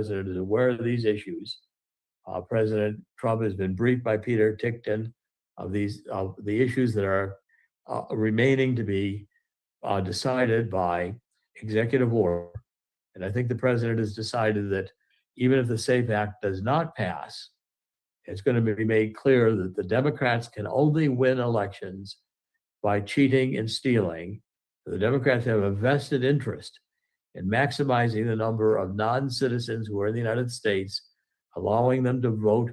president is aware of these issues. President Trump has been briefed by Peter Tickton of the issues that are remaining to be decided by executive order. And I think the president has decided that even if the SAFE Act does not pass, it's going to be made clear that the Democrats can only win elections by cheating and stealing. The Democrats have a vested interest in maximizing the number of non-citizens who are in the United States, allowing them to vote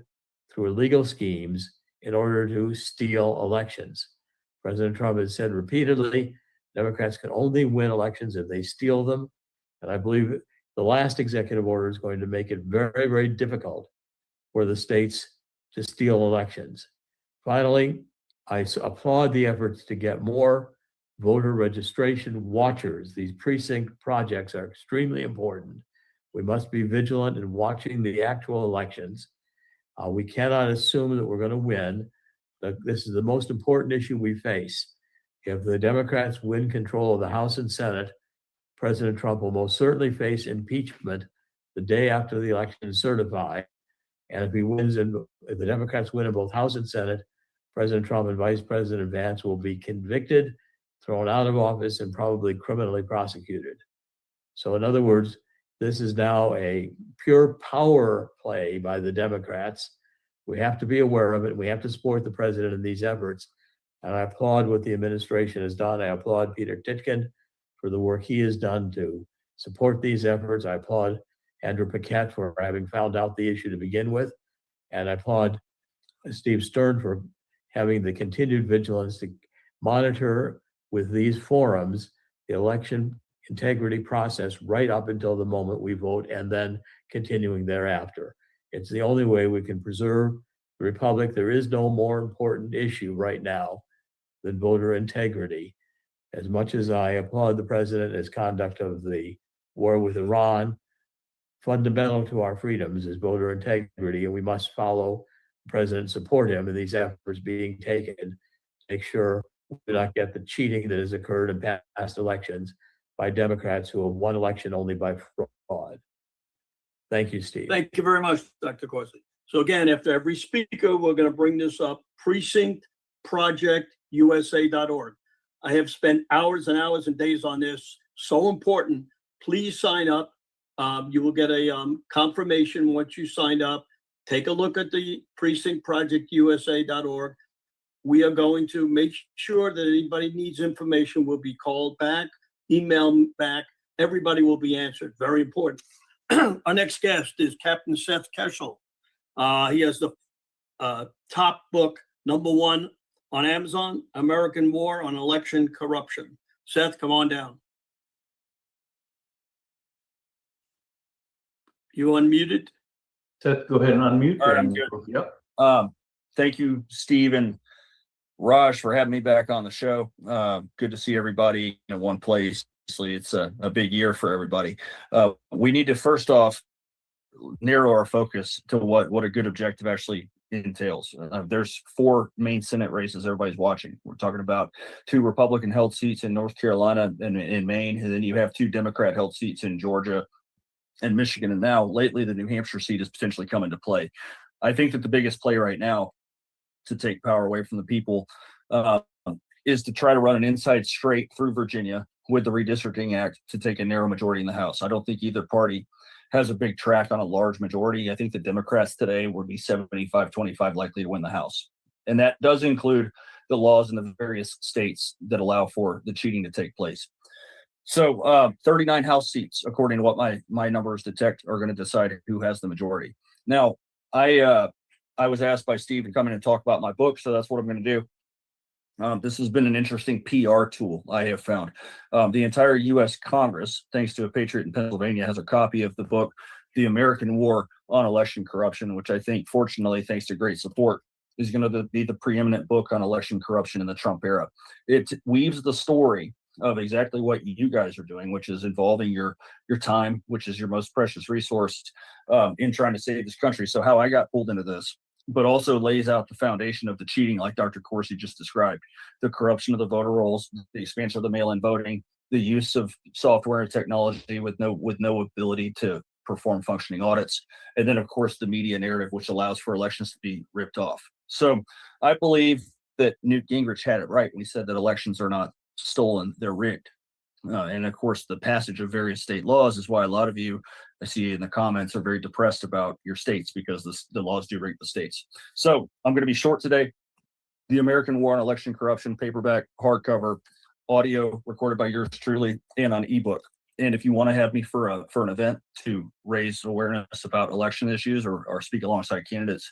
through illegal schemes in order to steal elections. President Trump has said repeatedly, Democrats can only win elections if they steal them. And I believe the last executive order is going to make it very, very difficult for the states to steal elections. Finally, I applaud the efforts to get more voter registration watchers. These precinct projects are extremely important. We must be vigilant in watching the actual elections. We cannot assume that we're going to win. This is the most important issue we face. If the Democrats win control of the House and Senate, President Trump will most certainly face impeachment the day after the election is certified. And if the Democrats win in both House and Senate, President Trump and Vice President Vance will be convicted, thrown out of office, and probably criminally prosecuted. So in other words, this is now a pure power play by the Democrats. We have to be aware of it. We have to support the president in these efforts. And I applaud what the administration has done. I applaud Peter Tickton for the work he has done to support these efforts. I applaud Andrew Paquette for having found out the issue to begin with. And I applaud Steve Stern for having the continued vigilance to monitor with these forums the election integrity process right up until the moment we vote and then continuing thereafter. It's the only way we can preserve the republic. There is no more important issue right now than voter integrity. As much as I applaud the president and his conduct of the war with Iran, fundamental to our freedoms is voter integrity, and we must follow the president, support him in these efforts being taken to make sure we do not get the cheating that has occurred in past elections by Democrats who have won election only by fraud. Thank you, Steve. Thank you very much, Dr. Corsi. So again, after every speaker, we're going to bring this up, precinctprojectusa.org. I have spent hours and hours and days on this. So important. Please sign up. You will get a confirmation once you sign up. Take a look at the precinctprojectusa.org. We are going to make sure that anybody needs information will be called back, emailed back. Everybody will be answered. Very important. Our next guest is Captain Seth Keshel. He has the top book, #1 on Amazon, American War on Election Corruption. Seth, come on down. You unmuted? Seth, go ahead and unmute. All right, I'm good. Yep. Thank you, Steve and Raj, for having me back on the show. Good to see everybody in one place. Obviously, it's a big year for everybody. We need to first off narrow our focus to what a good objective actually entails. There's 4 main Senate races everybody's watching. We're talking about 2 Republican-held seats in North Carolina and in Maine, and then you have 2 Democrat-held seats in Georgia and Michigan, and now lately the New Hampshire seat is potentially come into play. I think that the biggest play right now to take power away from the people is to try to run an inside straight through Virginia with the Redistricting Act to take a narrow majority in the House. I don't think either party has a big track on a large majority. I think the Democrats today would be 75-25 likely to win the House. And that does include the laws in the various states that allow for the cheating to take place. So 39 House seats, according to what my numbers detect, are going to decide who has the majority. Now, I was asked by Steve to come in and talk about my book, so that's what I'm going to do. This has been an interesting PR tool I have found. The entire U.S. Congress, thanks to a patriot in Pennsylvania, has a copy of the book, The American War on Election Corruption, which I think, fortunately, thanks to great support, is going to be the preeminent book on election corruption in the Trump era. It weaves the story of exactly what you guys are doing, which is involving your time, which is your most precious resource, in trying to save this country. So how I got pulled into this, but also lays out the foundation of the cheating, like Dr. Corsi just described, the corruption of the voter rolls, the expansion of the mail-in voting, the use of software and technology with no ability to perform functioning audits. And then, of course, the media narrative, which allows for elections to be ripped off. So I believe that Newt Gingrich had it right when he said that elections are not stolen, they're rigged. And of course, the passage of various state laws is why a lot of you, I see in the comments, are very depressed about your states, because the laws do rig the states. So I'm going to be short today. The American War on Election Corruption, paperback, hardcover, audio recorded by yours truly, and on ebook. And if you want to have me for an event to raise awareness about election issues or speak alongside candidates,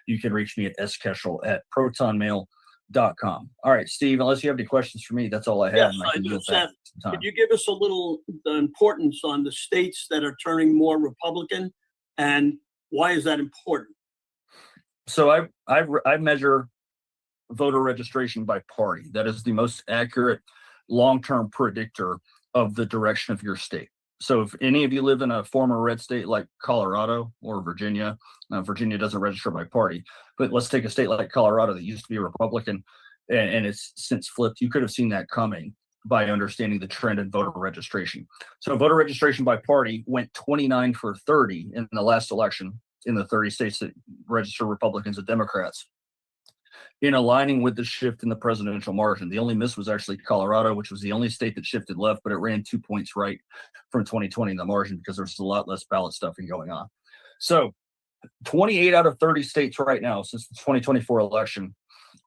you can reach me at skeshel@protonmail.com. All right, Steve, unless you have any questions for me, that's all I have. Yes, and I can do. yield back Seth, some time. could you give us a little the importance on the states that are turning more Republican, and why is that important? So I measure voter registration by party. That is the most accurate long-term predictor of the direction of your state. So if any of you live in a former red state like Colorado or Virginia, Virginia doesn't register by party, but let's take a state like Colorado that used to be a Republican and it's since flipped. You could have seen that coming by understanding the trend in voter registration. So voter registration by party went 29 for 30 in the last election in the 30 states that register Republicans and Democrats, in aligning with the shift in the presidential margin. The only miss was actually Colorado, which was the only state that shifted left, but it ran 2 points right from 2020 in the margin because there was a lot less ballot stuffing going on. So 28 out of 30 states right now since the 2024 election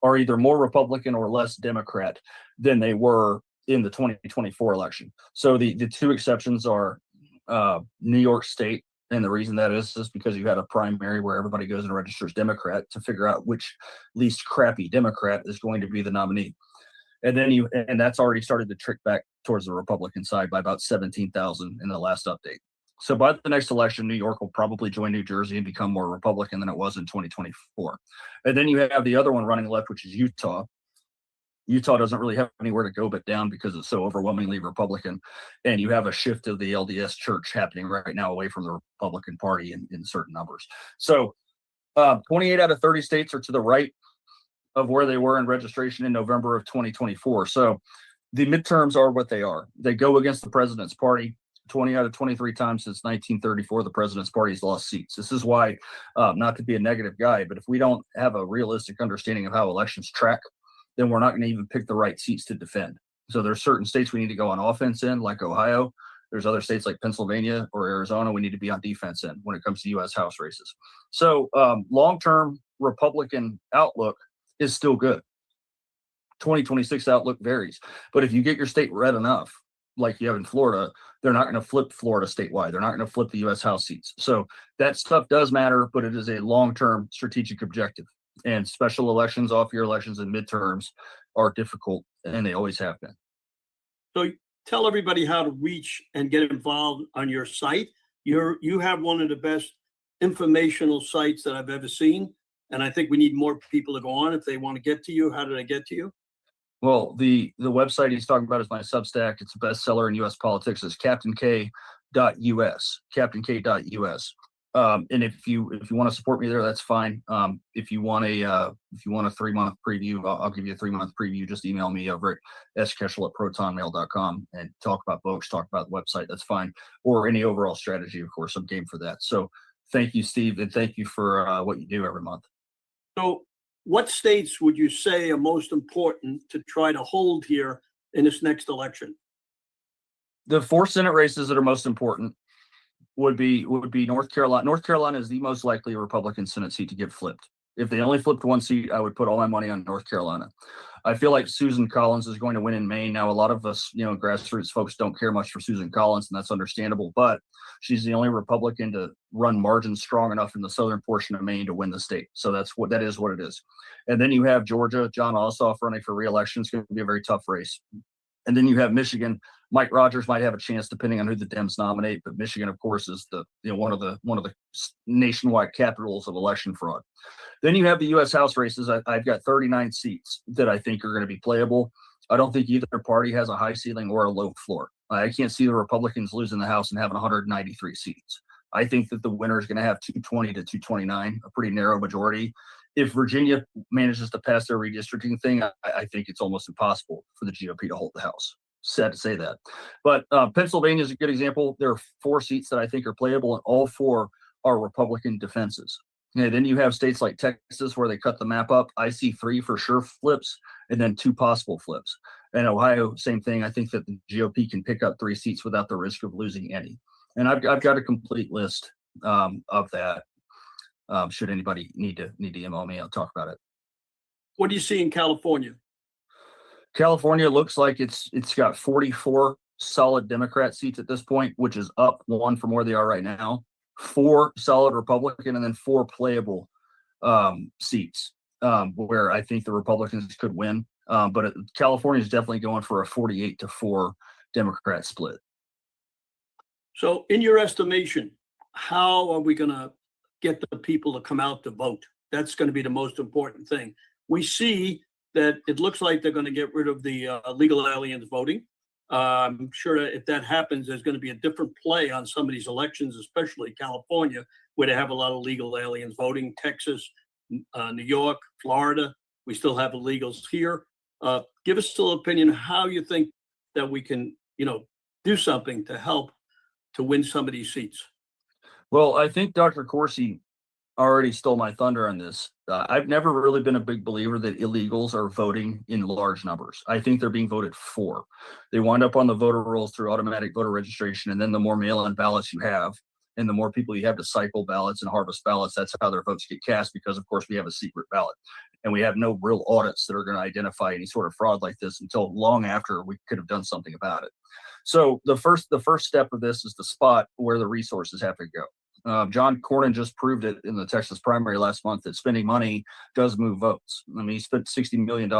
are either more Republican or less Democrat than they were in the 2024 election. So the two exceptions are New York State. And the reason that is because you had a primary where everybody goes and registers Democrat to figure out which least crappy Democrat is going to be the nominee. And then and that's already started to trick back towards the Republican side by about 17,000 in the last update. So by the next election, New York will probably join New Jersey and become more Republican than it was in 2024. And then you have the other one running left, which is Utah. Utah doesn't really have anywhere to go but down because it's so overwhelmingly Republican. And you have a shift of the LDS church happening right now away from the Republican Party in certain numbers. So 28 out of 30 states are to the right of where they were in registration in November of 2024. So the midterms are what they are. They go against the president's party. 20 out of 23 times since 1934, the president's party has lost seats. This is why, not to be a negative guy, but if we don't have a realistic understanding of how elections track, then we're not going to even pick the right seats to defend. So there's certain states we need to go on offense in, like Ohio. There's other states like Pennsylvania or Arizona we need to be on defense in when it comes to U.S. House races. So long-term Republican outlook is still good. 2026 outlook varies. But if you get your state red enough, like you have in Florida, they're not going to flip Florida statewide. They're not going to flip the U.S. House seats. So that stuff does matter, but it is a long-term strategic objective. And special elections, off-year elections, and midterms are difficult, and they always have been. So tell everybody how to reach and get involved on your site. You have one of the best informational sites that I've ever seen, and I think we need more people to go on if they want to get to you. How do they get to you? Well, the website he's talking about is my Substack. It's a bestseller in U.S. politics. It's CaptainK.us, CaptainK.us. And if you want to support me there, that's fine. If you want a 3-month preview, I'll give you a 3-month preview. Just email me over at skeshel@protonmail.com and talk about books, talk about the website. That's fine. Or any overall strategy, of course. I'm game for that. So thank you, Steve, and thank you for what you do every month. So what states would you say are most important to try to hold here in this next election? The 4 Senate races that are most important would be North Carolina. North Carolina is the most likely Republican Senate seat to get flipped. If they only flipped one seat, I would put all my money on North Carolina. I feel like Susan Collins is going to win in Maine. Now, a lot of us, grassroots folks don't care much for Susan Collins, and that's understandable, but she's the only Republican to run margins strong enough in the southern portion of Maine to win the state. So that is what it is. And then you have Georgia, John Ossoff running for re-election. It's going to be a very tough race. And then you have Michigan. Mike Rogers might have a chance depending on who the Dems nominate, but Michigan, of course, is one of the nationwide capitals of election fraud. Then you have the U.S. House races. I've got 39 seats that I think are going to be playable. I don't think either party has a high ceiling or a low floor. I can't see the Republicans losing the House and having 193 seats. I think that the winner is going to have 220 to 229, a pretty narrow majority. If Virginia manages to pass their redistricting thing, I think it's almost impossible for the GOP to hold the House. sad to say that. But Pennsylvania is a good example. There are 4 seats that I think are playable, and all 4 are Republican defenses. Okay, then you have states like Texas where they cut the map up. I see 3 for sure flips, and then 2 possible flips. And Ohio, same thing. I think that the GOP can pick up 3 seats without the risk of losing any. And I've got a complete list of that. Should anybody need to email me, I'll talk about it. What do you see in California? California looks like it's got 44 solid Democrat seats at this point, which is up 1 from where they are right now. 4 solid Republican, and then 4 playable seats where I think the Republicans could win. But California is definitely going for a 48-4 Democrat split. So in your estimation, how are we going to get the people to come out to vote? That's going to be the most important thing. We see that it looks like they're going to get rid of the legal aliens voting. I'm sure that if that happens, there's going to be a different play on some of these elections, especially California, where they have a lot of legal aliens voting. Texas, New York, Florida, we still have illegals here. Give us a little opinion how you think that we can, do something to help to win some of these seats. Well, I think Dr. Corsi already stole my thunder on this. I've never really been a big believer that illegals are voting in large numbers. I think they're being voted for. They wind up on the voter rolls through automatic voter registration, and then the more mail-in ballots you have, and the more people you have to cycle ballots and harvest ballots, that's how their votes get cast, because of course we have a secret ballot. And we have no real audits that are going to identify any sort of fraud like this until long after we could have done something about it. So the first step of this is to spot where the resources have to go. John Cornyn just proved it in the Texas primary last month that spending money does move votes. I mean, he spent $60 million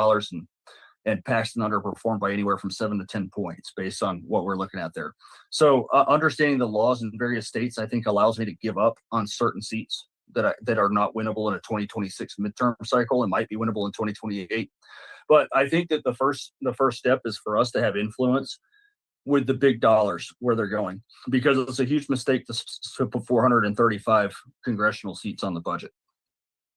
and Paxton underperformed by anywhere from 7 to 10 points based on what we're looking at there. So understanding the laws in various states, I think, allows me to give up on certain seats that are not winnable in a 2026 midterm cycle and might be winnable in 2028. But I think that the first step is for us to have influence with the big dollars where they're going, because it's a huge mistake to put 435 congressional seats on the budget.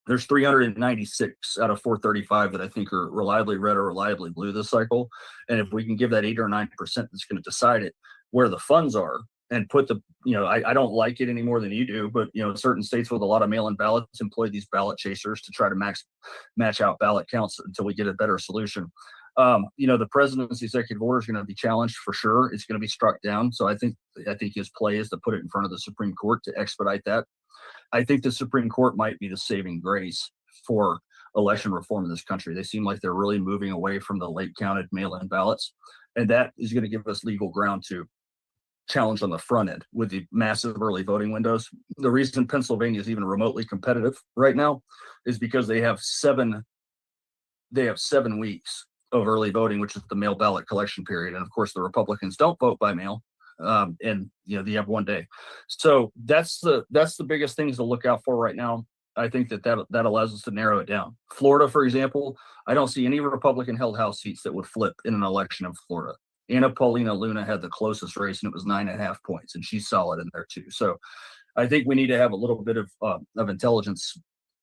There's 396 out of 435 that I think are reliably red or reliably blue this cycle. And if we can give that 8 or 9% that's going to decide it, where the funds are, and put the, I don't like it any more than you do, but, certain states with a lot of mail-in ballots employ these ballot chasers to try to match out ballot counts until we get a better solution. The president's executive order is going to be challenged for sure. It's going to be struck down. So I think his play is to put it in front of the Supreme Court to expedite that. I think the Supreme Court might be the saving grace for election reform in this country. They seem like they're really moving away from the late counted mail-in ballots. And that is going to give us legal ground to challenge on the front end with the massive early voting windows. The reason Pennsylvania is even remotely competitive right now is because they have 7 weeks of early voting, which is the mail ballot collection period. And of course, the Republicans don't vote by mail. And you have 1 day. So that's the biggest things to look out for right now. I think that allows us to narrow it down. Florida, for example, I don't see any Republican held House seats that would flip in an election of Florida. Anna Paulina Luna had the closest race, and it was 9.5 points, and she's solid in there too. So I think we need to have a little bit of intelligence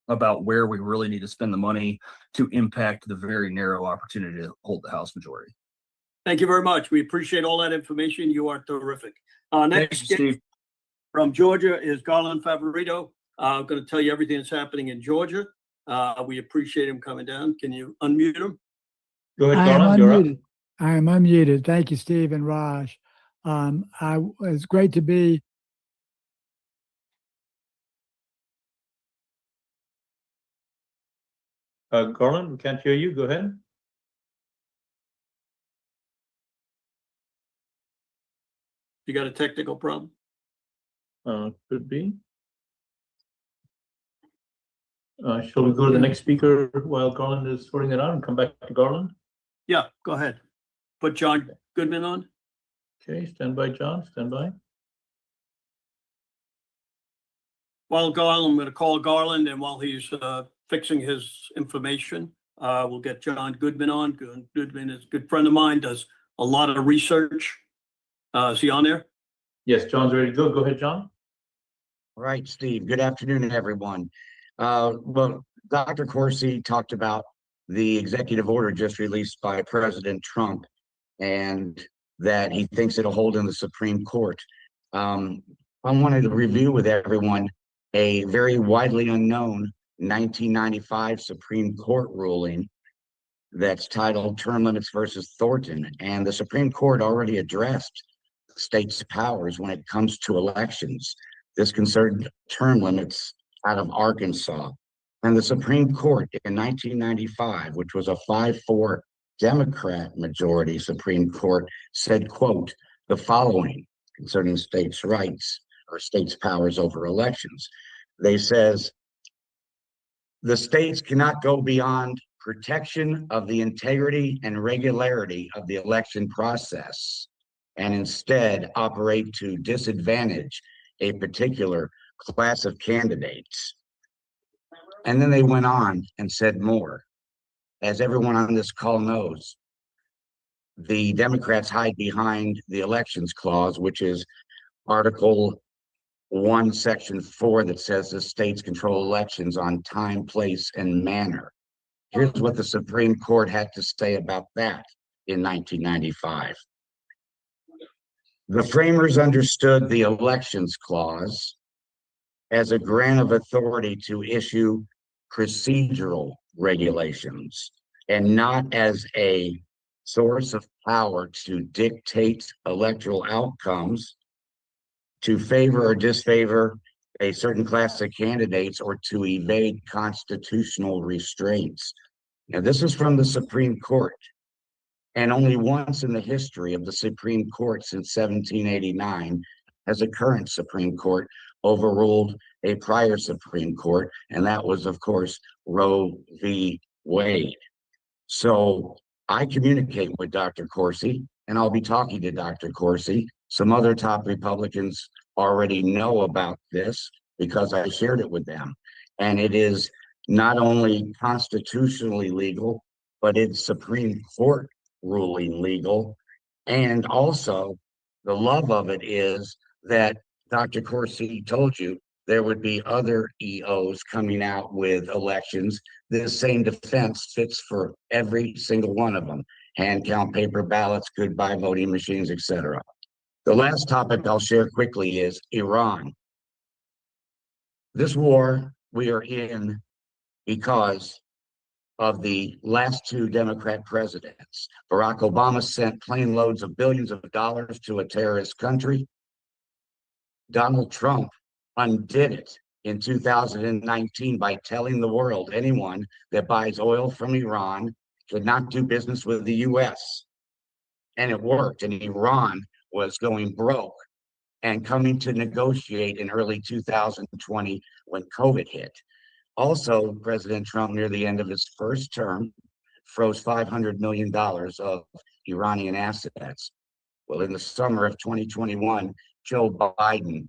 about where we really need to spend the money to impact the very narrow opportunity to hold the House majority. Thank you very much. We appreciate all that information. You are terrific. Next Thanks, Steve. from Georgia is Garland Favorito. I'm going to tell you everything that's happening in Georgia. We appreciate him coming down. Can you unmute him? Go ahead, I am Garland. You're up. unmuted. I am unmuted. Thank you, Steve and Raj. It's great to be. Garland, we can't hear you. Go ahead. You got a technical problem? Could be. Shall we go to the next speaker while Garland is sorting it out and come back to Garland? Yeah, go ahead. Put John Goodman on. Okay, stand by, John. Stand by. While Garland, I'm going to call Garland, and while he's fixing his information, we'll get John Goodman on. Goodman is a good friend of mine, does a lot of research. Is he on there? Yes, John's ready to go. Go ahead, John. Right, Steve. Good afternoon, everyone. Well, Dr. Corsi talked about the executive order just released by President Trump, and that he thinks it'll hold in the Supreme Court. I wanted to review with everyone a very widely unknown 1995 Supreme Court ruling that's titled Term Limits versus Thornton. And the Supreme Court already addressed states' powers when it comes to elections. This concerned term limits out of Arkansas. And the Supreme Court in 1995, which was a 5-4 Democrat majority Supreme Court, said, quote, the following concerning states' rights or states' powers over elections. They says, the states cannot go beyond protection of the integrity and regularity of the election process and instead operate to disadvantage a particular class of candidates. And then they went on and said more. As everyone on this call knows, the Democrats hide behind the elections clause, which is Article 1, Section 4, that says the states control elections on time, place, and manner. Here's what the Supreme Court had to say about that in 1995. The framers understood the elections clause as a grant of authority to issue procedural regulations and not as a source of power to dictate electoral outcomes, to favor or disfavor a certain class of candidates, or to evade constitutional restraints. Now, this is from the Supreme Court. And only once in the history of the Supreme Court since 1789 has a current Supreme Court overruled a prior Supreme Court, and that was, of course, Roe v. Wade. So I communicate with Dr. Corsi, and I'll be talking to Dr. Corsi. Some other top Republicans already know about this because I shared it with them. And it is not only constitutionally legal, but it's Supreme Court ruling legal. And also the love of it is that Dr. Corsi told you there would be other EOs coming out with elections. This same defense fits for every single one of them. Hand count paper ballots, goodbye voting machines, etc. The last topic I'll share quickly is Iran. This war we are in because of the last two Democrat presidents. Barack Obama sent plane loads of billions of dollars to a terrorist country. Donald Trump undid it in 2019 by telling the world anyone that buys oil from Iran cannot do business with the US. And it worked, and Iran was going broke and coming to negotiate in early 2020 when COVID hit. Also, President Trump, near the end of his first term, froze $500 million of Iranian assets. Well, in the summer of 2021, Joe Biden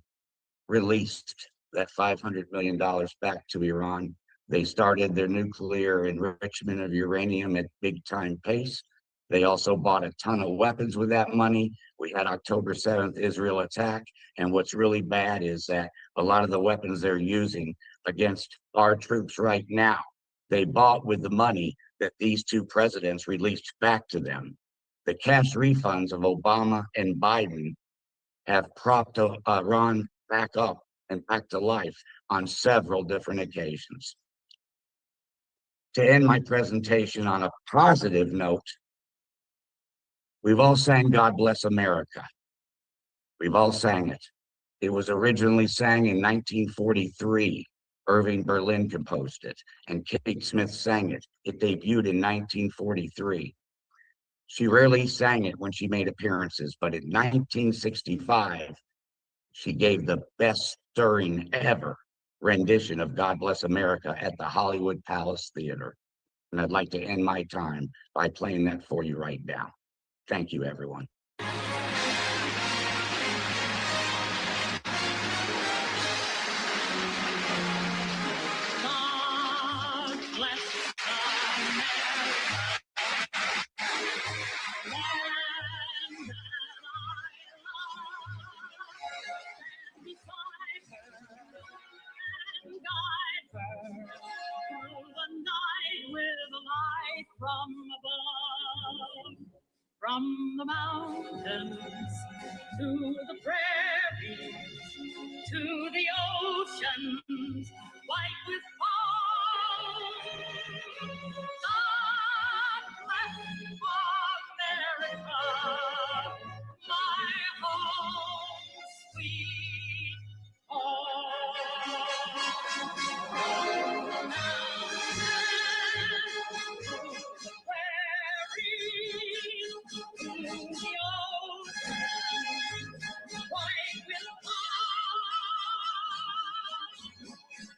released that $500 million back to Iran. They started their nuclear enrichment of uranium at big time pace. They also bought a ton of weapons with that money. We had October 7th Israel attack. And what's really bad is that a lot of the weapons they're using against our troops right now, they bought with the money that these two presidents released back to them. The cash refunds of Obama and Biden have propped Iran back up and back to life on several different occasions. To end my presentation on a positive note, we've all sang God Bless America. We've all sang it. It was originally sang in 1943. Irving Berlin composed it, and Kate Smith sang it. It debuted in 1943. She rarely sang it when she made appearances, but in 1965, she gave the best stirring ever rendition of God Bless America at the Hollywood Palace Theater. And I'd like to end my time by playing that for you right now. Thank you, everyone. Through the night with a light from above. From the mountains to the prairies, to the oceans, white with foam. God bless America, my home, sweet home. The prairies, to the ocean, white with foam.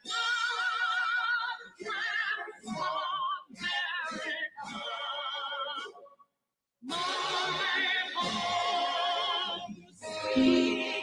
God bless America, my home, sweet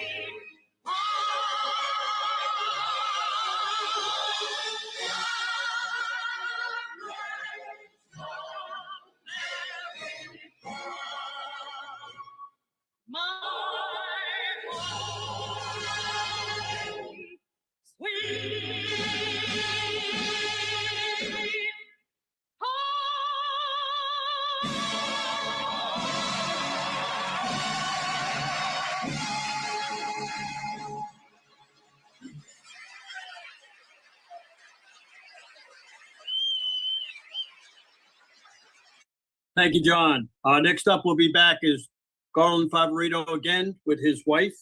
Thank you, John. Next up, we'll be back is Garland Favorito again with his wife.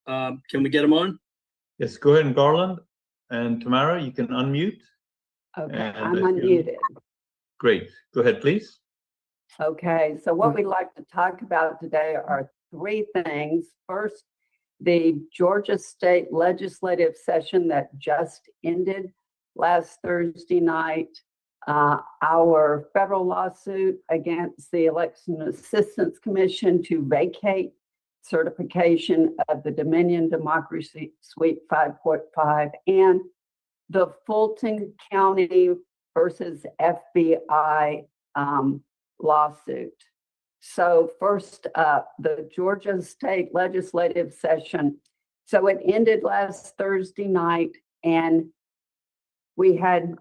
Can we get him on? Yes, go ahead, Garland. And Tamara, you can unmute. Okay, And I'm if you- unmuted. Great. Go ahead, please. Okay, so what we'd like to talk about today are three things. First, the Georgia State Legislative session that just ended last Thursday night. Our federal lawsuit against the Election Assistance Commission to vacate certification of the Dominion Democracy Suite 5.5 and the Fulton County versus FBI lawsuit. So first up, the Georgia State Legislative session. So it ended last Thursday night, and we had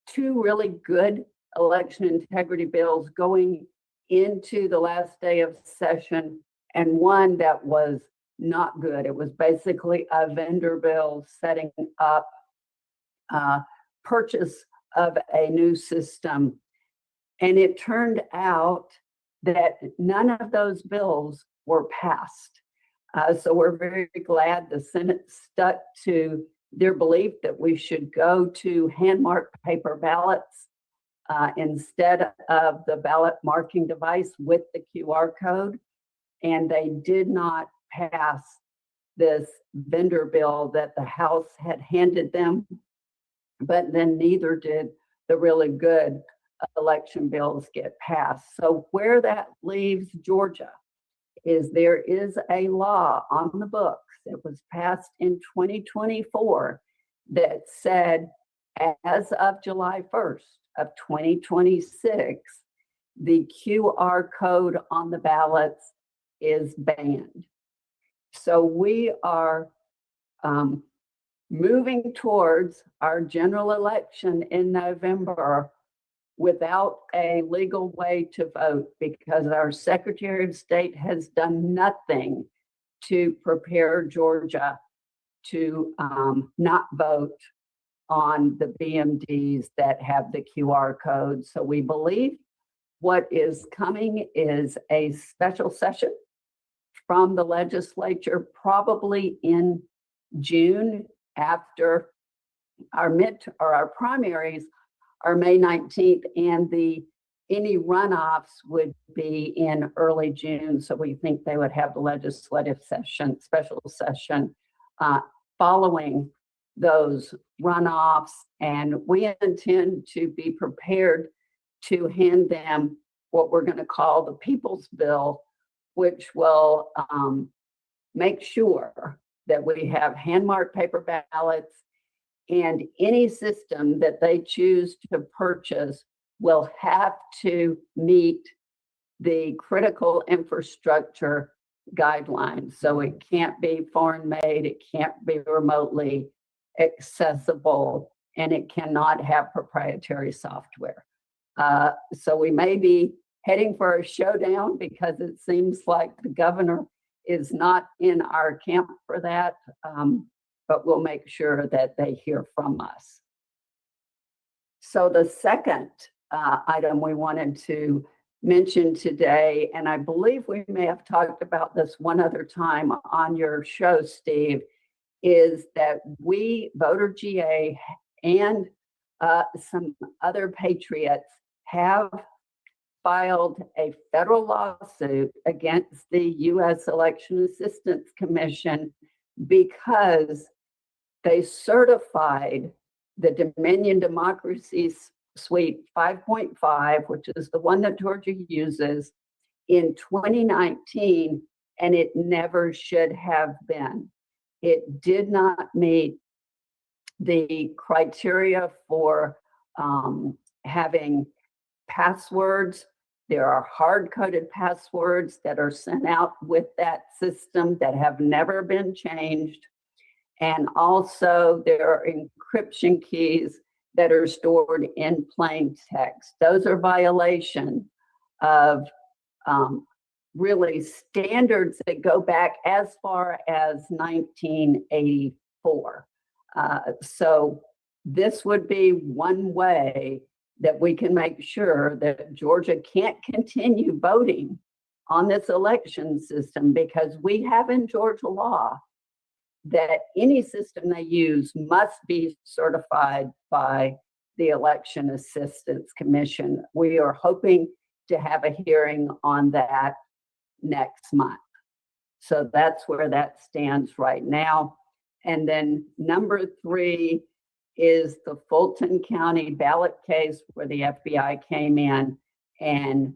two really good election integrity bills going into the last day of session, and one that was not good. It was basically a vendor bill setting up purchase of a new system. And it turned out that none of those bills were passed. So we're very glad the Senate stuck to their belief that we should go to hand-marked paper ballots instead of the ballot marking device with the QR code. And they did not pass this vendor bill that the House had handed them, but then neither did the really good election bills get passed. So where that leaves Georgia is there is a law on the books that was passed in 2024 that said as of July 1st of 2026, the QR code on the ballots is banned. So we are moving towards our general election in November without a legal way to vote because our Secretary of State has done nothing to prepare Georgia to not vote on the BMDs that have the QR code. So we believe what is coming is a special session from the legislature, probably in June after our primaries are May 19th, and any runoffs would be in early June. So we think they would have the legislative session, special session following those runoffs. And we intend to be prepared to hand them what we're going to call the People's Bill, which will make sure that we have hand-marked paper ballots, and any system that they choose to purchase will have to meet the critical infrastructure guidelines. So it can't be foreign made, it can't be remotely accessible, and it cannot have proprietary software. So we may be heading for a showdown because it seems like the governor is not in our camp for that. But we'll make sure that they hear from us. So the second item we wanted to mention today, and I believe we may have talked about this one other time on your show, Steve, is that we, Voter GA, and some other patriots have filed a federal lawsuit against the U.S. Election Assistance Commission because they certified the Dominion Democracy Suite 5.5, which is the one that Georgia uses, in 2019, and it never should have been. It did not meet the criteria for having passwords. There are hard-coded passwords that are sent out with that system that have never been changed. And also there are encryption keys that are stored in plain text. Those are violations of really standards that go back as far as 1984. So this would be one way that we can make sure that Georgia can't continue voting on this election system, because we have in Georgia law that any system they use must be certified by the Election Assistance Commission. We are hoping to have a hearing on that next month. So that's where that stands right now. And then number 3 is the Fulton County ballot case, where the FBI came in and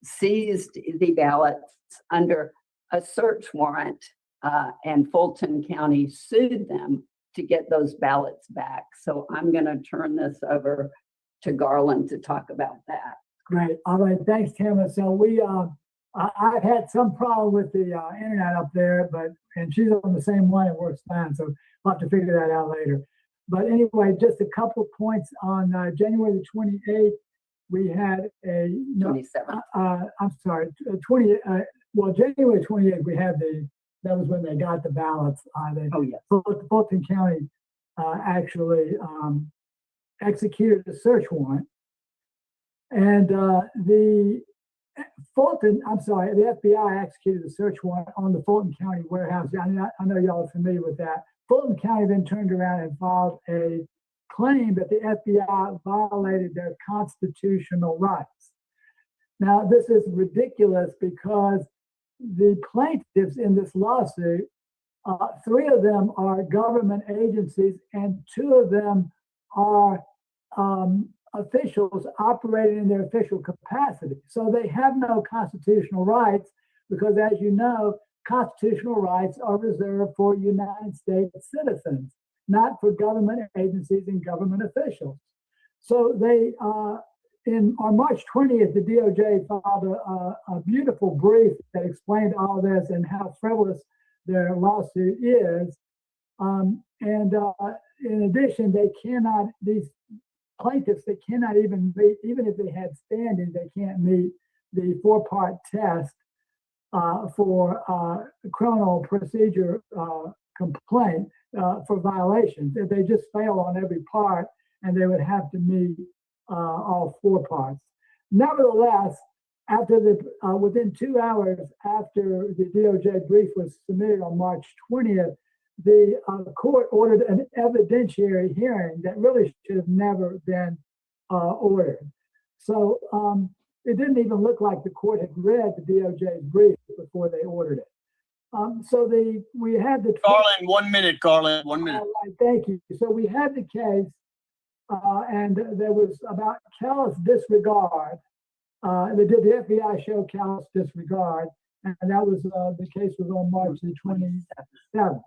seized the ballots under a search warrant, and Fulton County sued them to get those ballots back. So I'm going to turn this over to Garland to talk about that. Great. All right. Thanks, Tamara. So I've had some problem with the internet up there, and she's on the same one. It works fine. So we'll have to figure that out later. But anyway, just a couple of points on January the 28th, we had a 27. I'm sorry, January 28th, we had that was when they got the ballots. Fulton County actually executed a search warrant, and the FBI executed a search warrant on the Fulton County warehouse. I know y'all are familiar with that. Fulton County then turned around and filed a claim that the FBI violated their constitutional rights. Now, this is ridiculous because the plaintiffs in this lawsuit, 3 of them are government agencies and 2 of them are officials operating in their official capacity. So they have no constitutional rights because, as you know, constitutional rights are reserved for United States citizens, not for government agencies and government officials. So they, on March 20th, the DOJ filed a beautiful brief that explained all this and how frivolous their lawsuit is. In addition, these plaintiffs, they cannot even meet, even if they had standing, they can't meet the 4-part test for criminal procedure complaint for violations. They just fail on every part, and they would have to meet all 4 parts. Nevertheless, within 2 hours after the DOJ brief was submitted on March 20th, the court ordered an evidentiary hearing that really should have never been ordered. So it didn't even look like the court had read the DOJ's brief before they ordered it. We had the— Garland, 1 minute, Garland, 1 minute. Right, thank you. So we had the case, and there was about callous disregard. The FBI showed callous disregard, and that was the case was on March the 27th.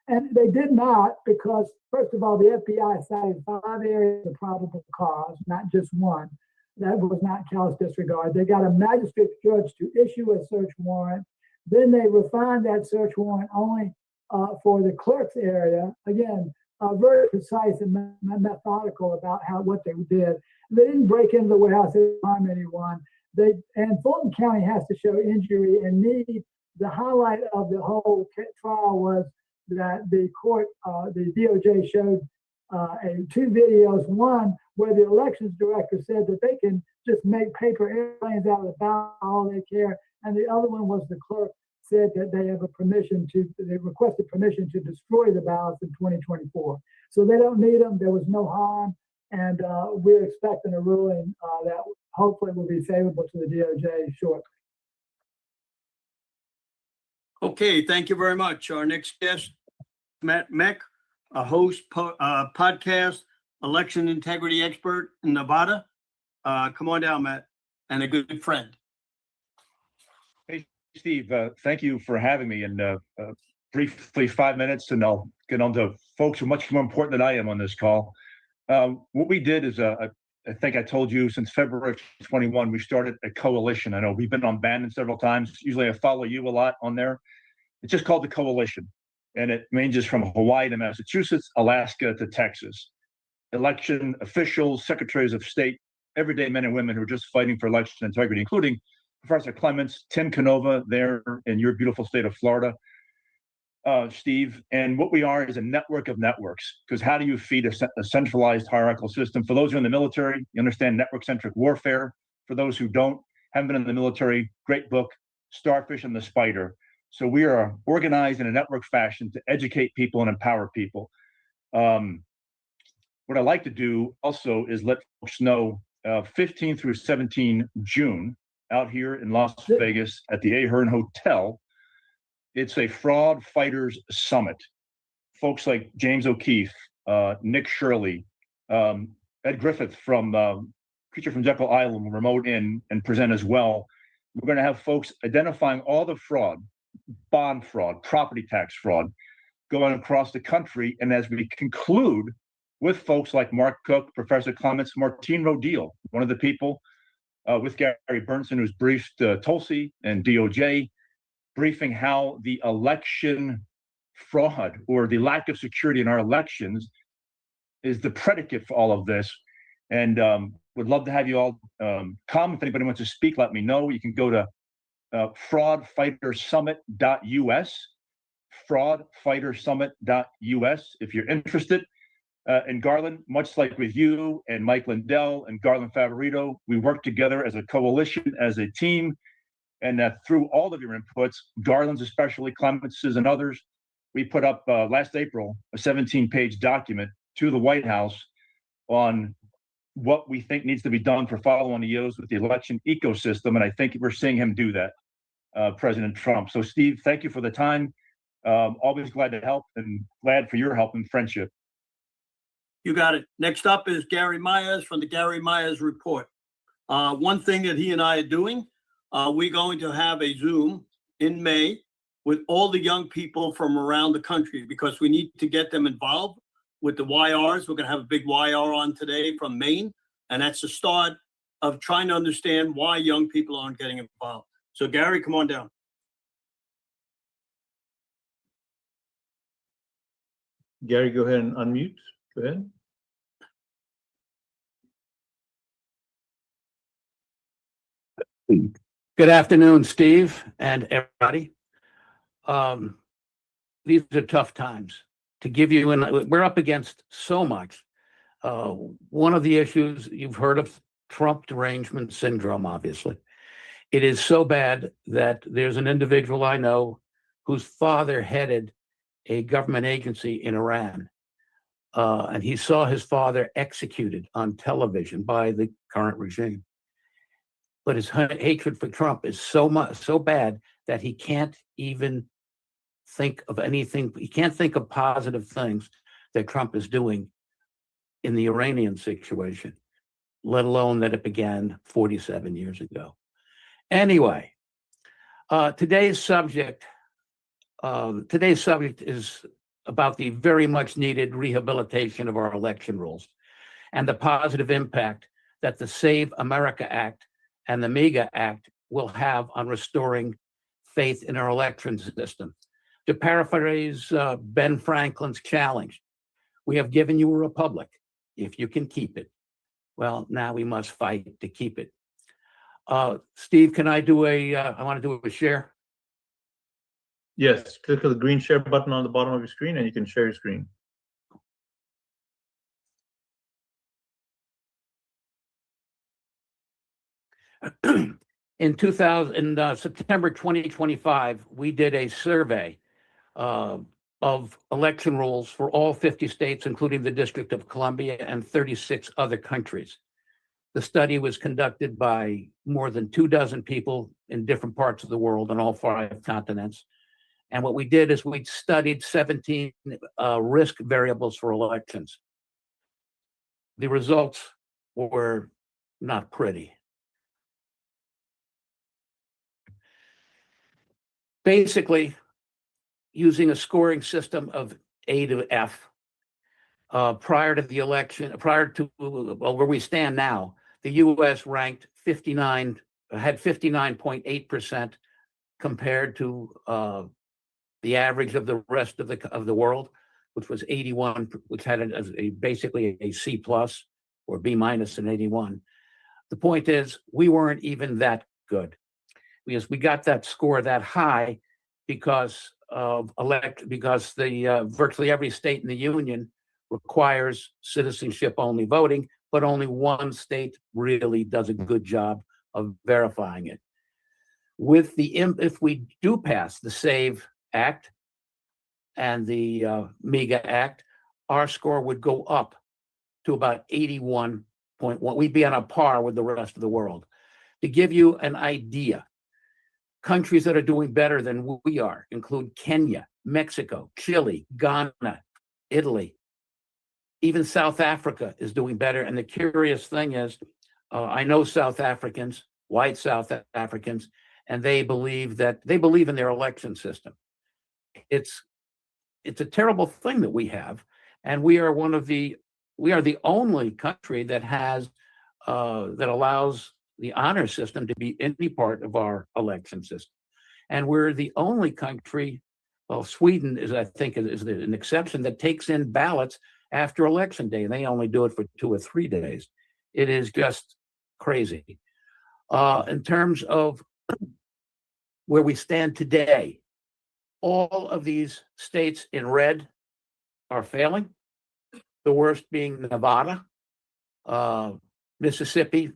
And they did not, because first of all, the FBI cited 5 areas of probable cause, not just one. That was not callous disregard. They got a magistrate judge to issue a search warrant. Then they refined that search warrant only for the clerk's area. Again, very precise and methodical about what they did. they didn't break into the warehouse, they didn't harm anyone. And Fulton County has to show injury and need. The highlight of the whole trial was that the court, the DOJ showed two videos. One where the elections director said that they can just make paper airplanes out of the ballot all they care, and the other one was the clerk said that they requested permission to destroy the ballots in 2024. So they don't need them. There was no harm, and we're expecting a ruling that hopefully will be favorable to the DOJ shortly. Okay, thank you very much. Our next guest, Matt Meck, a host podcast, election integrity expert in Nevada. Come on down, Matt, and a good friend. Hey, Steve, thank you for having me. And briefly, 5 minutes, and I'll get on to folks who are much more important than I am on this call. What we did is, I think I told you, since February 21, we started a coalition. I know we've been on Bannon several times. Usually I follow you a lot on there. It's just called the Coalition, and it ranges from Hawaii to Massachusetts, Alaska to Texas. Election officials, secretaries of state, everyday men and women who are just fighting for election integrity, including Professor Clements, Tim Canova there in your beautiful state of Florida, Steve. And what we are is a network of networks, because how do you feed a centralized hierarchical system? For those who are in the military, you understand network-centric warfare. For those who don't, haven't been in the military, great book, Starfish and the Spider. So we are organized in a network fashion to educate people and empower people. What I like to do also is let folks know 15 through 17 June out here in Las Vegas at the Ahern Hotel. It's a Fraud Fighters Summit. Folks like James O'Keefe, Nick Shirley, Ed Griffith from Creature from Jekyll Island will remote in and present as well. We're going to have folks identifying all the fraud, bond fraud, property tax fraud, going across the country. And as we conclude with folks like Mark Cook, Professor Clements, Martine Rodil, one of the people with Gary Bernson, who's briefed Tulsi and DOJ, briefing how the election fraud or the lack of security in our elections is the predicate for all of this. And would love to have you all come. If anybody wants to speak, let me know. You can go to fraudfightersummit.us, fraudfightersummit.us if you're interested. And Garland, much like with you and Mike Lindell and Garland Favorito, we work together as a coalition, as a team, and through all of your inputs, Garland's especially, Clements's and others, we put up last April a 17-page document to the White House on what we think needs to be done for following the O's with the election ecosystem, and I think we're seeing him do that, President Trump. So, Steve, thank you for the time. Always glad to help, and glad for your help and friendship. You got it. Next up is Gary Myers from the Gary Myers Report. One thing that he and I are doing, we're going to have a Zoom in May with all the young people from around the country, because we need to get them involved with the YRs. We're going to have a big YR on today from Maine, and that's the start of trying to understand why young people aren't getting involved. So, Gary, come on down. Gary, go ahead and unmute. Go ahead. Good afternoon, Steve and everybody. These are tough times to give you, and we're up against so much. One of the issues, you've heard of Trump derangement syndrome, obviously. It is so bad that there's an individual I know whose father headed a government agency in Iran. And he saw his father executed on television by the current regime. But his hatred for Trump is so bad that he can't even think of anything. He can't think of positive things that Trump is doing in the Iranian situation, let alone that it began 47 years ago. Anyway, today's subject is about the very much needed rehabilitation of our election rules and the positive impact that the Save America Act and the MEGA Act will have on restoring faith in our election system. To paraphrase Ben Franklin's challenge, we have given you a republic if you can keep it. Well, now we must fight to keep it. Steve, can I do I want to do a share? Yes, click on the green share button on the bottom of your screen and you can share your screen. In September 2025, we did a survey of election rules for all 50 states, including the District of Columbia and 36 other countries. The study was conducted by more than 24 people in different parts of the world on all 5 continents. And what we did is we studied 17 risk variables for elections. The results were not pretty. Basically, using a scoring system of A to F, prior to the election, prior to where we stand now, the U.S. ranked 59, had 59.8% compared to the average of the rest of the world, which was 81, which had basically a C plus or B minus and 81. The point is, we weren't even that good, because we got that score that high because virtually every state in the union requires citizenship only voting, but only one state really does a good job of verifying it. If we do pass the SAVE Act and the MEGA Act, our score would go up to about 81.1. We'd be on a par with the rest of the world. To give you an idea, countries that are doing better than we are include Kenya, Mexico, Chile, Ghana, Italy. Even South Africa is doing better. And the curious thing is, I know South Africans, white South Africans, and they believe in their election system. It's a terrible thing that we have, and we are the only country that has that allows the honor system to be any part of our election system. And we're the only country, well, Sweden is, I think, is an exception, that takes in ballots after election day, and they only do it for 2 or 3 days. It is just crazy. In terms of where we stand today, all of these states in red are failing, the worst being Nevada. Mississippi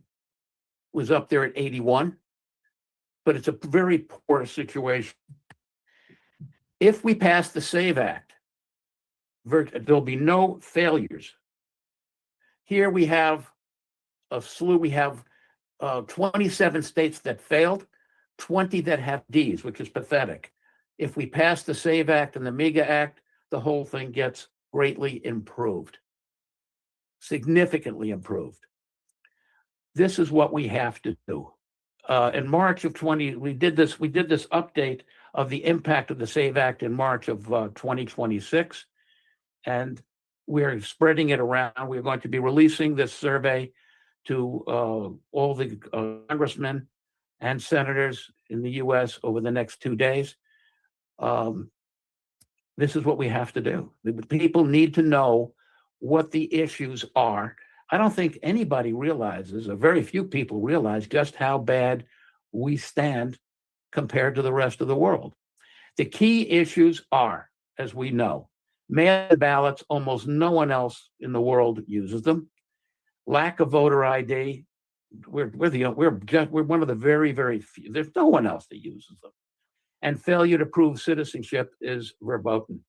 was up there at 81, but it's a very poor situation. If we pass the SAVE Act, there'll be no failures. Here we have a slew. We have 27 states that failed, 20 that have Ds, which is pathetic. If we pass the SAVE Act and the MEGA Act, the whole thing gets greatly improved, significantly improved. This is what we have to do. In March of 20, we did this update of the impact of the SAVE Act in March of 2026, and we're spreading it around. We're going to be releasing this survey to all the congressmen and senators in the U.S. over the next 2 days. This is what we have to do. The people need to know what the issues are. I don't think anybody realizes, or very few people realize, just how bad we stand compared to the rest of the world. The key issues are, as we know, mail ballots. Almost no one else in the world uses them. Lack of voter ID. We're one of the very, very few. There's no one else that uses them. And failure to prove citizenship is verboten.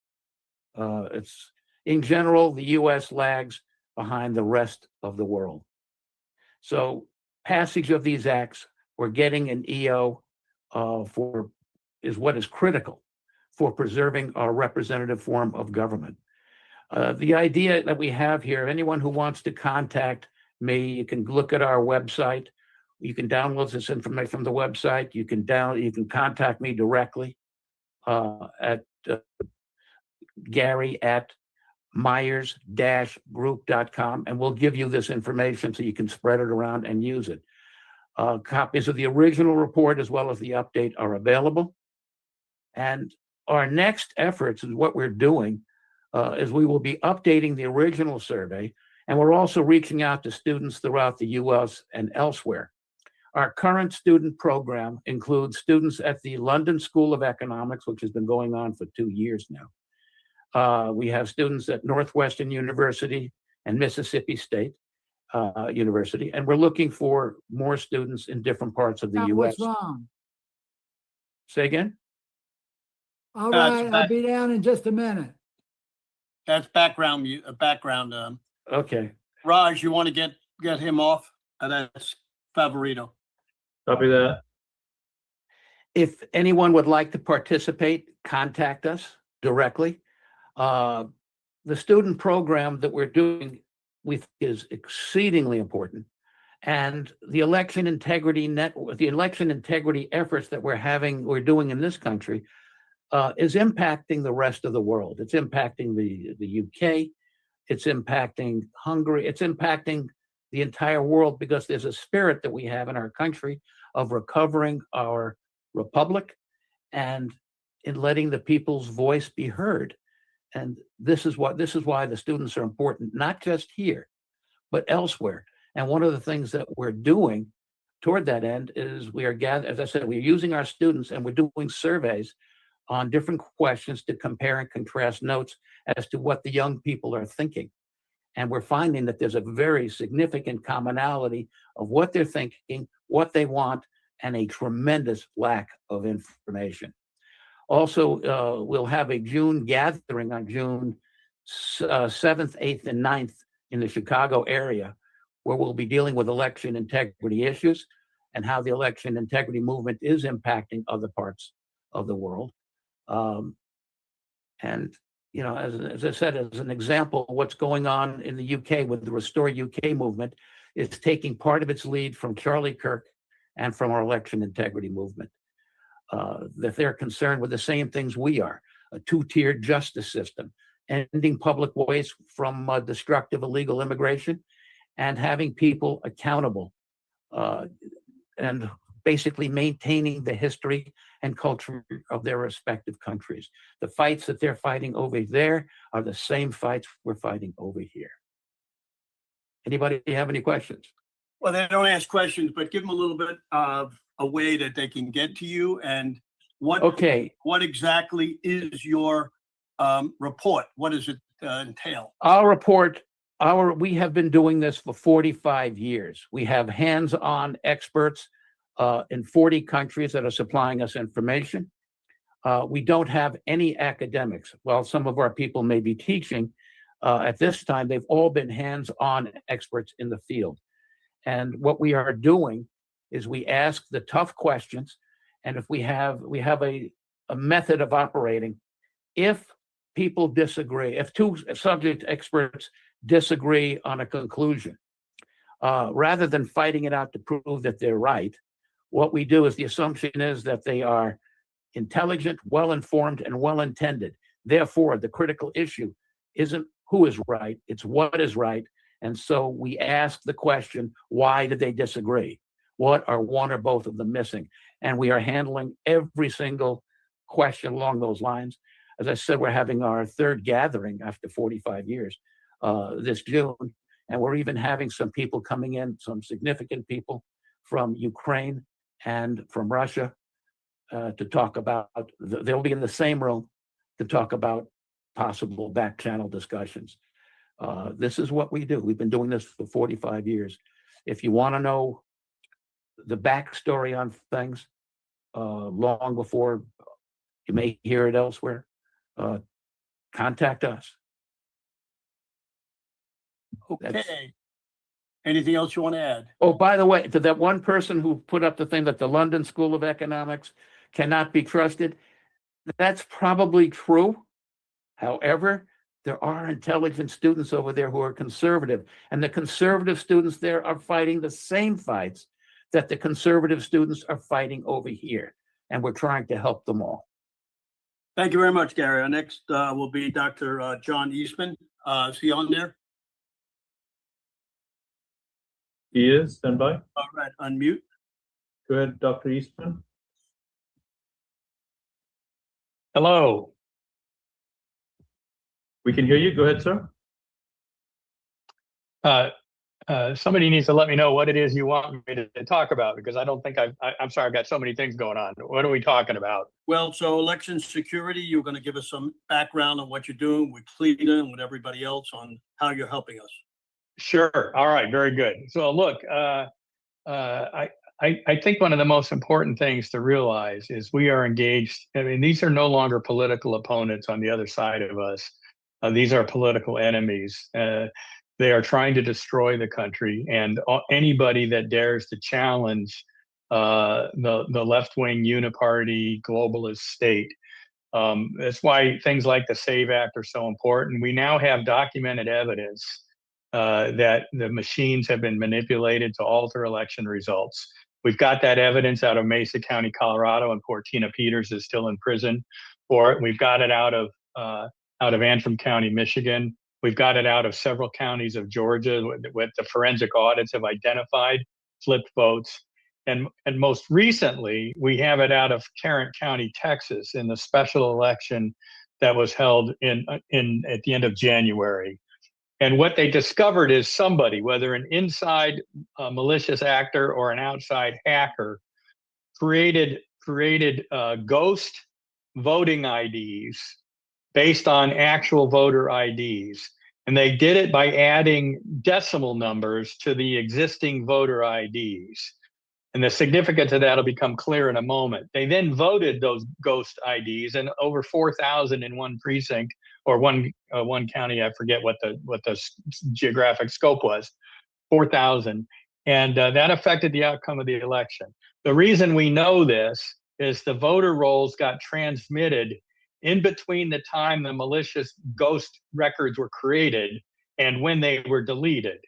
It's in general, the U.S. lags behind the rest of the world. So passage of these acts, we're getting an EO is what is critical for preserving our representative form of government. The idea that we have here, anyone who wants to contact me, you can look at our website. You can download this information from the website. You can contact me directly at Gary@myers-group.com, and we'll give you this information so you can spread it around and use it. Copies of the original report as well as the update are available. And our next efforts is what we're doing is we will be updating the original survey, And we're also reaching out to students throughout the US and elsewhere. Our current student program includes students at the London School of Economics, which has been going on for 2 years now. We have students at Northwestern University and Mississippi State University, and we're looking for more students in different parts of the Now, US. what's wrong? Say again? All That's right, I'll be down in just a minute. That's background, background. Okay. Raj, you want to get him off? That's Favorito. Copy that. If anyone would like to participate, contact us directly. The student program that we're doing, we think is exceedingly important. And the election integrity the election integrity efforts that we're doing in this country is impacting the rest of the world. It's impacting the UK. It's impacting Hungary. It's impacting the entire world because there's a spirit that we have in our country of recovering our republic and in letting the people's voice be heard. And this is why the students are important, not just here, but elsewhere. And one of the things that we're doing toward that end is we are gathering, as I said, we're using our students and we're doing surveys on different questions to compare and contrast notes as to what the young people are thinking. And we're finding that there's a very significant commonality of what they're thinking, what they want, and a tremendous lack of information. Also, we'll have a June gathering on June 7th, 8th, and 9th in the Chicago area, where we'll be dealing with election integrity issues and how the election integrity movement is impacting other parts of the world. And, you know, as I said, as an example, what's going on in the UK with the Restore UK movement is taking part of its lead from Charlie Kirk and from our election integrity movement. That they're concerned with the same things we are, a two-tiered justice system, ending public waste from destructive illegal immigration, and having people accountable, and basically maintaining the history and culture of their respective countries. The fights that they're fighting over there are the same fights we're fighting over here. Anybody have any questions? Well, they don't ask questions, but give them a little bit of a way that they can get to you. And what exactly is your report? What does it entail? Our report, we have been doing this for 45 years. We have hands-on experts in 40 countries that are supplying us information. We don't have any academics. While some of our people may be teaching, at this time, they've all been hands-on experts in the field. And what we are doing is we ask the tough questions, and if we have a method of operating. If people disagree, if two subject experts disagree on a conclusion, rather than fighting it out to prove that they're right, what we do is the assumption is that they are intelligent, well-informed, and well-intended. Therefore, the critical issue isn't who is right, it's what is right. And so we ask the question, why did they disagree? What are one or both of them missing? And we are handling every single question along those lines. As I said, we're having our third gathering after 45 years this June. And we're even having some people coming in, some significant people from Ukraine and from Russia to talk about, they'll be in the same room to talk about possible back channel discussions. This is what we do. We've been doing this for 45 years. If you want to know the backstory on things long before you may hear it elsewhere, contact us. Okay. Anything else you want to add? Oh, by the way, to that one person who put up the thing that the London School of Economics cannot be trusted, that's probably true. However, there are intelligent students over there who are conservative, and the conservative students there are fighting the same fights that the conservative students are fighting over here, and we're trying to help them all. Thank you very much, Gary. Our next will be Dr. John Eastman. Is he on there? He is, stand by. All right, unmute. Go ahead, Dr. Eastman. Hello. We can hear you. Go ahead, sir. Somebody needs to let me know what it is you want me to talk about, because I don't think I'm sorry, I've got so many things going on. What are we talking about? Well, so election security, you're going to give us some background on what you're doing with Cleveland and with everybody else on how you're helping us. Sure. All right. Very good. So look, I think one of the most important things to realize is we are engaged. I mean, these are no longer political opponents on the other side of us. These are political enemies. They are trying to destroy the country, and anybody that dares to challenge the left-wing uniparty globalist state. That's why things like the SAVE Act are so important. We now have documented evidence that the machines have been manipulated to alter election results. We've got that evidence out of Mesa County, Colorado, and poor Tina Peters is still in prison for it. We've got it out of Antrim County, Michigan. We've got it out of several counties of Georgia with the forensic audits have identified flipped votes. And most recently, we have it out of Tarrant County, Texas, in the special election that was held at the end of January. And what they discovered is somebody, whether an inside malicious actor or an outside hacker, created ghost voting IDs based on actual voter IDs. And they did it by adding decimal numbers to the existing voter IDs. And the significance of that will become clear in a moment. They then voted those ghost IDs, and over 4,000 in one precinct or one county. I forget what the geographic scope was. 4,000, and that affected the outcome of the election. The reason we know this is the voter rolls got transmitted in between the time the malicious ghost records were created and when they were deleted.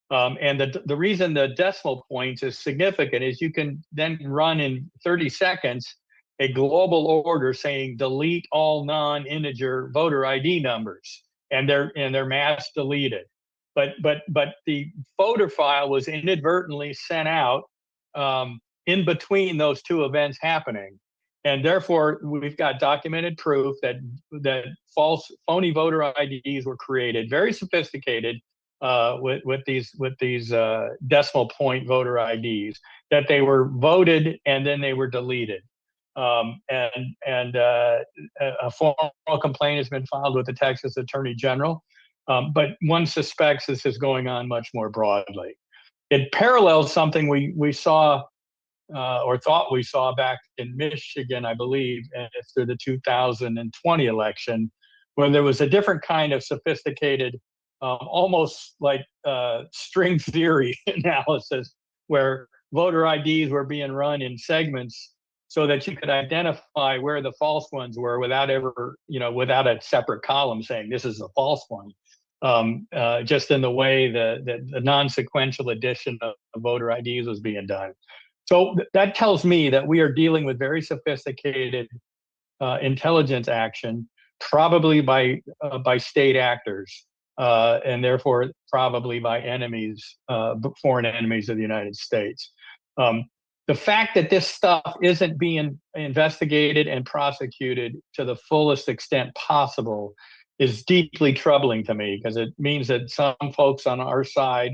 And the reason the decimal points is significant is you can then run in 30 seconds a global order saying delete all non-integer voter ID numbers, and they're mass deleted. But the voter file was inadvertently sent out in between those two events happening, and therefore we've got documented proof that phony voter IDs were created, very sophisticated. With these decimal point voter IDs, that they were voted and then they were deleted, and a formal complaint has been filed with the Texas Attorney General, but one suspects this is going on much more broadly. It parallels something we saw or thought we saw back in Michigan, I believe, through the 2020 election, where there was a different kind of sophisticated almost like string theory analysis, where voter IDs were being run in segments so that you could identify where the false ones were without without a separate column saying this is a false one. Just in the way the non-sequential addition of voter IDs was being done. So that tells me that we are dealing with very sophisticated intelligence action, probably by state actors. And therefore probably by enemies, foreign enemies of the United States. The fact that this stuff isn't being investigated and prosecuted to the fullest extent possible is deeply troubling to me, because it means that some folks on our side,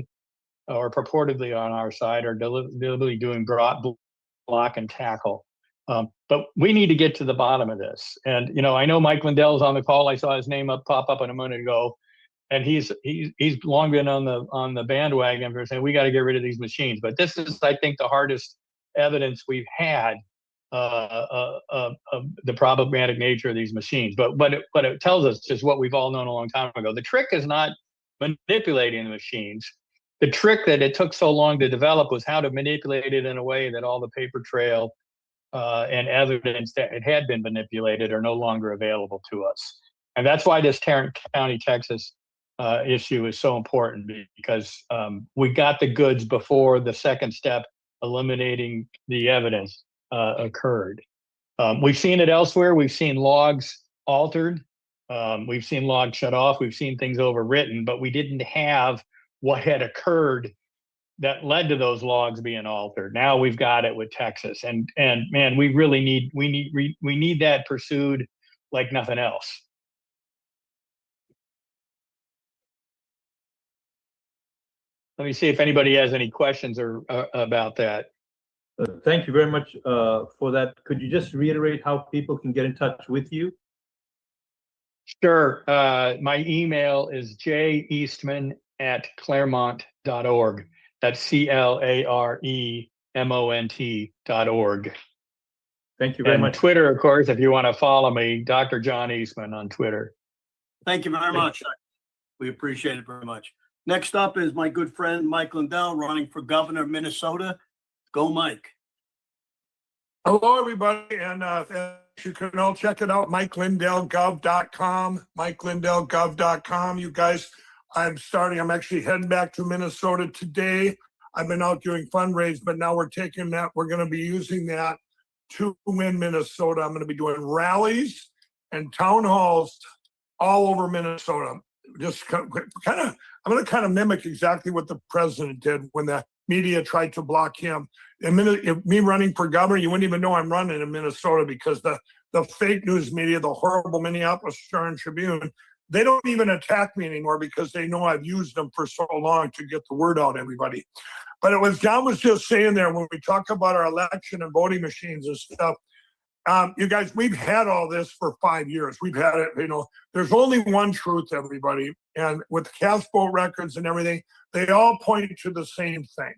or purportedly on our side, are deliberately doing block and tackle. But we need to get to the bottom of this. And I know Mike Lindell's on the call. I saw his name pop up a minute ago. And he's long been on the bandwagon for saying we got to get rid of these machines. But this is, I think, the hardest evidence we've had of the problematic nature of these machines. But it tells us just what we've all known a long time ago. The trick is not manipulating the machines. The trick that it took so long to develop was how to manipulate it in a way that all the paper trail and evidence that it had been manipulated are no longer available to us. And that's why this Tarrant County, Texas issue is so important, because we got the goods before the second step, eliminating the evidence, occurred. We've seen it elsewhere. We've seen logs altered. We've seen logs shut off. We've seen things overwritten, but we didn't have what had occurred that led to those logs being altered. Now we've got it with Texas, and man, we really need that pursued like nothing else. let me see if anybody has any questions or about that. Thank you very much for that. Could you just reiterate how people can get in touch with you? Sure. My email is jeastman@claremont.org. That's CLAREMONT.org. Thank you very And much. Twitter, of course, if you want to follow me, Dr. John Eastman on Twitter. Thank you very much. We appreciate it very much. Next up is my good friend, Mike Lindell, running for governor of Minnesota. Go, Mike. Hello, everybody, and you can all check it out, MikeLindellGov.com, MikeLindellGov.com. You guys, I'm actually heading back to Minnesota today. I've been out doing fundraising, but now we're taking that, we're going to be using that to win Minnesota. I'm going to be doing rallies and town halls all over Minnesota. Just I'm going to kind of mimic exactly what the president did when the media tried to block him. If me running for governor, you wouldn't even know I'm running in Minnesota because the fake news media, the horrible Minneapolis Star-Tribune, they don't even attack me anymore because they know I've used them for so long to get the word out, everybody. But it was, John was just saying there, when we talk about our election and voting machines and stuff, you guys, we've had all this for 5 years. We've had it, there's only one truth, everybody. And with cast vote records and everything, they all point to the same thing,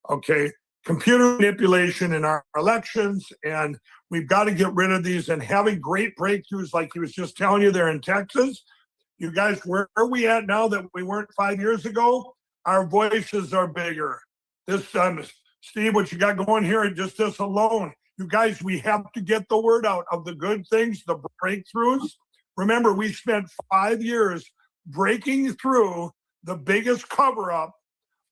okay? Computer manipulation in our elections, and we've got to get rid of these and having great breakthroughs like he was just telling you there in Texas. You guys, where are we at now that we weren't 5 years ago? Our voices are bigger. This Steve, what you got going here, just this alone, you guys, we have to get the word out of the good things, the breakthroughs. Remember, we spent 5 years breaking through the biggest cover-up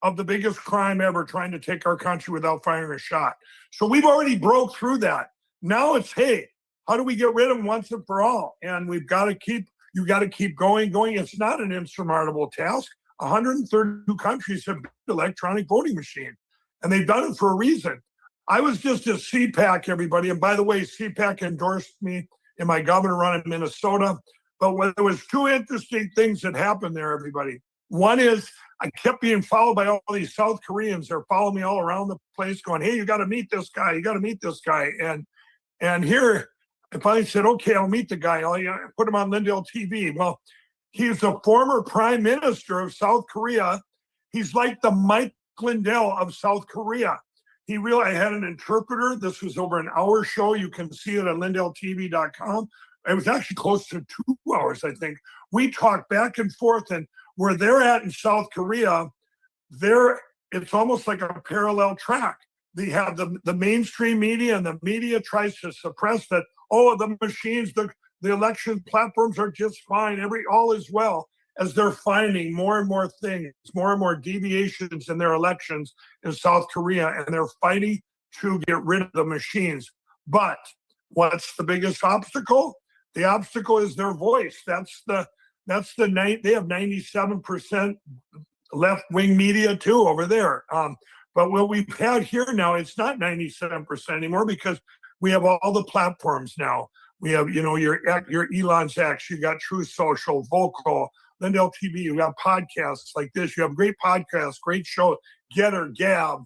of the biggest crime ever, trying to take our country without firing a shot. So we've already broke through that. Now it's, hey, how do we get rid of them once and for all? And we've got to keep, you got to keep going. It's not an insurmountable task. 132 countries have built electronic voting machine, and they've done it for a reason. I was just at CPAC, everybody. And by the way, CPAC endorsed me in my governor run in Minnesota. But there was two interesting things that happened there, everybody. One is I kept being followed by all these South Koreans. They're following me all around the place going, hey, you got to meet this guy. You got to meet this guy. And here I finally said, okay, I'll meet the guy. I'll put him on Lindell TV. Well, he's a former prime minister of South Korea. He's like the Mike Lindell of South Korea. I had an interpreter. This was over an hour show. You can see it on LindellTV.com. It was actually close to 2 hours, I think. We talked back and forth, and where they're at in South Korea, it's almost like a parallel track. They have the mainstream media, and the media tries to suppress that, oh, the machines, the election platforms are just fine, all is well, as they're finding more and more things, more and more deviations in their elections in South Korea, and they're fighting to get rid of the machines. But what's the biggest obstacle? The obstacle is their voice. They have 97% left-wing media too over there. But what we've had here now, it's not 97% anymore because we have all the platforms now. We have, your Elon's X, you got True Social, Vocal, Lindell TV, you got podcasts like this. You have great podcasts, great show, Getter, Gab,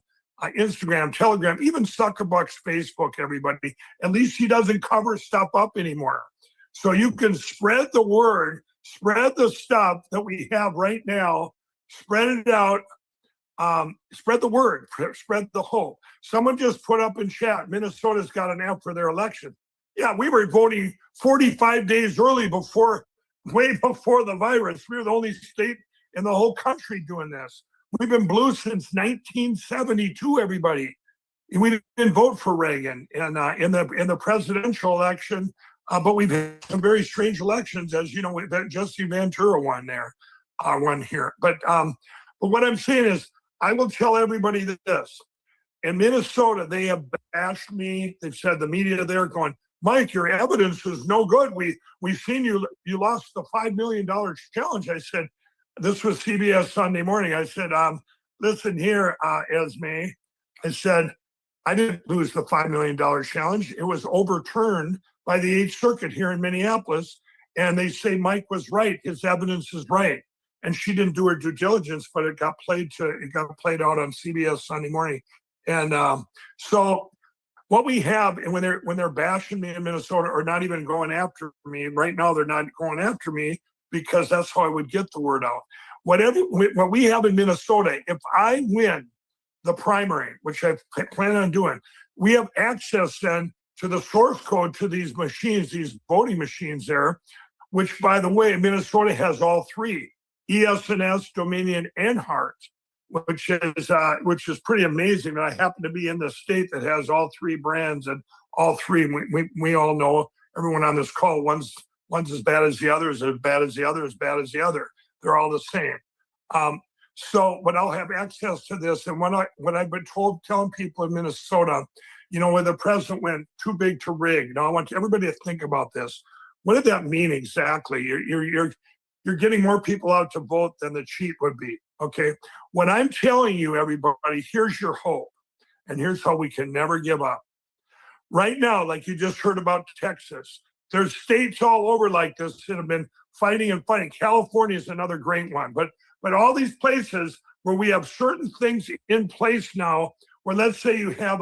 Instagram, Telegram, even Suckerbuck's Facebook, everybody. At least he doesn't cover stuff up anymore. So you can spread the word, spread the stuff that we have right now, spread it out, spread the word, spread the hope. Someone just put up in chat, Minnesota's got an app for their election. Yeah, we were voting 45 days early way before the virus. We were the only state in the whole country doing this. We've been blue since 1972, everybody. We didn't vote for Reagan in the presidential election, but we've had some very strange elections, as you know, Jesse Ventura won here. But what I'm saying is, I will tell everybody this. In Minnesota, they have bashed me. They've said the media there going, Mike, your evidence is no good. We've seen you lost the $5 million challenge. I said, this was CBS Sunday Morning. I said, listen here, Esme. I said, I didn't lose the $5 million challenge. It was overturned by the 8th Circuit here in Minneapolis. And they say Mike was right. His evidence is right. and she didn't do her due diligence, but it got played out on CBS Sunday morning. And so what we have, and when they're bashing me in Minnesota or not even going after me, right now they're not going after me because that's how I would get the word out. What we have in Minnesota, if I win the primary, which I plan on doing, we have access then to the source code to these machines, these voting machines there, which, by the way, Minnesota has all three, ES&S, Dominion, and Hart, which is pretty amazing. And I happen to be in the state that has all three brands, and all three, we all know, everyone on this call, one's as bad as the other, as bad as the other, as bad as the other. They're all the same. But I'll have access to this. And what I've been telling people in Minnesota, when the president went too big to rig. Now I want everybody to think about this. What did that mean exactly? You're getting more people out to vote than the cheat would be. Okay. What I'm telling you, everybody, here's your hope. And here's how we can never give up. Right now, like you just heard about Texas, there's states all over like this that have been fighting and fighting. California is another great one. But all these places where we have certain things in place now, where let's say you have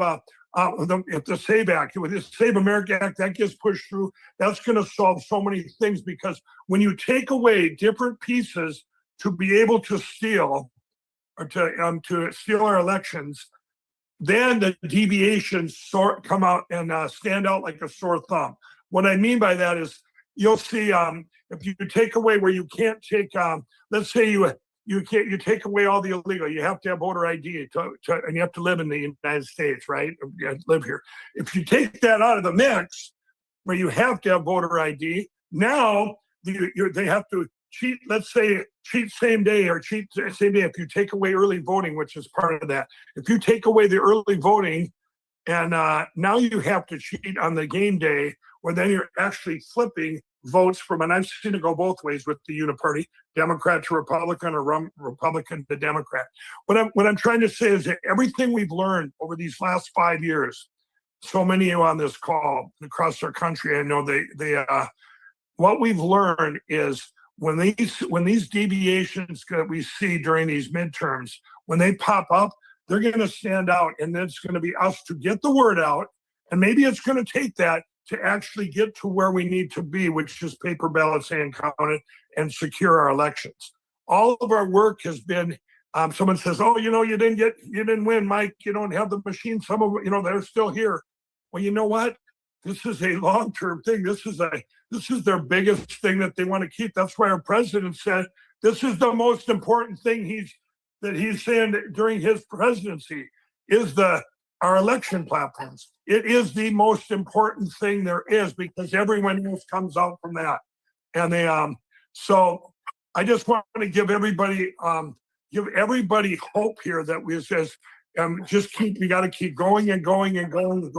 if the SAVE Act, with this Save America Act, that gets pushed through, that's going to solve so many things, because when you take away different pieces to be able to steal or to steal our elections, then the deviations come out and stand out like a sore thumb. What I mean by that is you'll see if you take away where you can't take, let's say you take away all the illegal. You have to have voter ID and you have to live in the United States, right? You have to live here. If you take that out of the mix, where you have to have voter ID, now they have to cheat. Let's say cheat same day or cheat same day. If you take away early voting, which is part of that, if you take away the early voting, and now you have to cheat on the game day, where then you're actually flipping votes from, and I've seen it go both ways with the uniparty, Democrat to Republican or Republican to Democrat. What I'm trying to say is that everything we've learned over these last 5 years, so many of you on this call across our country, I know what we've learned is when these deviations that we see during these midterms, when they pop up, they're going to stand out, and then it's going to be us to get the word out, and maybe it's going to take that to actually get to where we need to be, which is paper ballots and counted and secure our elections. All of our work has been, someone says, oh, you didn't win, Mike. You don't have the machine. Some of they're still here. Well, you know what? This is a long-term thing. This is their biggest thing that they want to keep. That's why our president said, this is the most important thing he's saying during his presidency is our election platforms. It is the most important thing there is, because everyone else comes out from that. And so I just want to give everybody hope here that we says we got to keep going and going and going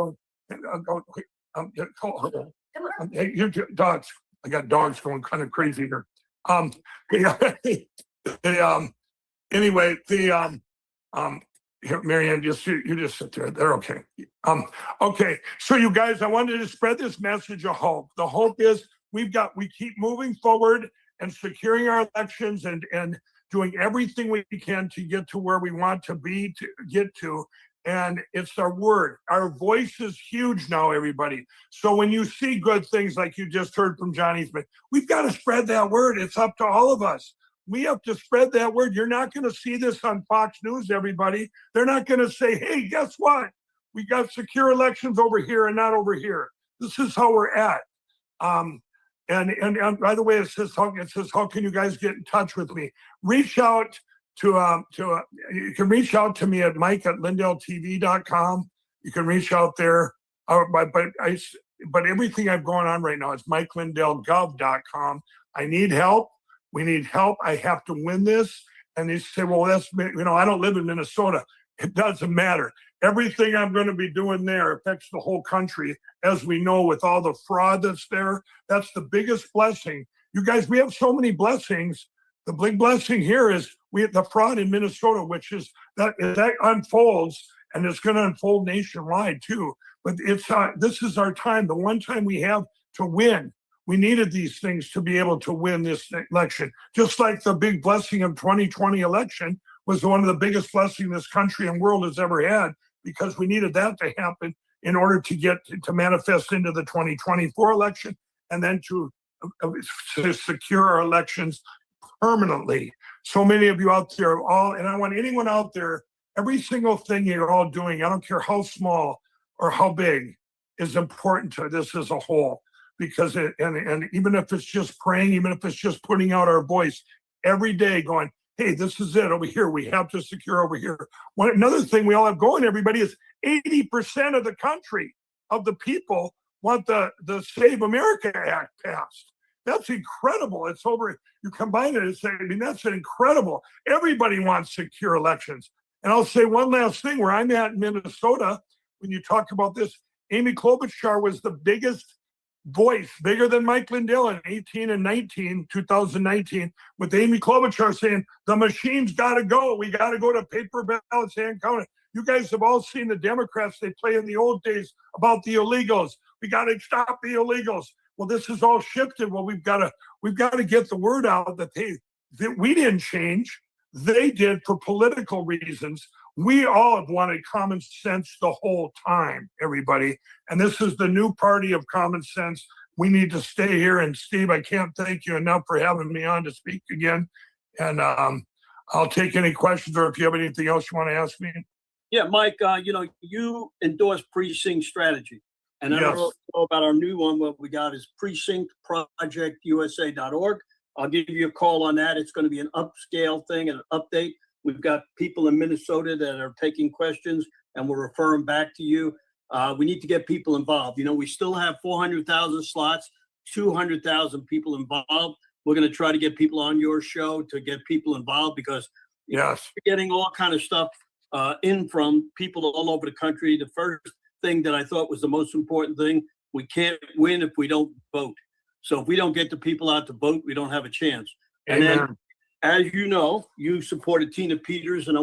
and going. Hey, your dogs. I got dogs going kind of crazy here. Anyway, here, Marianne, you just sit there. They're okay. Okay. So you guys, I wanted to spread this message of hope. The hope is we keep moving forward and securing our elections and doing everything we can to get to where we want to get to. And it's our word. Our voice is huge now, everybody. So when you see good things like you just heard from Johnny Smith, we've got to spread that word. It's up to all of us. We have to spread that word. You're not going to see this on Fox News, everybody. They're not going to say, hey, guess what? We got secure elections over here and not over here. This is how we're at. And by the way, it says, how can you guys get in touch with me? Reach out you can reach out to me at mike@lindeltv.com. You can reach out there. But everything I've going on right now is mikelindelgov.com. I need help. We need help. I have to win this. And they say, well, I don't live in Minnesota. It doesn't matter. Everything I'm going to be doing there affects the whole country. As we know, with all the fraud that's there, that's the biggest blessing. You guys, we have so many blessings. The big blessing here is we have the fraud in Minnesota, which is that unfolds, and it's going to unfold nationwide too. But this is our time, the one time we have to win. We needed these things to be able to win this election. Just like the big blessing of 2020 election was one of the biggest blessings this country and world has ever had, because we needed that to happen in order to get to manifest into the 2024 election, and then to secure our elections permanently. So many of you out there and I want anyone out there, every single thing you're all doing, I don't care how small or how big, is important to this as a whole. Because and even if it's just praying, even if it's just putting out our voice every day going, hey, this is it over here. We have to secure over here. Another thing we all have going, everybody, is 80% of the country, of the people, want the Save America Act passed. That's incredible. It's over, you combine it and say, I mean, that's incredible. Everybody wants secure elections. And I'll say one last thing, where I'm at in Minnesota, when you talk about this, Amy Klobuchar was the biggest voice, bigger than Mike Lindell in 2019, with Amy Klobuchar saying, the machines got to go. We got to go to paper ballots, hand counted. You guys have all seen the Democrats, they play in the old days about the illegals. We got to stop the illegals. Well, this is all shifted. Well, we've got to get the word out that we didn't change. They did for political reasons. We all have wanted common sense the whole time, everybody. And this is the new party of common sense. We need to stay here. And Steve, I can't thank you enough for having me on to speak again. And I'll take any questions, or if you have anything else you want to ask me. Yeah, Mike, you endorse precinct strategy. And I don't Yes. know about our new one. What we got is precinctprojectusa.org. I'll give you a call on that. It's going to be an upscale thing and an update. We've got people in Minnesota that are taking questions, and we'll refer them back to you. We need to get people involved. We still have 400,000 slots, 200,000 people involved. We're going to try to get people on your show to get people involved, because Yes. we're getting all kind of stuff in from people all over the country. The first thing that I thought was the most important thing, we can't win if we don't vote. So if we don't get the people out to vote, we don't have a chance. And then, as you know, you supported Tina Peters, and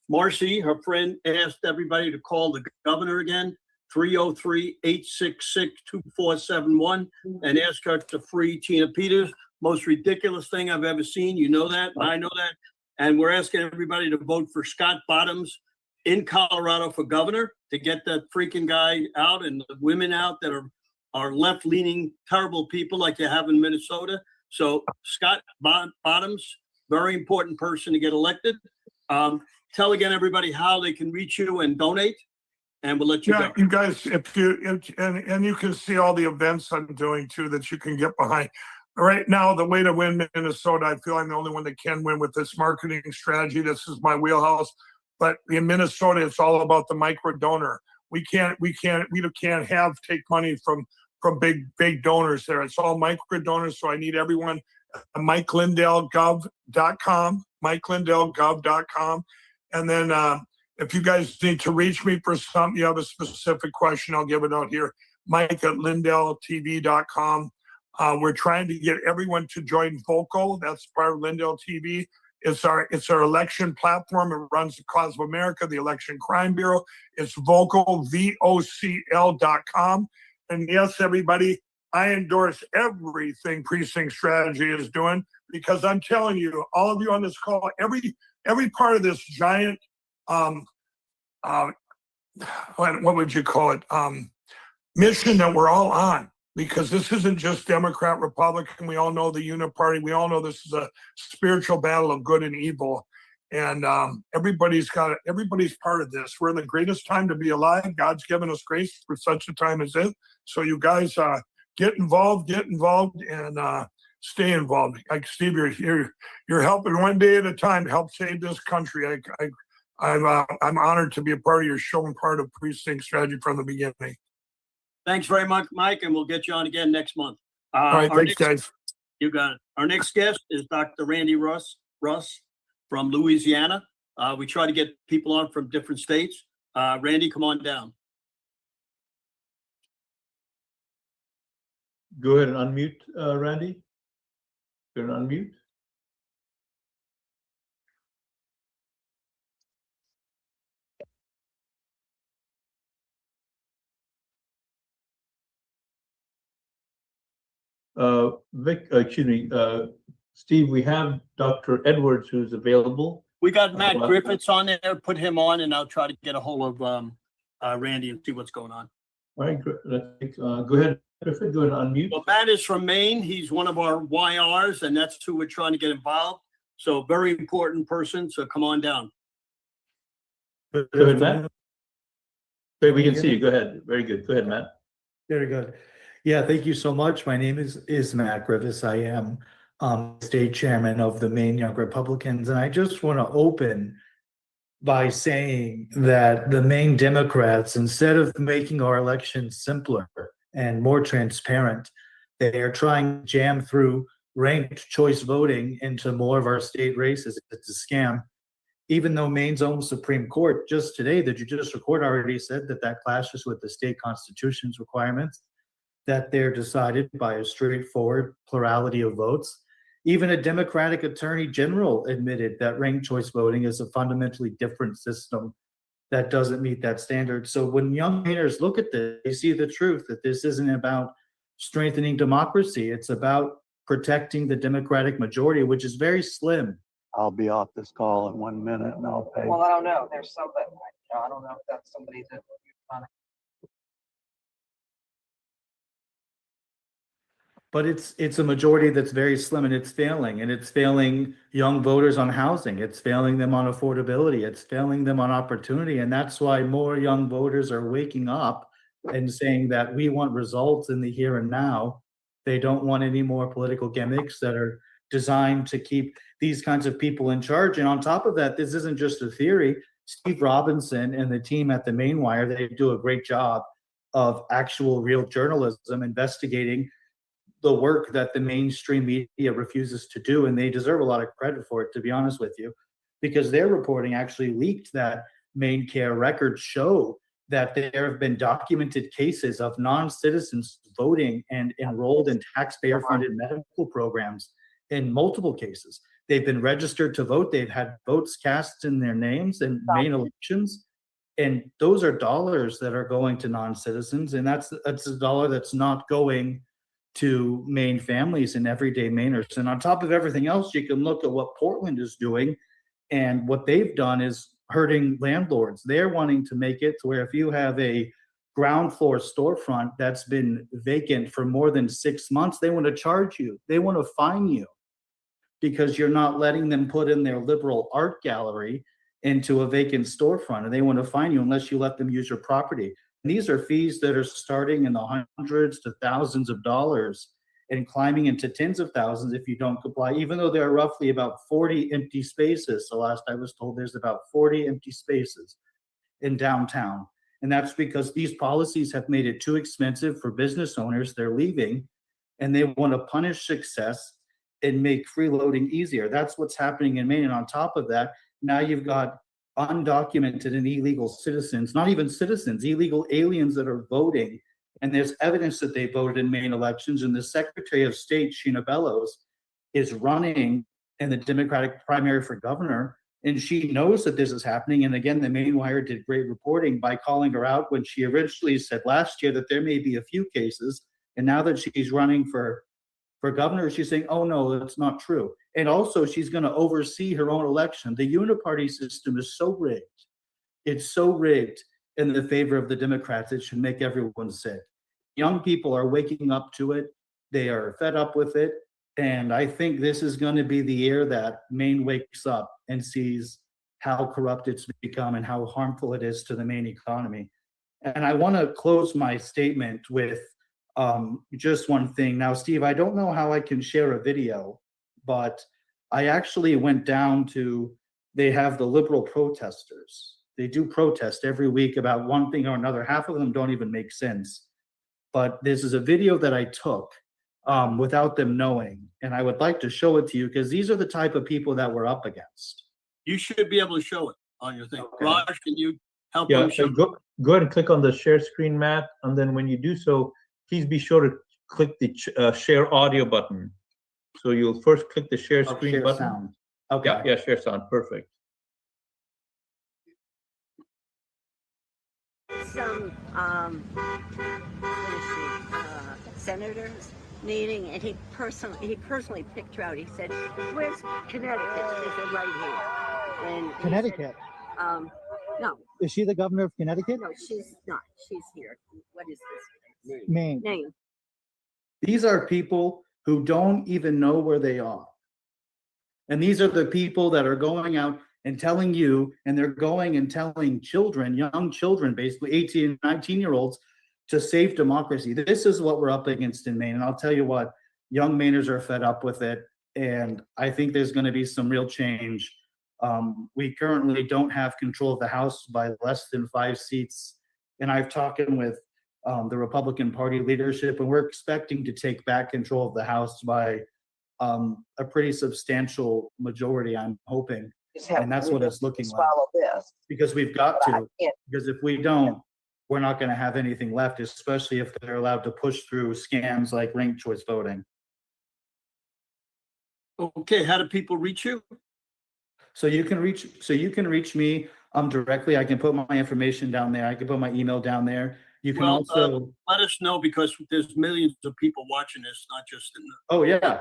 Marcy, her friend, asked everybody to call the governor again, 303-866-2471, and ask her to free Tina Peters. Most ridiculous thing I've ever seen. You know that, I know that. And we're asking everybody to vote for Scott Bottoms in Colorado for governor, to get that freaking guy out and the women out that are left-leaning, terrible people like you have in Minnesota. So Scott Bottoms, very important person to get elected. Tell again everybody how they can reach you and donate, and we'll let you go. You guys, and you can see all the events I'm doing too that you can get behind. Right now, the way to win Minnesota, I feel I'm the only one that can win with this marketing strategy. This is my wheelhouse. But in Minnesota, it's all about the micro donor. We can't take money from big donors there. It's all micro donors. So I need everyone at MikeLindellGov.com, MikeLindellGov.com. And then if you guys need to reach me for something, you have a specific question, I'll give it out here. Mike@LindellTV.com. We're trying to get everyone to join Vocal. That's part of Lindell TV. It's our election platform. It runs the Cause of America, the Election Crime Bureau. It's Vocal, VOCL.com. And yes, everybody, I endorse everything Precinct Strategy is doing, because I'm telling you, all of you on this call, every part of this giant, what would you call it, mission that we're all on. Because this isn't just Democrat, Republican. We all know the uniparty. We all know this is a spiritual battle of good and evil. And everybody's part of this. We're in the greatest time to be alive. God's given us grace for such a time as this. So you guys get involved, and stay involved. Like Steve, you're helping one day at a time to help save this country. I'm honored to be a part of your show and part of Precinct Strategy from the beginning. Thanks very much, Mike, and we'll get you on again next month. All right, thanks, guys. You got it. Our next guest is Dr. Randy Russ from Louisiana. We try to get people on from different states. Randy, come on down. Go ahead and unmute, Randy. Go ahead and unmute. Steve, we have Dr. Edwards who's available. We got Matt Griffiths on there, put him on, and I'll try to get a hold of Randy and see what's going on. All right, go ahead, Griffith, go ahead and unmute. Well, Matt is from Maine. He's one of our YRs, and that's who we're trying to get involved. So very important person, so come on down. Go ahead, Matt. Great, we can see you. Go ahead. Very good. Go ahead, Matt. Very good. Yeah, thank you so much. My name is Matt Griffiths. I am state chairman of the Maine Young Republicans, and I just want to open by saying that the Maine Democrats, instead of making our elections simpler and more transparent, they are trying to jam through ranked choice voting into more of our state races. It's a scam. Even though Maine's own Supreme Court just today, the Judicial Court already said that that clashes with the state constitution's requirements, that they're decided by a straightforward plurality of votes. Even a Democratic Attorney General admitted that ranked choice voting is a fundamentally different system that doesn't meet that standard. So when young Mainers look at this, they see the truth that this isn't about strengthening democracy. It's about protecting the Democratic majority, which is very slim. I'll be off this call in 1 minute and I'll pay. Well, I don't know. There's somebody, I don't know if that's somebody that. But it's a majority that's very slim, and it's failing young voters on housing. It's failing them on affordability. It's failing them on opportunity. And that's why more young voters are waking up and saying that we want results in the here and now. They don't want any more political gimmicks that are designed to keep these kinds of people in charge. And on top of that, this isn't just a theory. Steve Robinson and the team at the Maine Wire, they do a great job of actual real journalism investigating the work that the mainstream media refuses to do, and they deserve a lot of credit for it, to be honest with you, because their reporting actually leaked that MaineCare records show that there have been documented cases of non-citizens voting and enrolled in taxpayer-funded medical programs in multiple cases. They've been registered to vote. They've had votes cast in their names in Maine elections, and those are dollars that are going to non-citizens, and that's a dollar that's not going to Maine families and everyday Mainers. And on top of everything else, you can look at what Portland is doing, and what they've done is hurting landlords. They're wanting to make it to where if you have a ground floor storefront that's been vacant for more than 6 months, they want to charge you. They want to fine you because you're not letting them put in their liberal art gallery into a vacant storefront, and they want to fine you unless you let them use your property. And these are fees that are starting in the hundreds to thousands of dollars and climbing into tens of thousands if you don't comply, even though there are roughly about 40 empty spaces. So last I was told there's about 40 empty spaces in downtown. And that's because these policies have made it too expensive for business owners. They're leaving, and they want to punish success and make freeloading easier. That's what's happening in Maine. And on top of that, now you've got undocumented and illegal citizens, not even citizens, illegal aliens that are voting. And there's evidence that they voted in Maine elections. And the Secretary of State, Sheena Bellows, is running in the Democratic primary for governor. And she knows that this is happening. And again, the Maine Wire did great reporting by calling her out when she originally said last year that there may be a few cases. And now that she's running for governor, she's saying, oh no, that's not true. And also she's going to oversee her own election. The uniparty system is so rigged. It's so rigged in the favor of the Democrats, it should make everyone sick. Young people are waking up to it. They are fed up with it. And I think this is going to be the year that Maine wakes up and sees how corrupt it's become and how harmful it is to the Maine economy. And I want to close my statement with just one thing. Now, Steve, I don't know how I can share a video, but I actually went down to, they have the liberal protesters. They do protest every week about one thing or another. Half of them don't even make sense. But this is a video that I took without them knowing. And I would like to show it to you because these are the type of people that we're up against. You should be able to show it on your thing. Okay. Raj, can you help Yeah, them show? go ahead and click on the share screen, Matt. And then when you do so, please be sure to click the share audio button. So you'll first click the share screen Share button. sound. Okay. Yeah, share sound. Perfect. Some, senators meeting, and he personally picked her out. He said, "Where's Connecticut?" She said, "Right here." And he said, Connecticut. No, Is she the governor of Connecticut? no, she's not. She's here. What is this? Maine. Name. These are people who don't even know where they are. And these are the people that are going out and telling you, and they're going and telling children, young children, basically 18, 19-year-olds, to save democracy. This is what we're up against in Maine. And I'll tell you what, young Mainers are fed up with it. And I think there's going to be some real change. We currently don't have control of the House by less than 5 seats. And I've talked with the Republican Party leadership, and we're expecting to take back control of the House by a pretty substantial majority, I'm hoping. And that's what it's looking like. Swallow this. Because we've got But I to. can't- Because if we don't, we're not going to have anything left, especially if they're allowed to push through scams like ranked choice voting. Okay, how do people reach you? So you can reach me directly. I can put my information down there. I can put my email down there. You can Well, also let us know, because there's millions of people watching this, not just in the. Oh, yeah.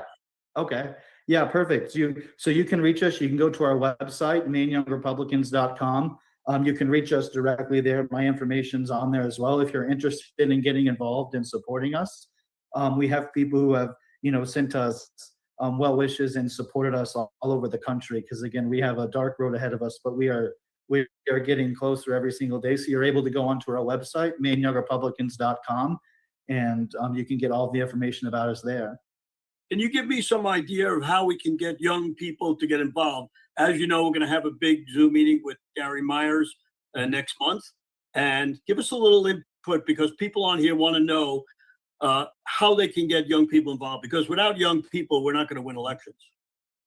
Okay. Yeah, perfect. So you can reach us. You can go to our website, MaineYoungRepublicans.com. You can reach us directly there. My information's on there as well. If you're interested in getting involved and supporting us, we have people who have, sent us well wishes and supported us all over the country. Because again, we have a dark road ahead of us, but we are getting closer every single day. So you're able to go onto our website, MaineYoungRepublicans.com, and you can get all the information about us there. Can you give me some idea of how we can get young people to get involved? As you know, we're going to have a big Zoom meeting with Gary Myers next month, and give us a little input, because people on here want to know how they can get young people involved, because without young people, we're not going to win elections.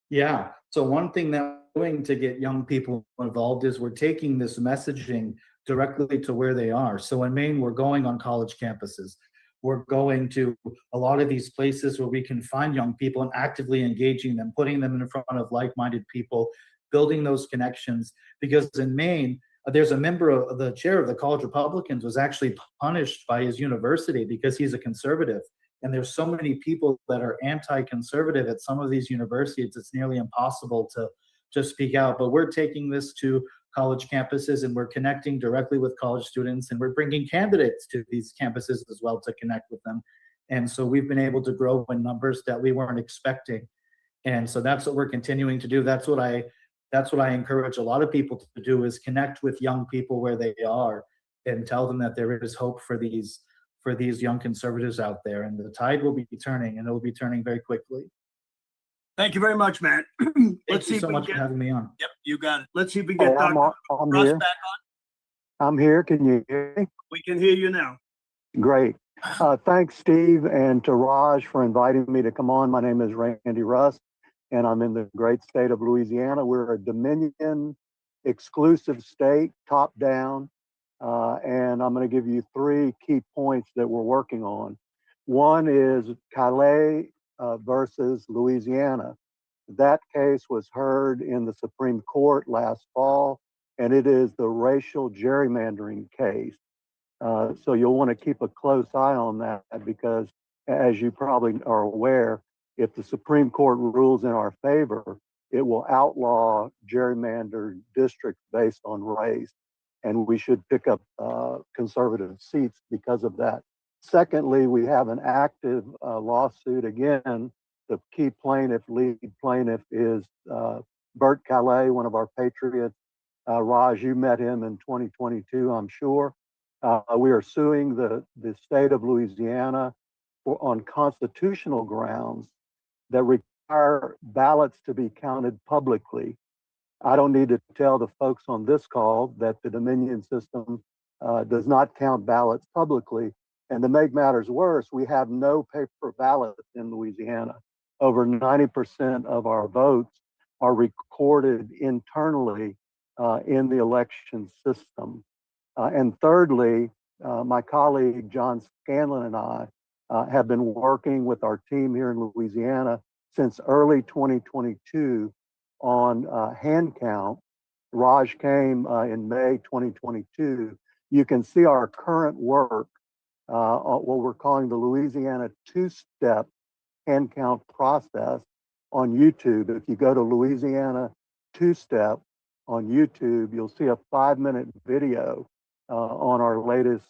Yeah. So one thing that we're doing to get young people involved is we're taking this messaging directly to where they are. So in Maine, we're going on college campuses. We're going to a lot of these places where we can find young people and actively engaging them, putting them in front of like-minded people, building those connections. Because in Maine, there's a member of the chair of the College Republicans was actually punished by his university because he's a conservative. And there's so many people that are anti-conservative at some of these universities, it's nearly impossible to just speak out. But we're taking this to college campuses, and we're connecting directly with college students, and we're bringing candidates to these campuses as well to connect with them. And so we've been able to grow in numbers that we weren't expecting. And so that's what we're continuing to do. That's what I encourage a lot of people to do, is connect with young people where they are and tell them that there is hope for these young conservatives out there, and the tide will be turning, and it will be turning very quickly. Thank you very much, Matt. Thank you so much for having me on. Yep, you got it. Let's see if we can get Hey, I'm Russ here. back on. I'm here. Can you hear me? We can hear you now. Great. Thanks, Steve, and to Raj for inviting me to come on. My name is Randy Russ, and I'm in the great state of Louisiana. We're a Dominion exclusive state, top down, and I'm going to give you 3 key points that we're working on. One is Calais versus Louisiana. That case was heard in the Supreme Court last fall, and it is the racial gerrymandering case. So you'll want to keep a close eye on that, because as you probably are aware, if the Supreme Court rules in our favor, it will outlaw gerrymandered districts based on race, and we should pick up conservative seats because of that. Secondly, we have an active lawsuit. Again, the key lead plaintiff is Bert Calais, one of our patriots. Raj, you met him in 2022, I'm sure. We are suing the state of Louisiana on constitutional grounds that require ballots to be counted publicly. I don't need to tell the folks on this call that the Dominion system does not count ballots publicly. And to make matters worse, we have no paper ballots in Louisiana. Over 90% of our votes are recorded internally in the election system. And thirdly, my colleague John Scanlon and I have been working with our team here in Louisiana since early 2022 on hand count. Raj came in May 2022. You can see our current work, what we're calling the Louisiana two-step hand count process on YouTube. If you go to Louisiana Two-Step on YouTube, you'll see a 5-minute video on our latest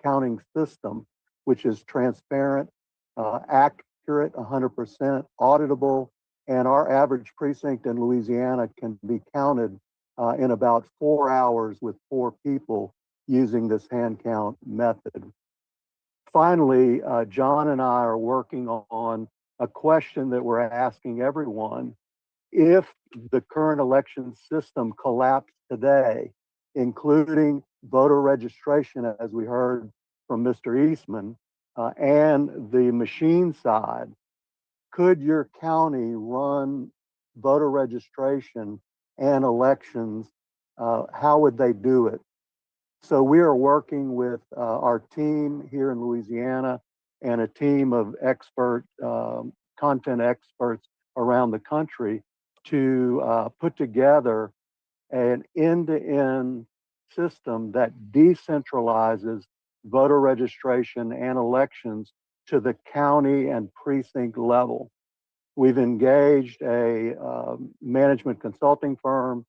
counting system, which is transparent, accurate, 100%, auditable, and our average precinct in Louisiana can be counted in about 4 hours with 4 people using this hand count method. Finally, John and I are working on a question that we're asking everyone. If the current election system collapsed today, including voter registration, as we heard from Mr. Eastman, and the machine side, could your county run voter registration and elections? How would they do it? So we are working with our team here in Louisiana and a team of expert content experts around the country to put together an end-to-end system that decentralizes voter registration and elections to the county and precinct level. We've engaged a management consulting firm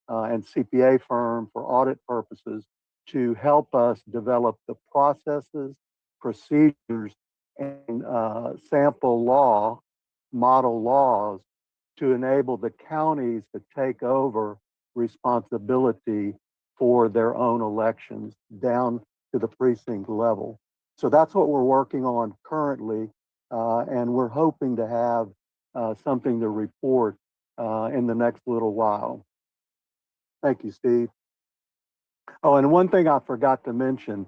and CPA firm for audit purposes to help us develop the processes, procedures, and sample law, model laws to enable the counties to take over responsibility for their own elections down to the precinct level. So that's what we're working on currently, and we're hoping to have something to report in the next little while. Thank you, Steve. Oh, and one thing I forgot to mention,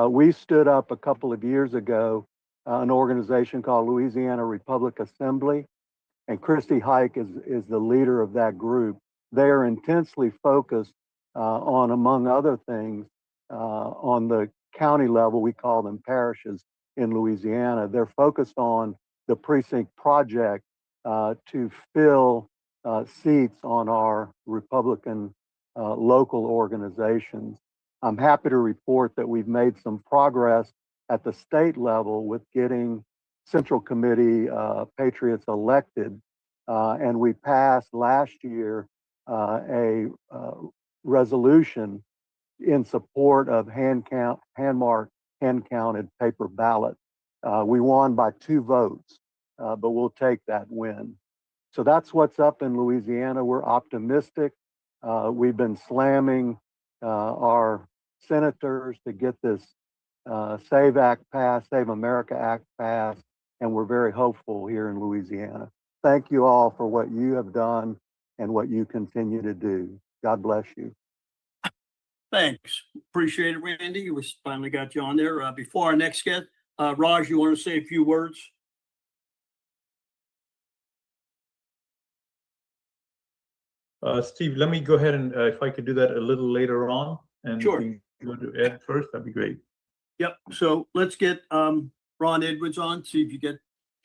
we stood up a couple of years ago an organization called Louisiana Republic Assembly, and Christy Hike is the leader of that group. They are intensely focused on, among other things, on the county level, we call them parishes in Louisiana. They're focused on the precinct project to fill seats on our Republican local organizations. I'm happy to report that we've made some progress at the state level with getting Central Committee patriots elected, and we passed last year a resolution in support of hand-marked, hand-counted paper ballots. We won by 2 votes, but we'll take that win. So that's what's up in Louisiana. We're optimistic. We've been slamming our senators to get this SAVE Act passed, Save America Act passed, and we're very hopeful here in Louisiana. Thank you all for what you have done and what you continue to do. God bless you. Thanks. Appreciate it, Randy. We finally got you on there. Before our next guest, Raj, you want to say a few words? Steve, let me go ahead and if I could do that a little later on, and Sure. if you go to Ed first, that'd be great. Yep. So let's get Ron Edwards on, see if you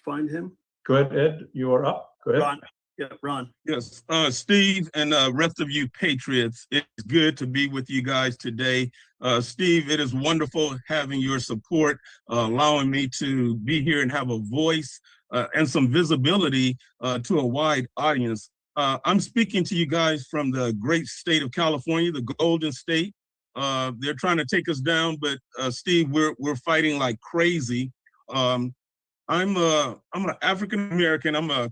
find him. Go ahead, Ed, you are up. Go ahead. Ron. Yeah, Ron. Yes, Steve and rest of you patriots, it's good to be with you guys today. Steve, it is wonderful having your support, allowing me to be here and have a voice and some visibility to a wide audience. I'm speaking to you guys from the great state of California, the Golden State. They're trying to take us down, but Steve, we're fighting like crazy. I'm an African American. I'm a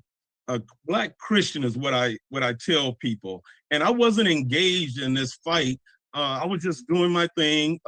Black Christian is what I tell people, and I wasn't engaged in this fight. I was just doing my thing,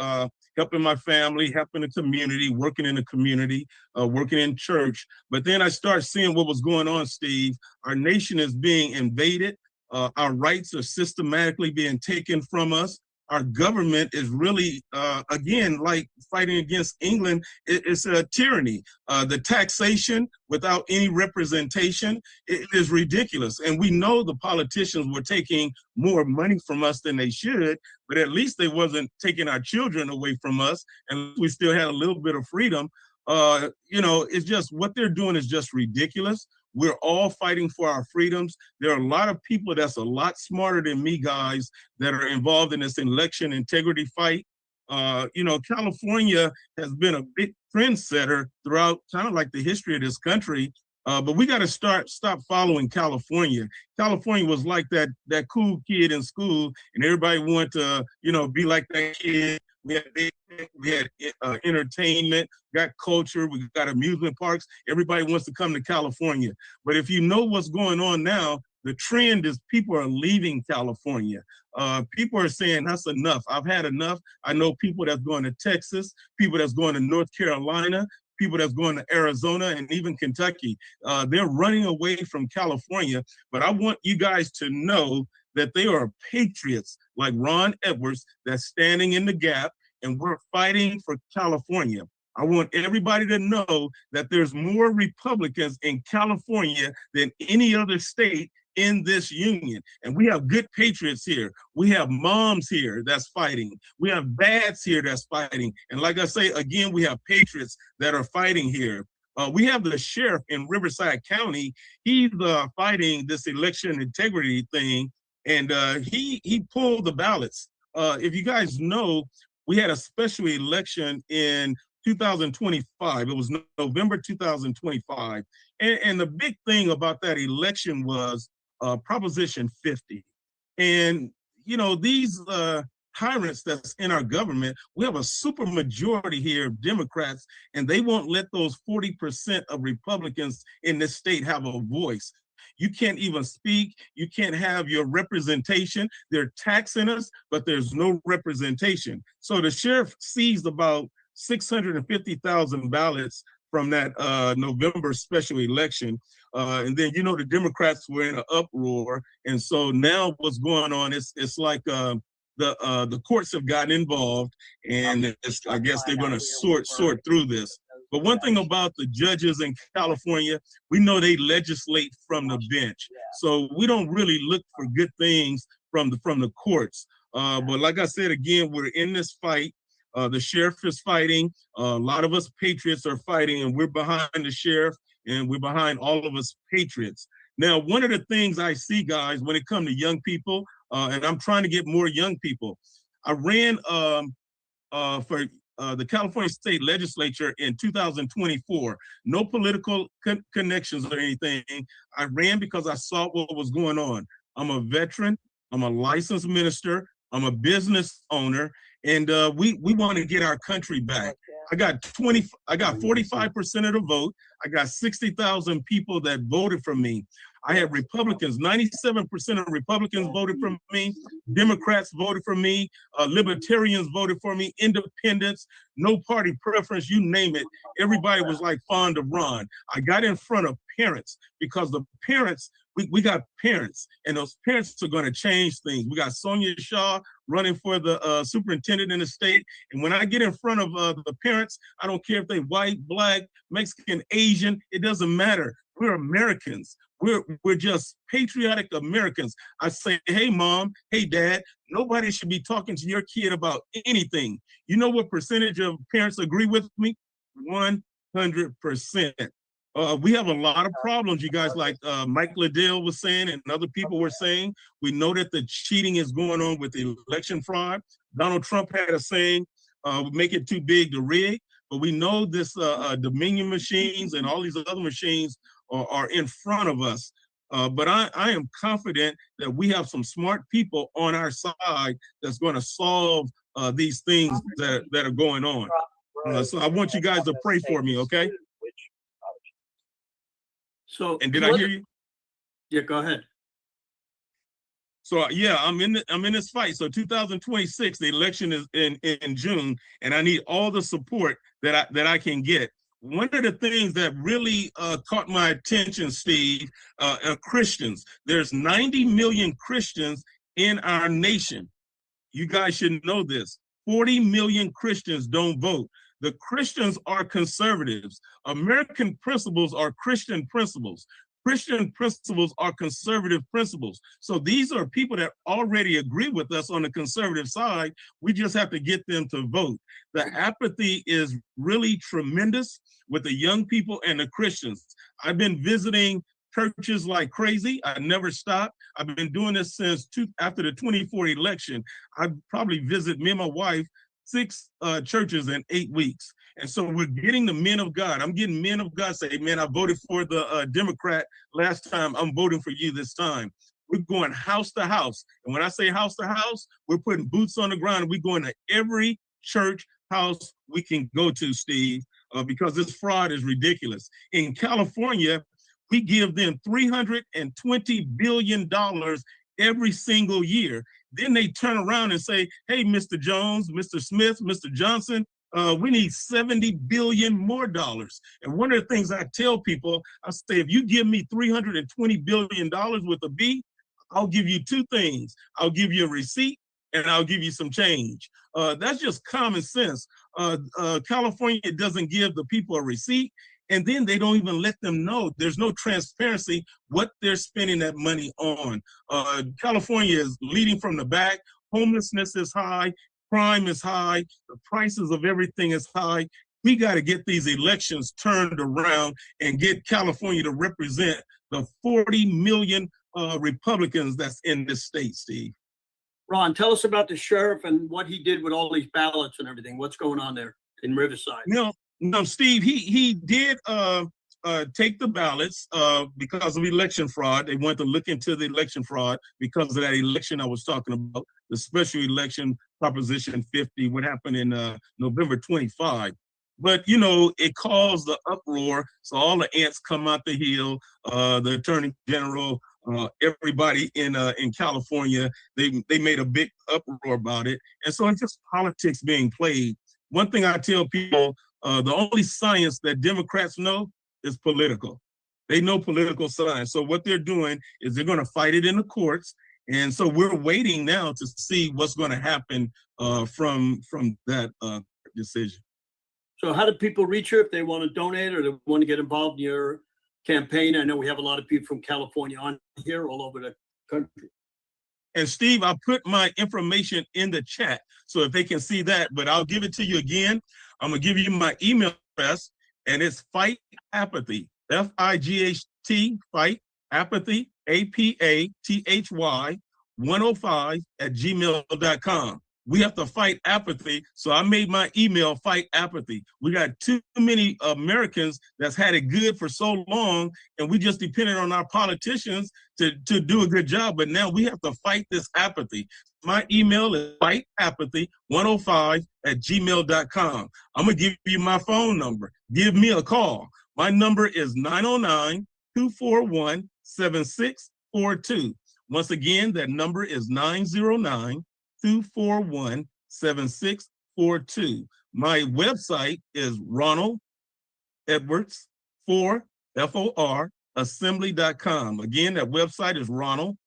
helping my family, helping the community, working in the community, working in church. But then I started seeing what was going on, Steve. Our nation is being invaded. Our rights are systematically being taken from us. Our government is really, again, like fighting against England, it's a tyranny. The taxation without any representation, it is ridiculous. And we know the politicians were taking more money from us than they should, but at least they wasn't taking our children away from us, and we still had a little bit of freedom. You know, it's just what they're doing is just ridiculous. We're all fighting for our freedoms. There are a lot of people that's a lot smarter than me, guys, that are involved in this election integrity fight. You know, California has been a big trendsetter throughout kind of like the history of this country. But we got to stop following California. California was like that cool kid in school, and everybody wanted to, you know, be like that kid. We had entertainment, got culture, we got amusement parks. Everybody wants to come to California. But if you know what's going on now, the trend is people are leaving California. People are saying that's enough. I've had enough. I know people that's going to Texas, people that's going to North Carolina, people that's going to Arizona and even Kentucky. They're running away from California. But I want you guys to know that they are patriots like Ron Edwards that's standing in the gap, and we're fighting for California. I want everybody to know that there's more Republicans in California than any other state in this union. And we have good patriots here. We have moms here that's fighting. We have dads here that's fighting. And like I say, again, we have patriots that are fighting here. We have the sheriff in Riverside County. He's fighting this election integrity thing, and he pulled the ballots. If you guys know, we had a special election in 2025. It was November 2025. And the big thing about that election was Proposition 50. And, you know, these tyrants that's in our government, we have a super majority here of Democrats, and they won't let those 40% of Republicans in this state have a voice. You can't even speak. You can't have your representation. They're taxing us, but there's no representation. So the sheriff seized about 650,000 ballots from that November special election. And then, you know, the Democrats were in an uproar. And so now what's going on is it's like the courts have gotten involved, and I guess they're going to sort through this. But one thing about the judges in California, we know they legislate from the bench. So we don't really look for good things from the courts. But like I said, again, we're in this fight. The sheriff is fighting. A lot of us patriots are fighting, and we're behind the sheriff, and we're behind all of us patriots. Now, one of the things I see, guys, when it comes to young people, and I'm trying to get more young people. I ran for the California State Legislature in 2024. No political connections or anything. I ran because I saw what was going on. I'm a veteran. I'm a licensed minister. I'm a business owner, and we want to get our country back. I got 45% of the vote. I got 60,000 people that voted for me. I had Republicans, 97% of Republicans voted for me, Democrats voted for me, Libertarians voted for me, Independents, no party preference, you name it. Everybody was like fond of Ron. I got in front of parents because the parents, we got parents, and those parents are going to change things. We got Sonia Shaw running for the superintendent in the state. And when I get in front of the parents, I don't care if they white, black, Mexican, Asian, it doesn't matter. We're Americans. We're just patriotic Americans. I say, hey, mom, hey, dad, nobody should be talking to your kid about anything. You know what percentage of parents agree with me? 100%. We have a lot of problems, you guys, like Mike Liddell was saying and other people were saying. We know that the cheating is going on with the election fraud. Donald Trump had a saying, make it too big to rig. But we know this Dominion machines and all these other machines are in front of us. But I am confident that we have some smart people on our side that's going to solve these things that are going on. So I want you guys to pray for me, okay? So, and did I hear you? Yeah, go ahead. So yeah, I'm in this fight. So 2026, the election is in June, and I need all the support that I can get. One of the things that really caught my attention, Steve, are Christians. There's 90 million Christians in our nation. You guys should know this. 40 million Christians don't vote. The Christians are conservatives. American principles are Christian principles. Christian principles are conservative principles. So these are people that already agree with us on the conservative side. We just have to get them to vote. The apathy is really tremendous with the young people and the Christians. I've been visiting churches like crazy. I never stopped. I've been doing this since after the 24 election. I probably visit, me and my wife, six churches in 8 weeks. And so we're getting the men of God. I'm getting men of God say, man, I voted for the Democrat last time. I'm voting for you this time. We're going house to house. And when I say house to house, we're putting boots on the ground. And we're going to every church house we can go to, Steve, because this fraud is ridiculous. In California, we give them $320 billion every single year. Then they turn around and say, hey, Mr. Jones, Mr. Smith, Mr. Johnson, we need $70 billion more dollars. And one of the things I tell people, I say, if you give me $320 billion with a B, I'll give you two things. I'll give you a receipt and I'll give you some change. That's just common sense. California doesn't give the people a receipt, and then they don't even let them know. There's no transparency what they're spending that money on. California is leading from the back. Homelessness is high, crime is high, the prices of everything is high. We got to get these elections turned around and get California to represent the 40 million Republicans that's in this state, Steve. Ron, tell us about the sheriff and what he did with all these ballots and everything. What's going on there in Riverside? No, Steve, he did take the ballots because of election fraud. They wanted to look into the election fraud because of that election I was talking about, the special election Proposition 50, what happened in November 25. But, you know, it caused the uproar. So all the ants come out the hill, the attorney general, everybody in California, they made a big uproar about it. And so it's just politics being played. One thing I tell people, the only science that Democrats know is political. They know political science. So what they're doing is they're going to fight it in the courts. And so we're waiting now to see what's going to happen from that decision. So how do people reach you if they want to donate or they want to get involved in your campaign? I know we have a lot of people from California on here, all over the country. And Steve, I put my information in the chat so if they can see that, but I'll give it to you again. I'm gonna give you my email address, and it's Fight Apathy, FIGHT, Fight Apathy, APATHY 105 @gmail.com. We have to fight apathy. So I made my email Fight Apathy. We got too many Americans that's had it good for so long, and we just depended on our politicians to do a good job. But now we have to fight this apathy. My email is fightapathy105 @gmail.com. I'm gonna give you my phone number. Give me a call. My number is 909-241-7642. Once again, that number is 909-241-7642. My website is Ronald Edwards 4 FOR assembly.com. Again, that website is Ronald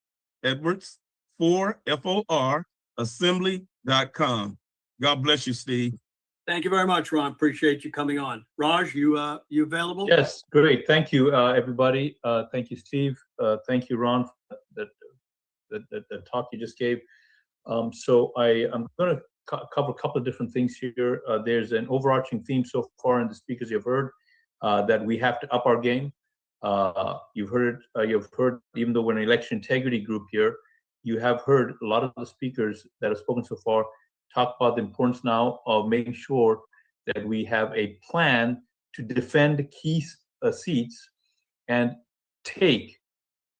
Edwards 4 FOR assembly.com. God bless you, Steve. Thank you very much, Ron. Appreciate you coming on. Raj, you available? Yes, great. Thank you, everybody. Thank you, Steve. Thank you, Ron, for the talk you just gave. So I'm going to cover a couple of different things here. There's an overarching theme so far in the speakers you've heard that we have to up our game. You've heard, even though we're an election integrity group here, you have heard a lot of the speakers that have spoken so far talk about the importance now of making sure that we have a plan to defend key seats and take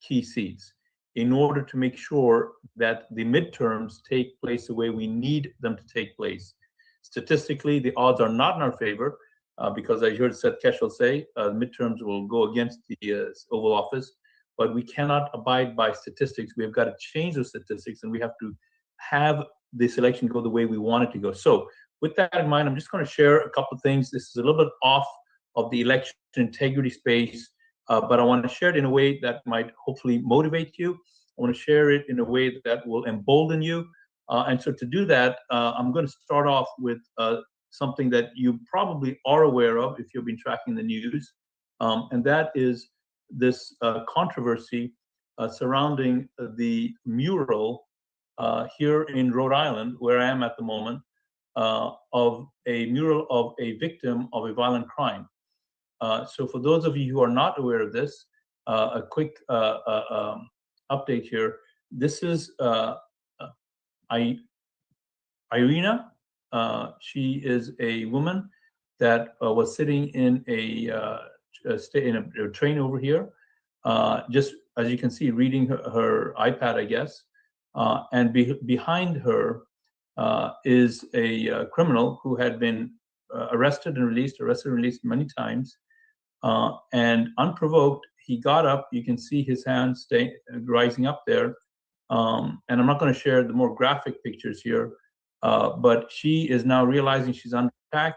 key seats in order to make sure that the midterms take place the way we need them to take place. Statistically, the odds are not in our favor because I heard Seth Keshel say midterms will go against the Oval Office, but we cannot abide by statistics. We have got to change those statistics, and we have to have this election go the way we want it to go. So with that in mind, I'm just going to share a couple of things. This is a little bit off of the election integrity space, but I want to share it in a way that might hopefully motivate you. I want to share it in a way that will embolden you. And so to do that, I'm going to start off with something that you probably are aware of if you've been tracking the news, and that is this controversy surrounding the mural here in Rhode Island, where I am at the moment, of a mural of a victim of a violent crime. So for those of you who are not aware of this, a quick update here. This is Irina She is a woman that was sitting in a train over here, just as you can see, reading her iPad, I guess. And behind her is a criminal who had been arrested and released many times. And unprovoked, he got up. You can see his hands rising up there. And I'm not going to share the more graphic pictures here, but she is now realizing she's under attack,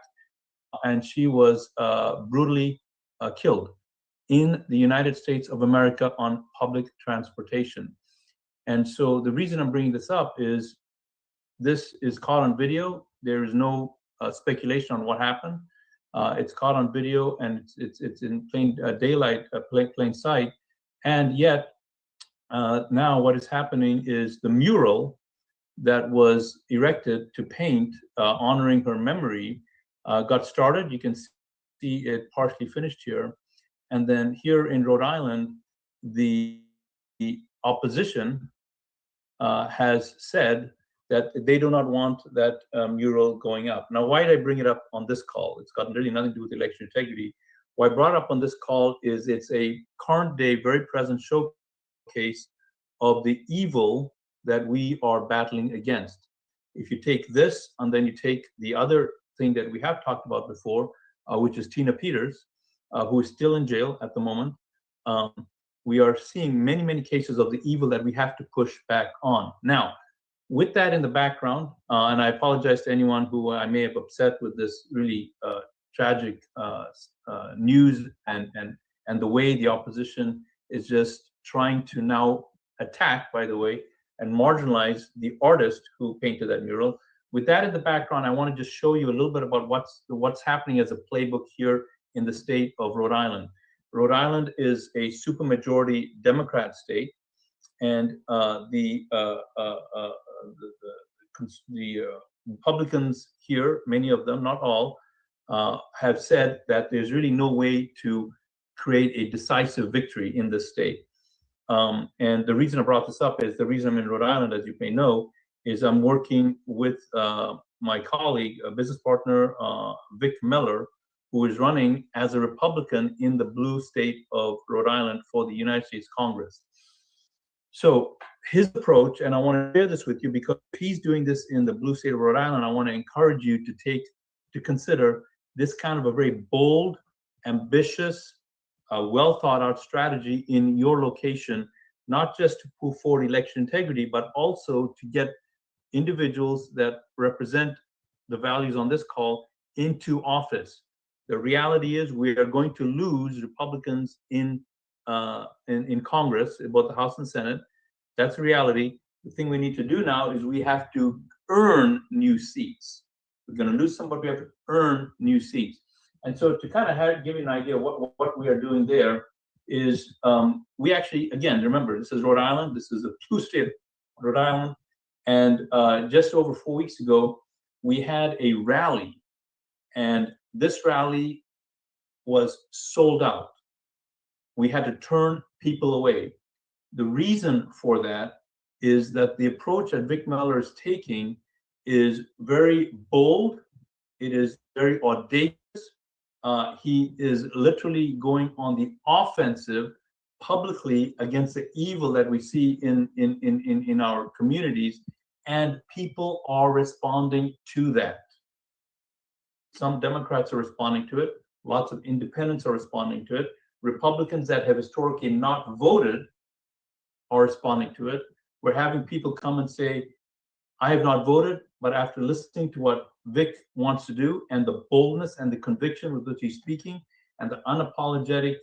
and she was brutally killed in the United States of America on public transportation. And so the reason I'm bringing this up is this is caught on video. There is no speculation on what happened. It's caught on video, and it's in plain daylight, plain sight. And yet now what is happening is the mural that was erected to paint honoring her memory got started. You can see it partially finished here. And then here in Rhode Island, the opposition has said that they do not want that mural going up. Now, why did I bring it up on this call? It's got really nothing to do with election integrity. What I brought up on this call is it's a current day, very present showcase of the evil that we are battling against. If you take this and then you take the other thing that we have talked about before, which is Tina Peters, who is still in jail at the moment, we are seeing many, many cases of the evil that we have to push back on. Now, with that in the background, and I apologize to anyone who I may have upset with this really tragic news and the way the opposition is just trying to now attack, by the way, and marginalize the artist who painted that mural. With that in the background, I want to just show you a little bit about what's happening as a playbook here in the state of Rhode Island. Rhode Island is a supermajority Democrat state, and the Republicans here, many of them, not all, have said that there's really no way to create a decisive victory in this state. And the reason I brought this up is the reason I'm in Rhode Island, as you may know, is I'm working with my colleague, a business partner, Vic Miller, who is running as a Republican in the blue state of Rhode Island for the United States Congress. So his approach, and I want to share this with you because he's doing this in the blue state of Rhode Island, I want to encourage you to consider this kind of a very bold, ambitious, well thought out strategy in your location, not just to move forward election integrity, but also to get individuals that represent the values on this call into office. The reality is we are going to lose Republicans in Congress, both the House and Senate. That's the reality. The thing we need to do now is we have to earn new seats. We're going to lose some, but we have to earn new seats. And so to kind of give you an idea of what we are doing there is we actually, again, remember, this is Rhode Island. This is a blue state, Rhode Island. And just over 4 weeks ago, we had a rally. And this rally was sold out. We had to turn people away. The reason for that is that the approach that Vic Miller is taking is very bold. It is very audacious. He is literally going on the offensive publicly against the evil that we see in our communities, and people are responding to that. Some Democrats are responding to it. Lots of independents are responding to it. Republicans that have historically not voted are responding to it. We're having people come and say, I have not voted, but after listening to what Vic wants to do and the boldness and the conviction with which he's speaking and the unapologetic,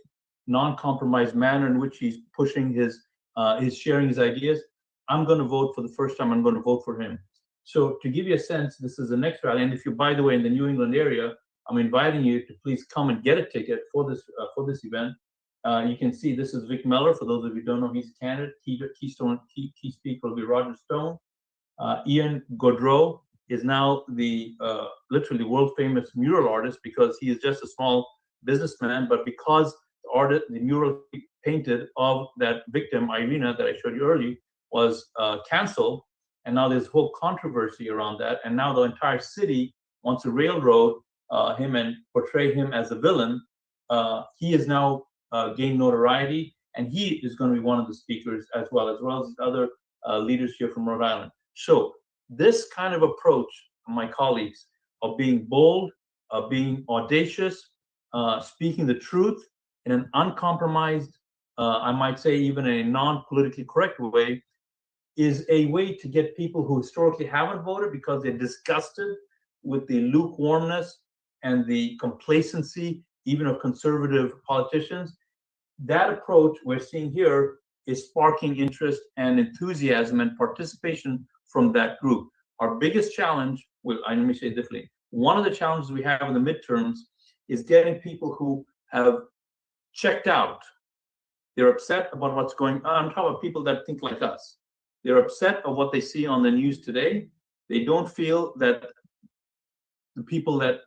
non-compromised manner in which he's pushing he's sharing his ideas, I'm going to vote for the first time. I'm going to vote for him. So to give you a sense, this is the next rally. And if you're, by the way, in the New England area, I'm inviting you to please come and get a ticket for this event. You can see this is Vic Miller. For those of you who don't know, he's a candidate. Key speaker will be Roger Stone. Ian Godreau is now the literally world famous mural artist because he is just a small businessman, but because the mural painted of that victim, Irina, that I showed you earlier, was canceled, And now there's whole controversy around that. And now the entire city wants to railroad him and portray him as a villain. He has now gained notoriety, and he is going to be one of the speakers as well as other leaders here from Rhode Island. So this kind of approach, my colleagues, of being bold, of being audacious, speaking the truth in an uncompromised, I might say even in a non-politically correct way, is a way to get people who historically haven't voted because they're disgusted with the lukewarmness and the complacency even of conservative politicians. That approach we're seeing here is sparking interest and enthusiasm and participation from that group. Our biggest challenge, well, let me say it differently. One of the challenges we have in the midterms is getting people who have checked out. They're upset about what's going on. I'm talking about people that think like us. They're upset of what they see on the news today. They don't feel that the people that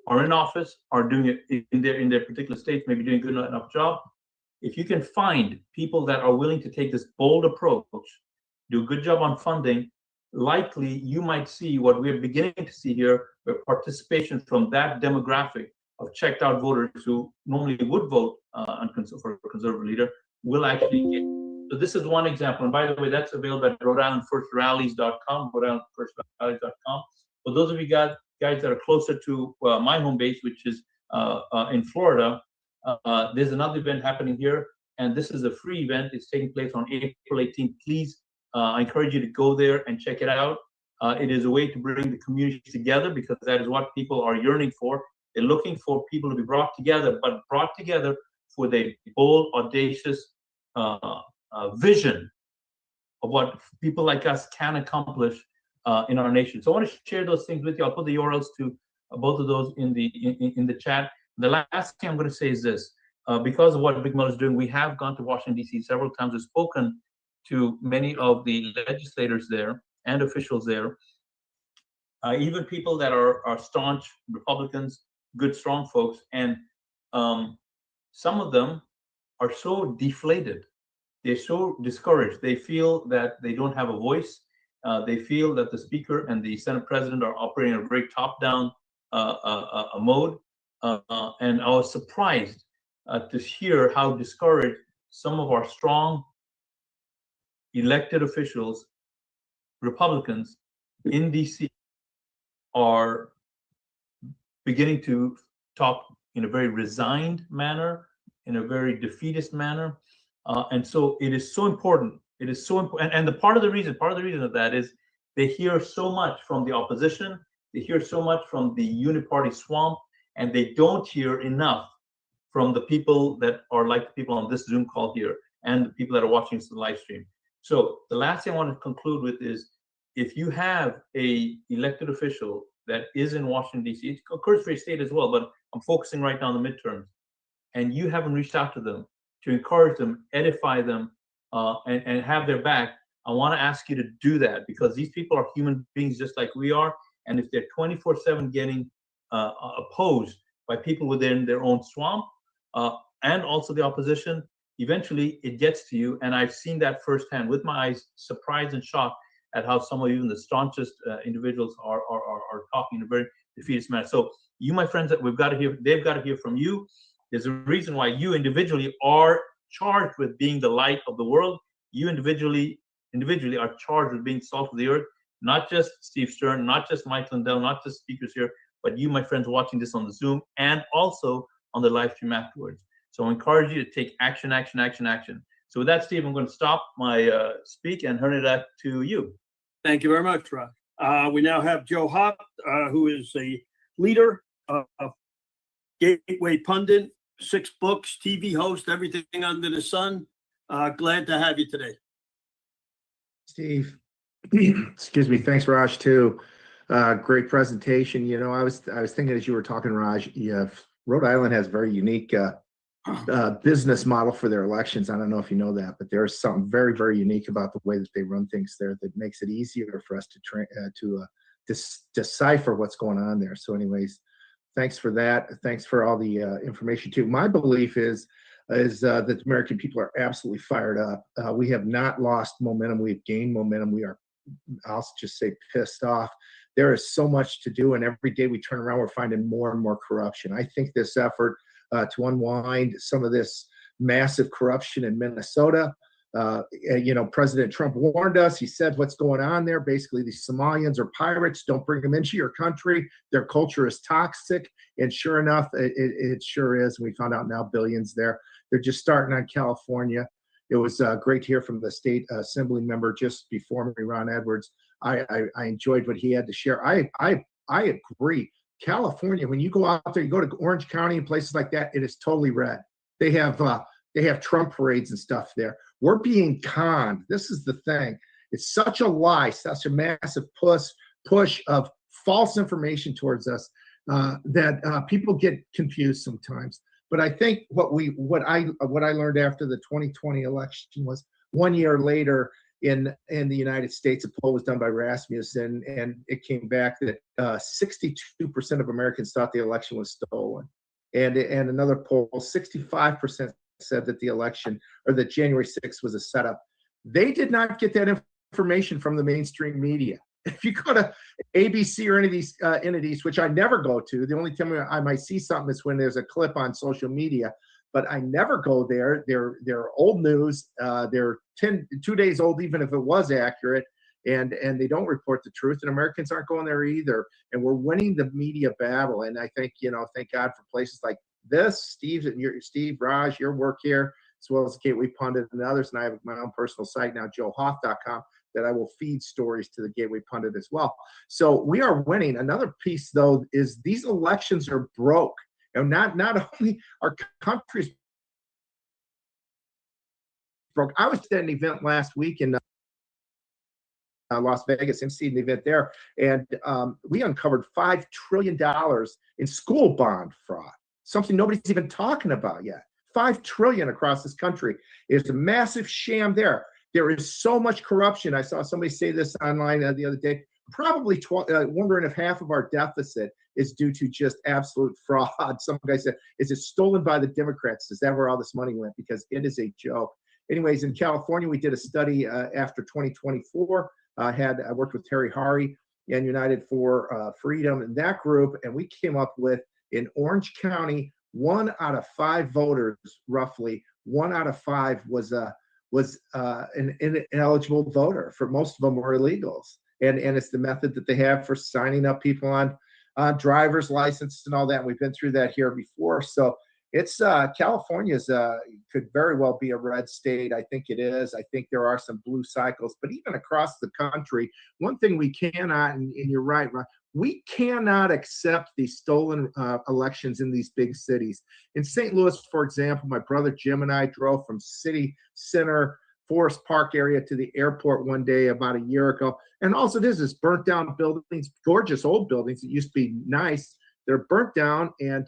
are in office are doing it in their particular states, maybe doing a good enough job. If you can find people that are willing to take this bold approach, do a good job on funding, likely you might see what we're beginning to see here, where participation from that demographic of checked out voters who normally would vote for a conservative leader will actually get. So this is one example. And by the way, that's available at Rhode-IslandFirstRallies.com, Rhode-IslandFirstRallies.com. For those of you guys that are closer to my home base, which is in Florida, there's another event happening here, and this is a free event. It's taking place on April 18th. Please, I encourage you to go there and check it out. It is a way to bring the community together because that is what people are yearning for. They're looking for people to be brought together, but brought together for the bold, audacious vision of what people like us can accomplish in our nation. So I want to share those things with you. I'll put the URLs to both of those in the chat. The last thing I'm going to say is this: because of what Big Mel is doing, we have gone to Washington D.C. several times. We've spoken to many of the legislators there and officials there, even people that are staunch Republicans, good, strong folks, and some of them are so deflated. They're so discouraged. They feel that they don't have a voice. They feel that the Speaker and the Senate President are operating in a very top-down mode. And I was surprised to hear how discouraged some of our strong elected officials, Republicans in DC, are beginning to talk in a very resigned manner, in a very defeatist manner. And so it is so important. It is so important. And part of the reason of that is they hear so much from the opposition. They hear so much from the uniparty swamp, and they don't hear enough from the people that are like the people on this Zoom call here and the people that are watching this live stream. So the last thing I want to conclude with is, if you have a elected official that is in Washington, D.C., it occurs for your state as well, but I'm focusing right now on the midterms, and you haven't reached out to them to encourage them, edify them, and have their back, I want to ask you to do that, because these people are human beings just like we are. And if they're 24/7 getting opposed by people within their own swamp and also the opposition, eventually it gets to you. And I've seen that firsthand with my eyes, surprised and shocked at how some of even the staunchest individuals are talking in a very defeatist manner. So you, my friends, that they've got to hear from you. There's a reason why you individually are charged with being the light of the world. You individually are charged with being salt of the earth. Not just Steve Stern, not just Mike Lindell, not just speakers here, but you, my friends, watching this on the Zoom and also on the live stream afterwards. So I encourage you to take action, action, action, action. So with that, Steve, I'm going to stop my speak and turn it back to you. Thank you very much, Rod. We now have Joe Hop, who is a leader of Gateway Pundit, 6 books, TV host, everything under the sun. Glad to have you today. Steve, excuse me. Thanks, Raj, too. Great presentation. You know, I was thinking as you were talking, Raj, Rhode Island has a very unique business model for their elections. I don't know if you know that, but there's something very, very unique about the way that they run things there that makes it easier for us to decipher what's going on there. So anyways, thanks for that. Thanks for all the information too. My belief is is that the American people are absolutely fired up. We have not lost momentum. We've gained momentum. We are, I'll just say, pissed off. There is so much to do, and every day we turn around, we're finding more and more corruption. I think this effort to unwind some of this massive corruption in Minnesota, President Trump warned us. He said what's going on there. Basically, these Somalians are pirates. Don't bring them into your country. Their culture is toxic. And sure enough, it sure is. We found out now billions there. They're just starting on California. It was great to hear from the state assembly member just before me, Ron Edwards. I enjoyed what he had to share. I agree. California, when you go out there, you go to Orange County and places like that, it is totally red. They have Trump parades and stuff there. We're being conned. This is the thing. It's such a lie, such a massive push of false information towards us that people get confused sometimes. But I think what I learned after the 2020 election was 1 year later in the United States, a poll was done by Rasmussen, and it came back that 62% of Americans thought the election was stolen. And another poll, 65% said that the election or that January 6th was a setup. They did not get that information from the mainstream media. If you go to ABC or any of these entities, which I never go to, the only time I might see something is when there's a clip on social media, but I never go there. They're old news. They're 2 days old, even if it was accurate, and they don't report the truth. And Americans aren't going there either. And we're winning the media battle. And I think, thank God for places like this, Steve, Raj, your work here, as well as Gateway Pundit and others. And I have my own personal site now, joehoff.com, that I will feed stories to the Gateway Pundit as well. So we are winning. Another piece, though, is these elections are broke. And not only our country's broke. I was at an event last week in Las Vegas, emceed an event there, and we uncovered $5 trillion in school bond fraud, something nobody's even talking about yet. $5 trillion across this country. Is a massive sham there. There is so much corruption. I saw somebody say this online the other day, probably wondering if half of our deficit is due to just absolute fraud. Some guy said, is it stolen by the Democrats? Is that where all this money went? Because it is a joke. Anyways, in California, we did a study after 2024. I worked with Terry Hari and United for Freedom in that group, and we came up with, in Orange County, 1 out of 5 voters, roughly 1 out of 5 was an ineligible voter. For most of them were illegals, and it's the method that they have for signing up people on driver's licenses and all that. We've been through that here before, so it's California's could very well be a red state. I think it is. I think there are some blue cycles, but even across the country, one thing we cannot, and you're right, Ron, we cannot accept these stolen elections in these big cities. In St. Louis, for example, my brother Jim and I drove from city center, Forest Park area to the airport one day about a year ago. And also this is burnt down buildings, gorgeous old buildings that used to be nice. They're burnt down and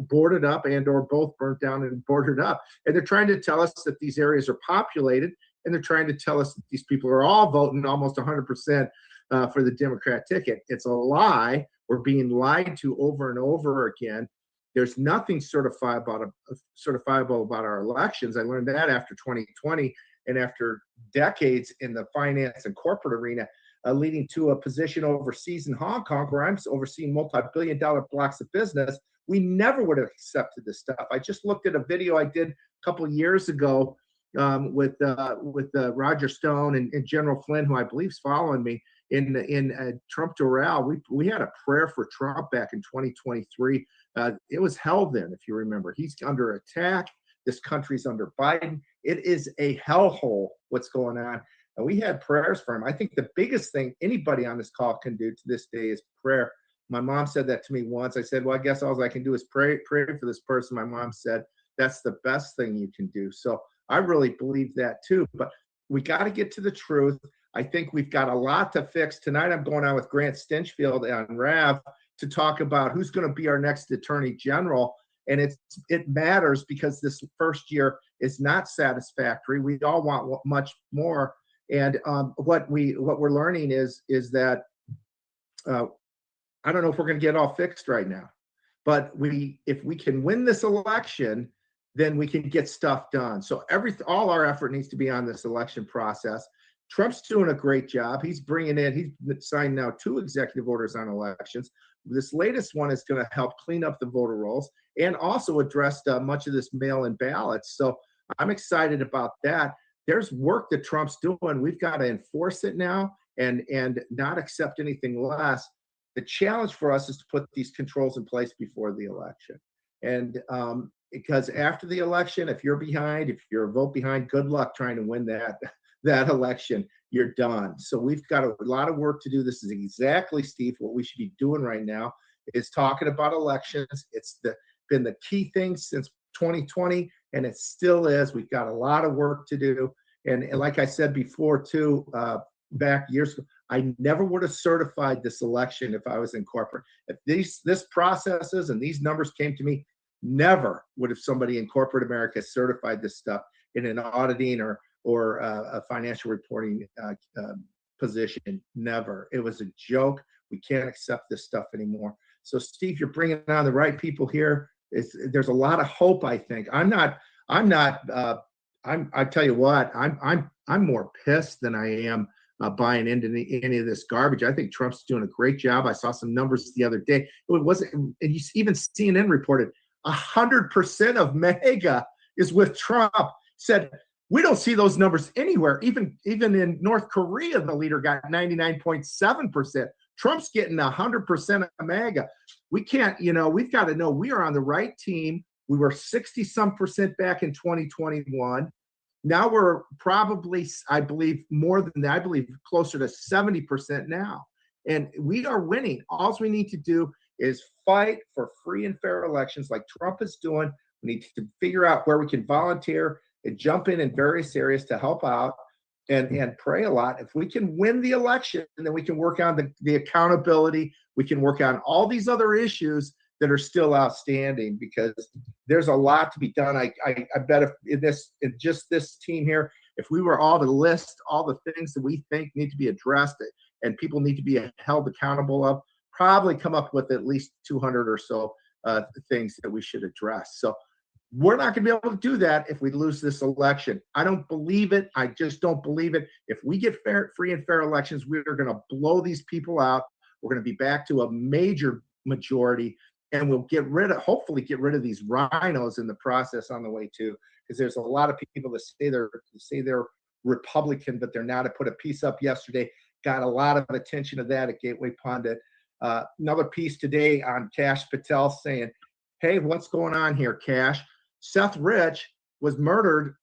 boarded up, and or both burnt down and boarded up. And they're trying to tell us that these areas are populated, and they're trying to tell us that these people are all voting almost 100% for the Democrat ticket. It's a lie. We're being lied to over and over again. There's nothing certifiable about our elections. I learned that after 2020 and after decades in the finance and corporate arena, leading to a position overseas in Hong Kong, where I'm overseeing multi-billion-dollar blocks of business. We never would have accepted this stuff. I just looked at a video I did a couple of years ago with Roger Stone and General Flynn, who I believe is following me, in Trump Doral. We had a prayer for Trump back in 2023. It was hell then, if you remember. He's under attack. This country's under Biden. It is a hellhole what's going on. And we had prayers for him. I think the biggest thing anybody on this call can do to this day is prayer. My mom said that to me once. I said, well, I guess all I can do is pray for this person. My mom said, that's the best thing you can do. So I really believe that too. But we got to get to the truth. I think we've got a lot to fix. Tonight I'm going on with Grant Stinchfield on RAV to talk about who's going to be our next attorney general. And it matters because this first year is not satisfactory. We all want much more. And what we're learning is that I don't know if we're going to get all fixed right now, but if we can win this election, then we can get stuff done. So all our effort needs to be on this election process. Trump's doing a great job. He's signed now 2 executive orders on elections. This latest one is going to help clean up the voter rolls and also address much of this mail-in ballots. So I'm excited about that. There's work that Trump's doing. We've got to enforce it now and not accept anything less. The challenge for us is to put these controls in place before the election. And because after the election, if you're a vote behind, good luck trying to win that election. You're done. So we've got a lot of work to do. This is exactly, Steve, what we should be doing right now is talking about elections. It's been the key thing since 2020, and it still is. We've got a lot of work to do. And like I said before, too, back years ago, I never would have certified this election if I was in corporate. If this processes and these numbers came to me, never would have somebody in corporate America certified this stuff in an auditing or a financial reporting position. Never. It was a joke. We can't accept this stuff anymore. So, Steve, you're bringing on the right people here. There's a lot of hope, I think. I tell you what, I'm more pissed than I am buying into any of this garbage. I think Trump's doing a great job. I saw some numbers the other day. And even CNN reported 100% of MAGA is with Trump. Said, we don't see those numbers anywhere. Even in North Korea, the leader got 99.7%. Trump's getting 100% of MAGA. We can't, we've got to know we are on the right team. We were 60-some% back in 2021. Now we're probably, I believe, more than that. I believe closer to 70% now. And we are winning. All we need to do is fight for free and fair elections like Trump is doing. We need to figure out where we can volunteer and jump in various areas to help out and pray a lot. If we can win the election, then we can work on the accountability. We can work on all these other issues that are still outstanding because there's a lot to be done. I bet in just this team here, if we were all to list all the things that we think need to be addressed and people need to be held accountable of, probably come up with at least 200 or so things that we should address. So we're not going to be able to do that if we lose this election. I don't believe it. I just don't believe it. If we get free and fair elections, we're going to blow these people out. We're going to be back to a major majority, and we'll hopefully get rid of these rhinos in the process on the way too, because there's a lot of people that say they're Republican, but they're not. I put a piece up yesterday, got a lot of attention to that at Gateway Pundit. Another piece today on Cash Patel saying, hey, what's going on here, Cash? Seth Rich was murdered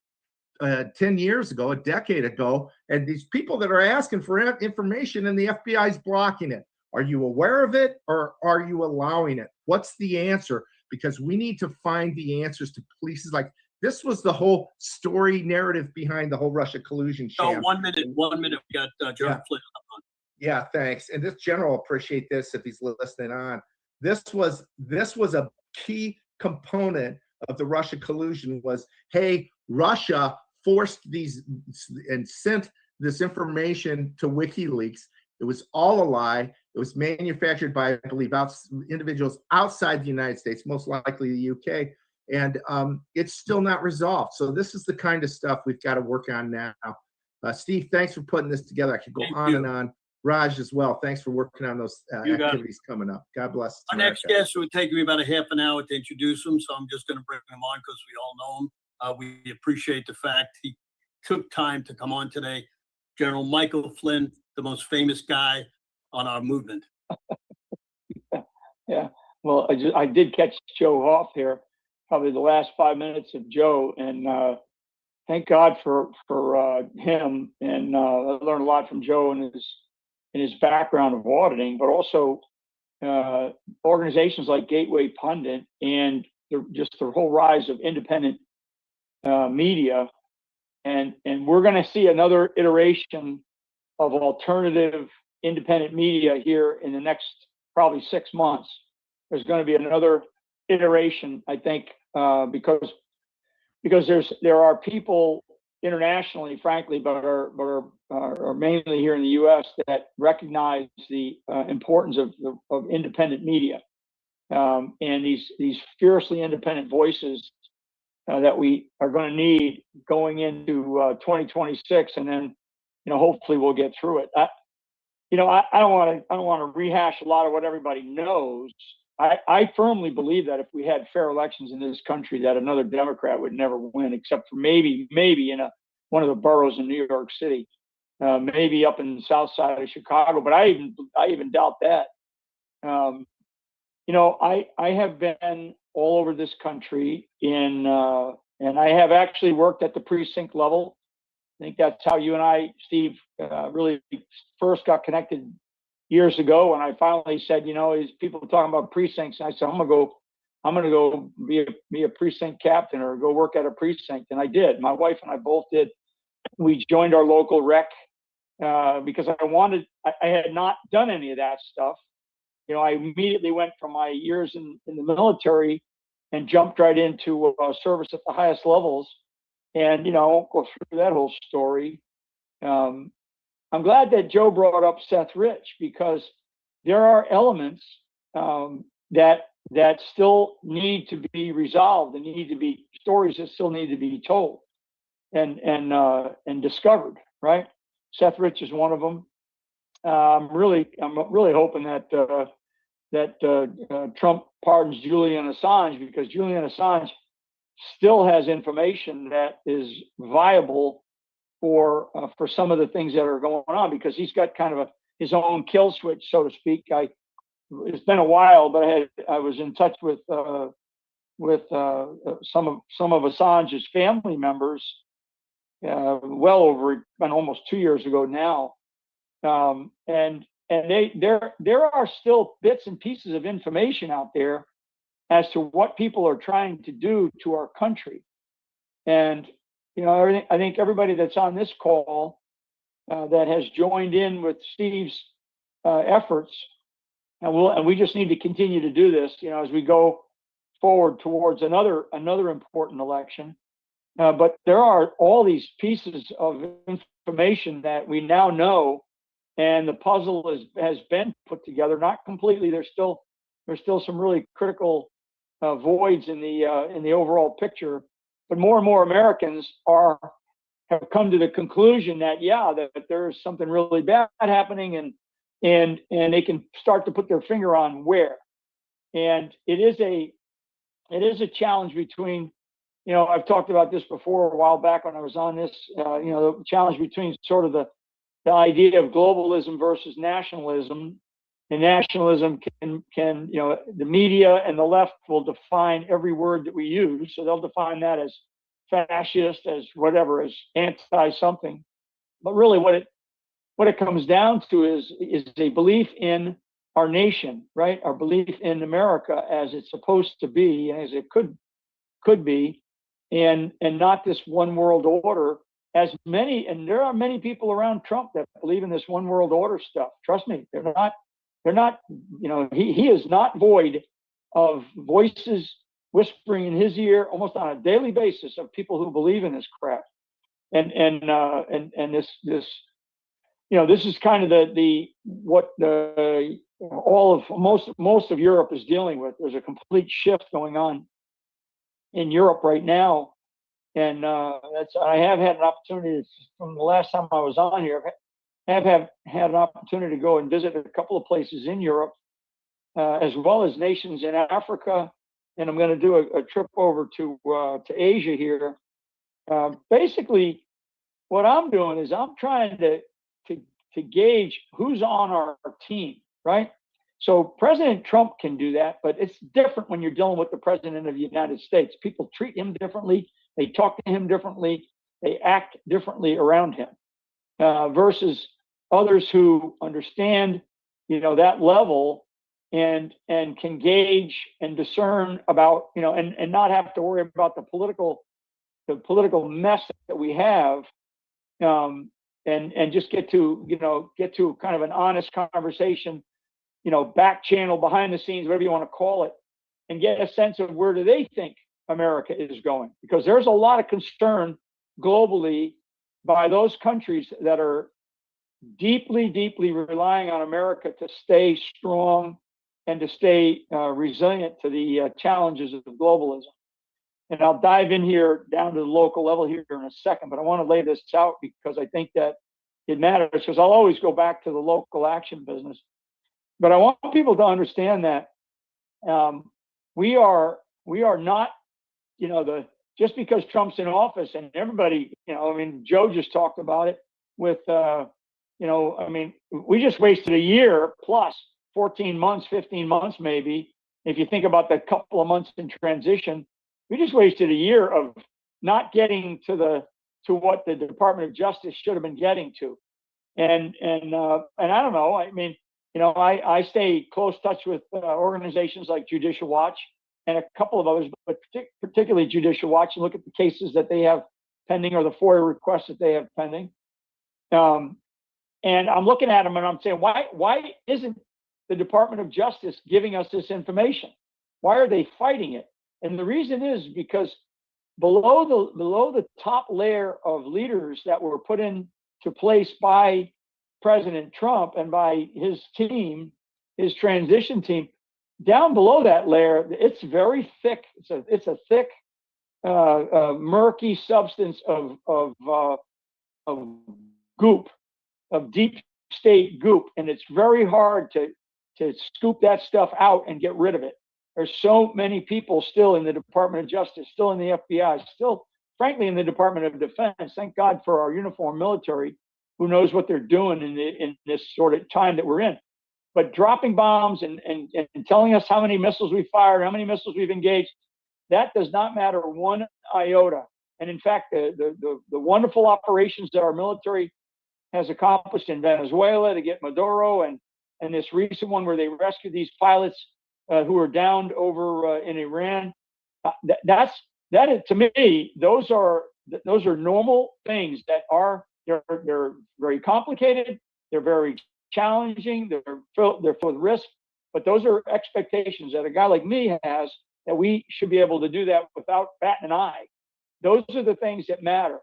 10 years ago, a decade ago, and these people that are asking for information and the FBI is blocking it. Are you aware of it or are you allowing it? What's the answer? Because we need to find the answers to places like this was the whole story narrative behind the whole Russia collusion sham. Oh, 1 minute. We got General Flynn on. Yeah, thanks. And this general appreciate this if he's listening on. This was a key component of the Russia collusion was, hey, Russia forced these and sent this information to WikiLeaks. It was all a lie. It was manufactured by, I believe, individuals outside the United States, most likely the UK. And it's still not resolved. So this is the kind of stuff we've got to work on now. Steve, thanks for putting this together. I could go on and on. Raj as well. Thanks for working on those activities coming up. God bless. Our next guest would take me about a half an hour to introduce him, so I'm just going to bring him on because we all know him. We appreciate the fact he took time to come on today. General Michael Flynn, the most famous guy on our movement. Yeah, well, I did catch Joe off here, probably the last 5 minutes of Joe, and thank God for him. And I learned a lot from Joe and his background of auditing, but also organizations like Gateway Pundit and just the whole rise of independent media. And we're going to see another iteration of alternative independent media here in the next probably 6 months. There's going to be another iteration, I think, because there are people internationally, frankly, but are mainly here in the U.S. that recognize the importance of independent media, and these fiercely independent voices that we are going to need going into 2026, and then hopefully we'll get through it. I don't want to rehash a lot of what everybody knows. I firmly believe that if we had fair elections in this country, that another Democrat would never win, except for maybe in one of the boroughs in New York City, maybe up in the south side of Chicago. But I even doubt that. I have been all over this country and I have actually worked at the precinct level. I think that's how you and I, Steve, really first got connected years ago. And I finally said, is people talking about precincts? And I said, I'm gonna go be a precinct captain or go work at a precinct. And I did. My wife and I both did. We joined our local rec because I had not done any of that stuff. I immediately went from my years in the military and jumped right into service at the highest levels. And, I won't go through that whole story. I'm glad that Joe brought up Seth Rich, because there are elements that still need to be resolved and need to be stories that still need to be told and discovered, right? Seth Rich is one of them. I'm really hoping that Trump pardons Julian Assange, because Julian Assange still has information that is viable for some of the things that are going on, because he's got kind of his own kill switch, so to speak. It's been a while, but I was in touch with some of Assange's family members well over almost 2 years ago now, and there are still bits and pieces of information out there as to what people are trying to do to our country. And I think everybody that's on this call that has joined in with Steve's efforts, and we just need to continue to do this, as we go forward towards another important election. But there are all these pieces of information that we now know, and the puzzle has been put together. Not completely. There's still some really critical voids in the overall picture. But more and more Americans have come to the conclusion that that there's something really bad happening, and they can start to put their finger on where. And it is a challenge between, I've talked about this before a while back when I was on this, the challenge between sort of the idea of globalism versus nationalism. And nationalism can the media and the left will define every word that we use. So they'll define that as fascist, as whatever, as anti-something. But really what it comes down to is a belief in our nation, right? Our belief in America as it's supposed to be, as it could be, and not this one world order. And there are many people around Trump that believe in this one world order stuff. Trust me, they're not, he is not void of voices whispering in his ear almost on a daily basis of people who believe in this crap. And this is kind of most of Europe is dealing with. There's a complete shift going on in Europe right now. And I have had an opportunity from the last time I was on here. I have had an opportunity to go and visit a couple of places in Europe, as well as nations in Africa, and I'm going to do a trip over to Asia here. Basically, what I'm doing is I'm trying to gauge who's on our team, right? So President Trump can do that, but it's different when you're dealing with the President of the United States. People treat him differently, they talk to him differently, they act differently around him. Versus others who understand, that level and can gauge and discern about, and not have to worry about the political mess that we have, and just get to kind of an honest conversation, back channel, behind the scenes, whatever you want to call it, and get a sense of where do they think America is going, because there's a lot of concern globally by those countries that are deeply, deeply relying on America to stay strong and to stay resilient to the challenges of globalism. and I'll dive in here down to the local level here in a second, but I want to lay this out because I think that it matters, because I'll always go back to the local action business. But I want people to understand that we are not, just because Trump's in office and everybody, I mean, Joe just talked about it with, I mean, we just wasted a year plus 14 months, 15 months, maybe. If you think about the couple of months in transition, we just wasted a year of not getting to what the Department of Justice should have been getting to. And I don't know, I mean, I stay close touch with organizations like Judicial Watch and a couple of others, but particularly Judicial Watch, and look at the cases that they have pending or the FOIA requests that they have pending. And I'm looking at them and I'm saying, why isn't the Department of Justice giving us this information? Why are they fighting it? And the reason is because below the top layer of leaders that were put into place by President Trump and by his team, his transition team, down below that layer, it's very thick. It's a thick, murky substance of goop, of deep state goop, and it's very hard to scoop that stuff out and get rid of it. There's so many people still in the Department of Justice, still in the FBI, still, frankly, in the Department of Defense. Thank God for our uniformed military, who knows what they're doing in this sort of time that we're in. But dropping bombs and telling us how many missiles we fired, how many missiles we've engaged, that does not matter one iota. And in fact, the wonderful operations that our military has accomplished in Venezuela to get Maduro, and this recent one where they rescued these pilots who were downed over in Iran, that is, to me, those are normal things that are they're very complicated, they're very challenging, they're filled with risk, but those are expectations that a guy like me has, that we should be able to do that without batting an eye. Those are the things that matter.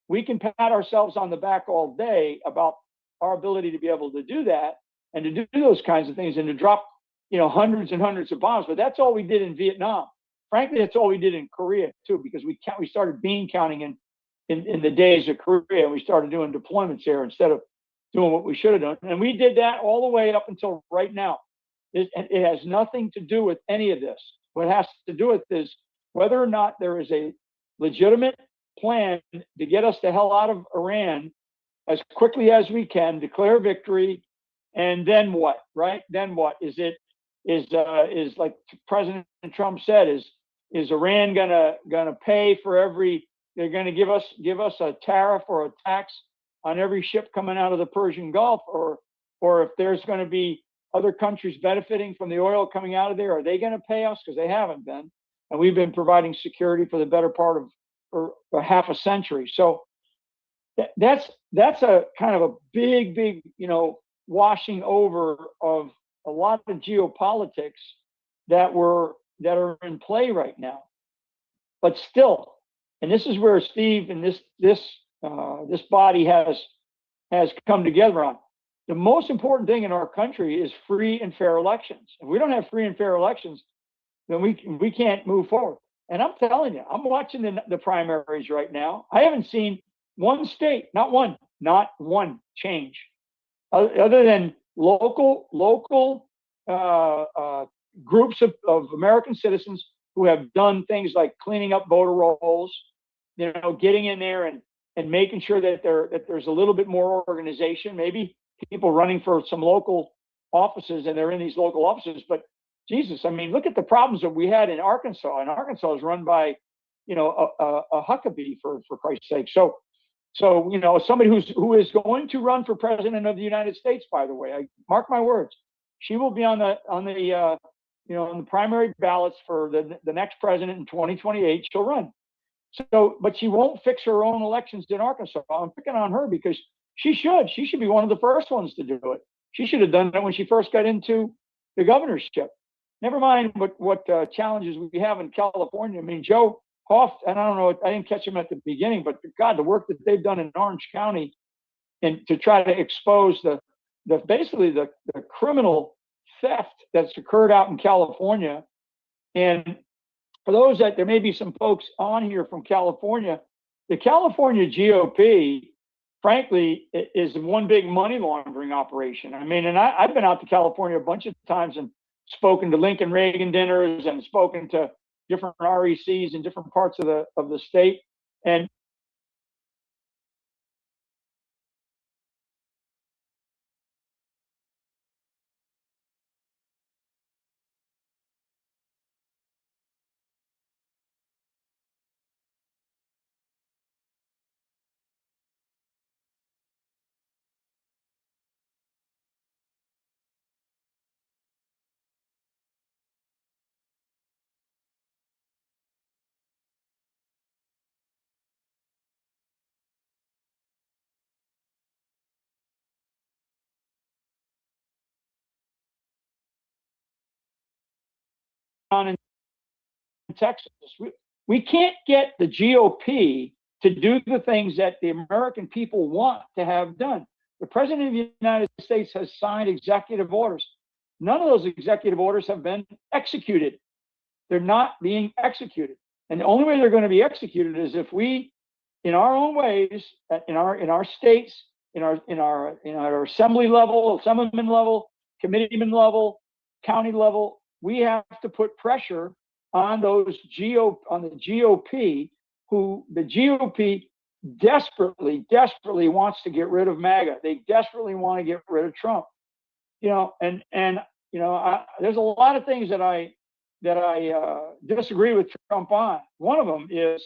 We can pat ourselves on the back all day about our ability to be able to do that and to do those kinds of things and to drop, hundreds and hundreds of bombs. But that's all we did in Vietnam. Frankly, that's all we did in Korea too, because we started bean counting in the days of Korea, and we started doing deployments there instead of doing what we should have done. And we did that all the way up until right now. It has nothing to do with any of this. What it has to do with is whether or not there is a legitimate plan to get us the hell out of Iran as quickly as we can, declare victory, and then what, right? Then what? Is like President Trump said, is Iran gonna pay for they're gonna give us a tariff or a tax on every ship coming out of the Persian Gulf, or if there's gonna be other countries benefiting from the oil coming out of there, are they gonna pay us? Because they haven't been, and we've been providing security for the better part of for half a century. So that's a kind of a big, washing over of a lot of geopolitics that are in play right now. But still, and this is where Steve and this body has come together on. The most important thing in our country is free and fair elections. If we don't have free and fair elections, then we can't move forward. And I'm telling you, I'm watching the primaries right now. I haven't seen one state, not one change, other than local groups of American citizens who have done things like cleaning up voter rolls, getting in there and making sure that there's a little bit more organization. Maybe people running for some local offices, and they're in these local offices, but Jesus, I mean, look at the problems that we had in Arkansas. And Arkansas is run by, a Huckabee for Christ's sake. So somebody who is going to run for president of the United States, by the way, I mark my words, she will be on the primary ballots for the next president in 2028. She'll run. So, but she won't fix her own elections in Arkansas. I'm picking on her because she should be one of the first ones to do it. She should have done it when she first got into the governorship. Never mind what challenges we have in California. I mean, Joe Hoff, and I don't know, I didn't catch him at the beginning, but God, the work that they've done in Orange County and to try to expose basically the criminal theft that's occurred out in California. And for those that there may be some folks on here from California, the California GOP, frankly, is one big money laundering operation. I mean, and I've been out to California a bunch of times and spoken to Lincoln Reagan dinners and spoken to different RECs in different parts of the state. And on in Texas, we can't get the GOP to do the things that the American people want to have done. The president of the United States has signed executive orders. None of those executive orders have been executed. They're not being executed. And the only way they're going to be executed is if we, in our own ways, in our states, in our assembly level, assemblyman level, committeeman level, county level, we have to put pressure on the GOP, who the GOP desperately wants to get rid of MAGA. They desperately want to get rid of Trump. And there's a lot of things that I disagree with Trump on. One of them is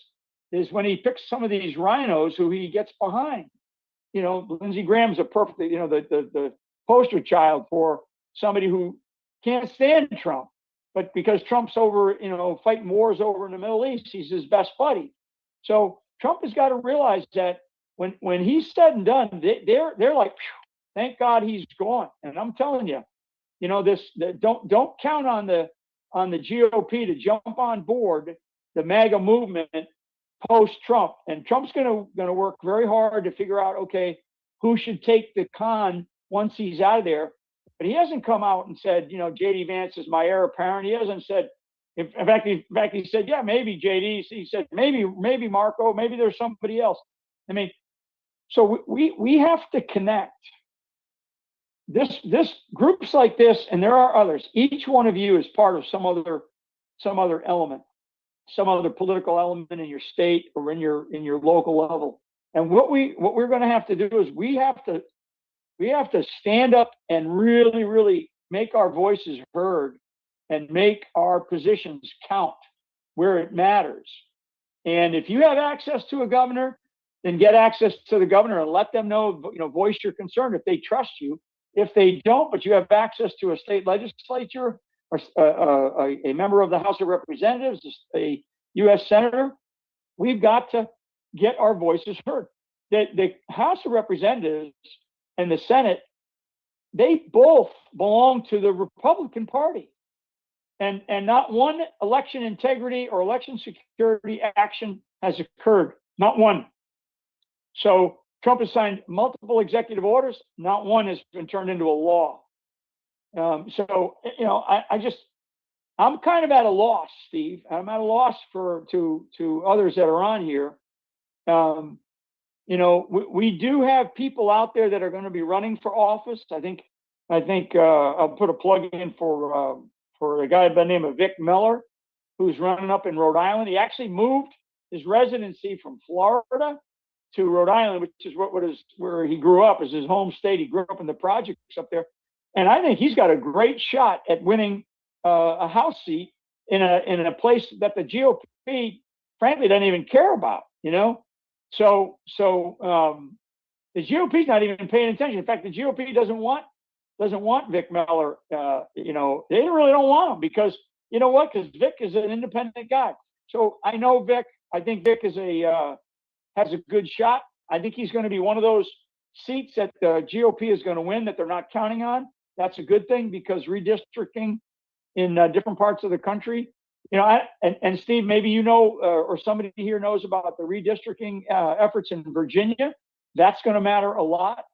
when he picks some of these rhinos who he gets behind. Lindsey Graham's a perfectly, the poster child for somebody who can't stand Trump, but because Trump's over, fighting wars over in the Middle East, he's his best buddy. So Trump has got to realize that when he's said and done, they're like, thank God he's gone. And I'm telling you, don't count on the GOP to jump on board the MAGA movement post Trump. And Trump's going to work very hard to figure out, okay, who should take the con once he's out of there. But he hasn't come out and said, JD Vance is my heir apparent. He hasn't said, in fact, he said, yeah, maybe JD. He said, maybe Marco, maybe there's somebody else. I mean, so we have to connect. This groups like this, and there are others. Each one of you is part of some other element, some other political element in your state or in your local level. And what we're going to have to do is we have to stand up and really, really make our voices heard and make our positions count where it matters. And if you have access to a governor, then get access to the governor and let them know, voice your concern if they trust you. If they don't, but you have access to a state legislature or a member of the House of Representatives, a U.S. senator, we've got to get our voices heard. The House of Representatives and the Senate, they both belong to the Republican Party. And not one election integrity or election security action has occurred. Not one. So Trump has signed multiple executive orders. Not one has been turned into a law. I'm kind of at a loss, Steve. I'm at a loss to others that are on here. We do have people out there that are going to be running for office. I think I'll put a plug in for a guy by the name of Vic Miller, who's running up in Rhode Island. He actually moved his residency from Florida to Rhode Island, which is where he grew up, is his home state. He grew up in the projects up there. And I think he's got a great shot at winning a House seat in a place that the GOP, frankly, doesn't even care about, So the GOP's not even paying attention. In fact, the GOP doesn't want Vic Miller. They really don't want him because you know what? Because Vic is an independent guy. So I know Vic. I think Vic has a good shot. I think he's going to be one of those seats that the GOP is going to win that they're not counting on. That's a good thing because redistricting in different parts of the country, and Steve, maybe or somebody here knows about the redistricting efforts in Virginia. That's going to matter a lot.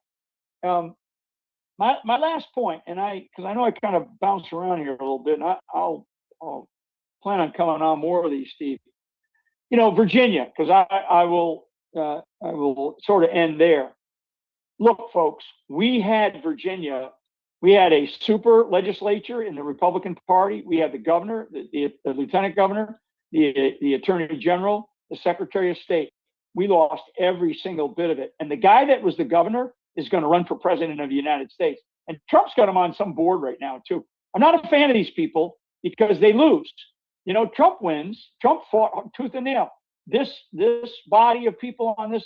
My last point, because I know I kind of bounce around here a little bit, and I'll plan on coming on more of these, Steve. You know, Virginia, because I will sort of end there. Look, folks, we had Virginia. We had a super legislature in the Republican Party. We had the governor, the lieutenant governor, the attorney general, the secretary of state. We lost every single bit of it. And the guy that was the governor is going to run for president of the United States. And Trump's got him on some board right now, too. I'm not a fan of these people because they lose. You know, Trump wins. Trump fought tooth and nail. This body of people on this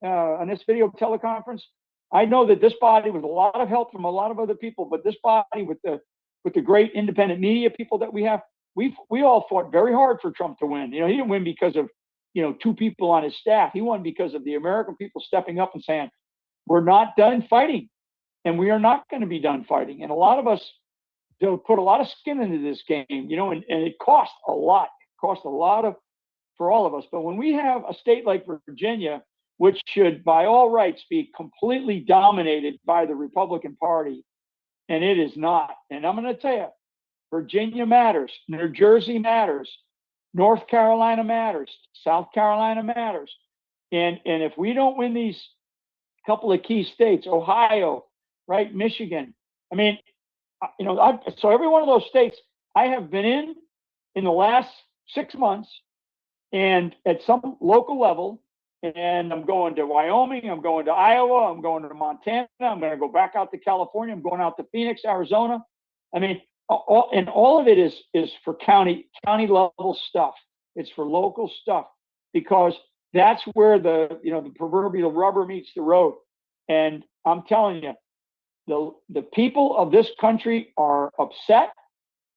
video teleconference, I know that this body, with a lot of help from a lot of other people, but this body with the great independent media people that we have, we all fought very hard for Trump to win. You know, he didn't win because of, you know, 2 people on his staff. He won because of the American people stepping up and saying, we're not done fighting, and we are not going to be done fighting. And a lot of us put a lot of skin into this game, you know, and it cost a lot. It cost a lot for all of us. But when we have a state like Virginia, which should by all rights be completely dominated by the Republican Party, and it is not. And I'm going to tell you, Virginia matters, New Jersey matters, North Carolina matters, South Carolina matters. And if we don't win these couple of key states, Ohio, right, Michigan, I mean, you know, so every one of those states I have been in the last 6 months, and at some local level, and I'm going to Wyoming, I'm going to Iowa, I'm going to Montana, I'm going to go back out to California, I'm going out to Phoenix, Arizona. I mean, all of it is for county level stuff. It's for local stuff, because that's where the proverbial rubber meets the road. And I'm telling you, the people of this country are upset.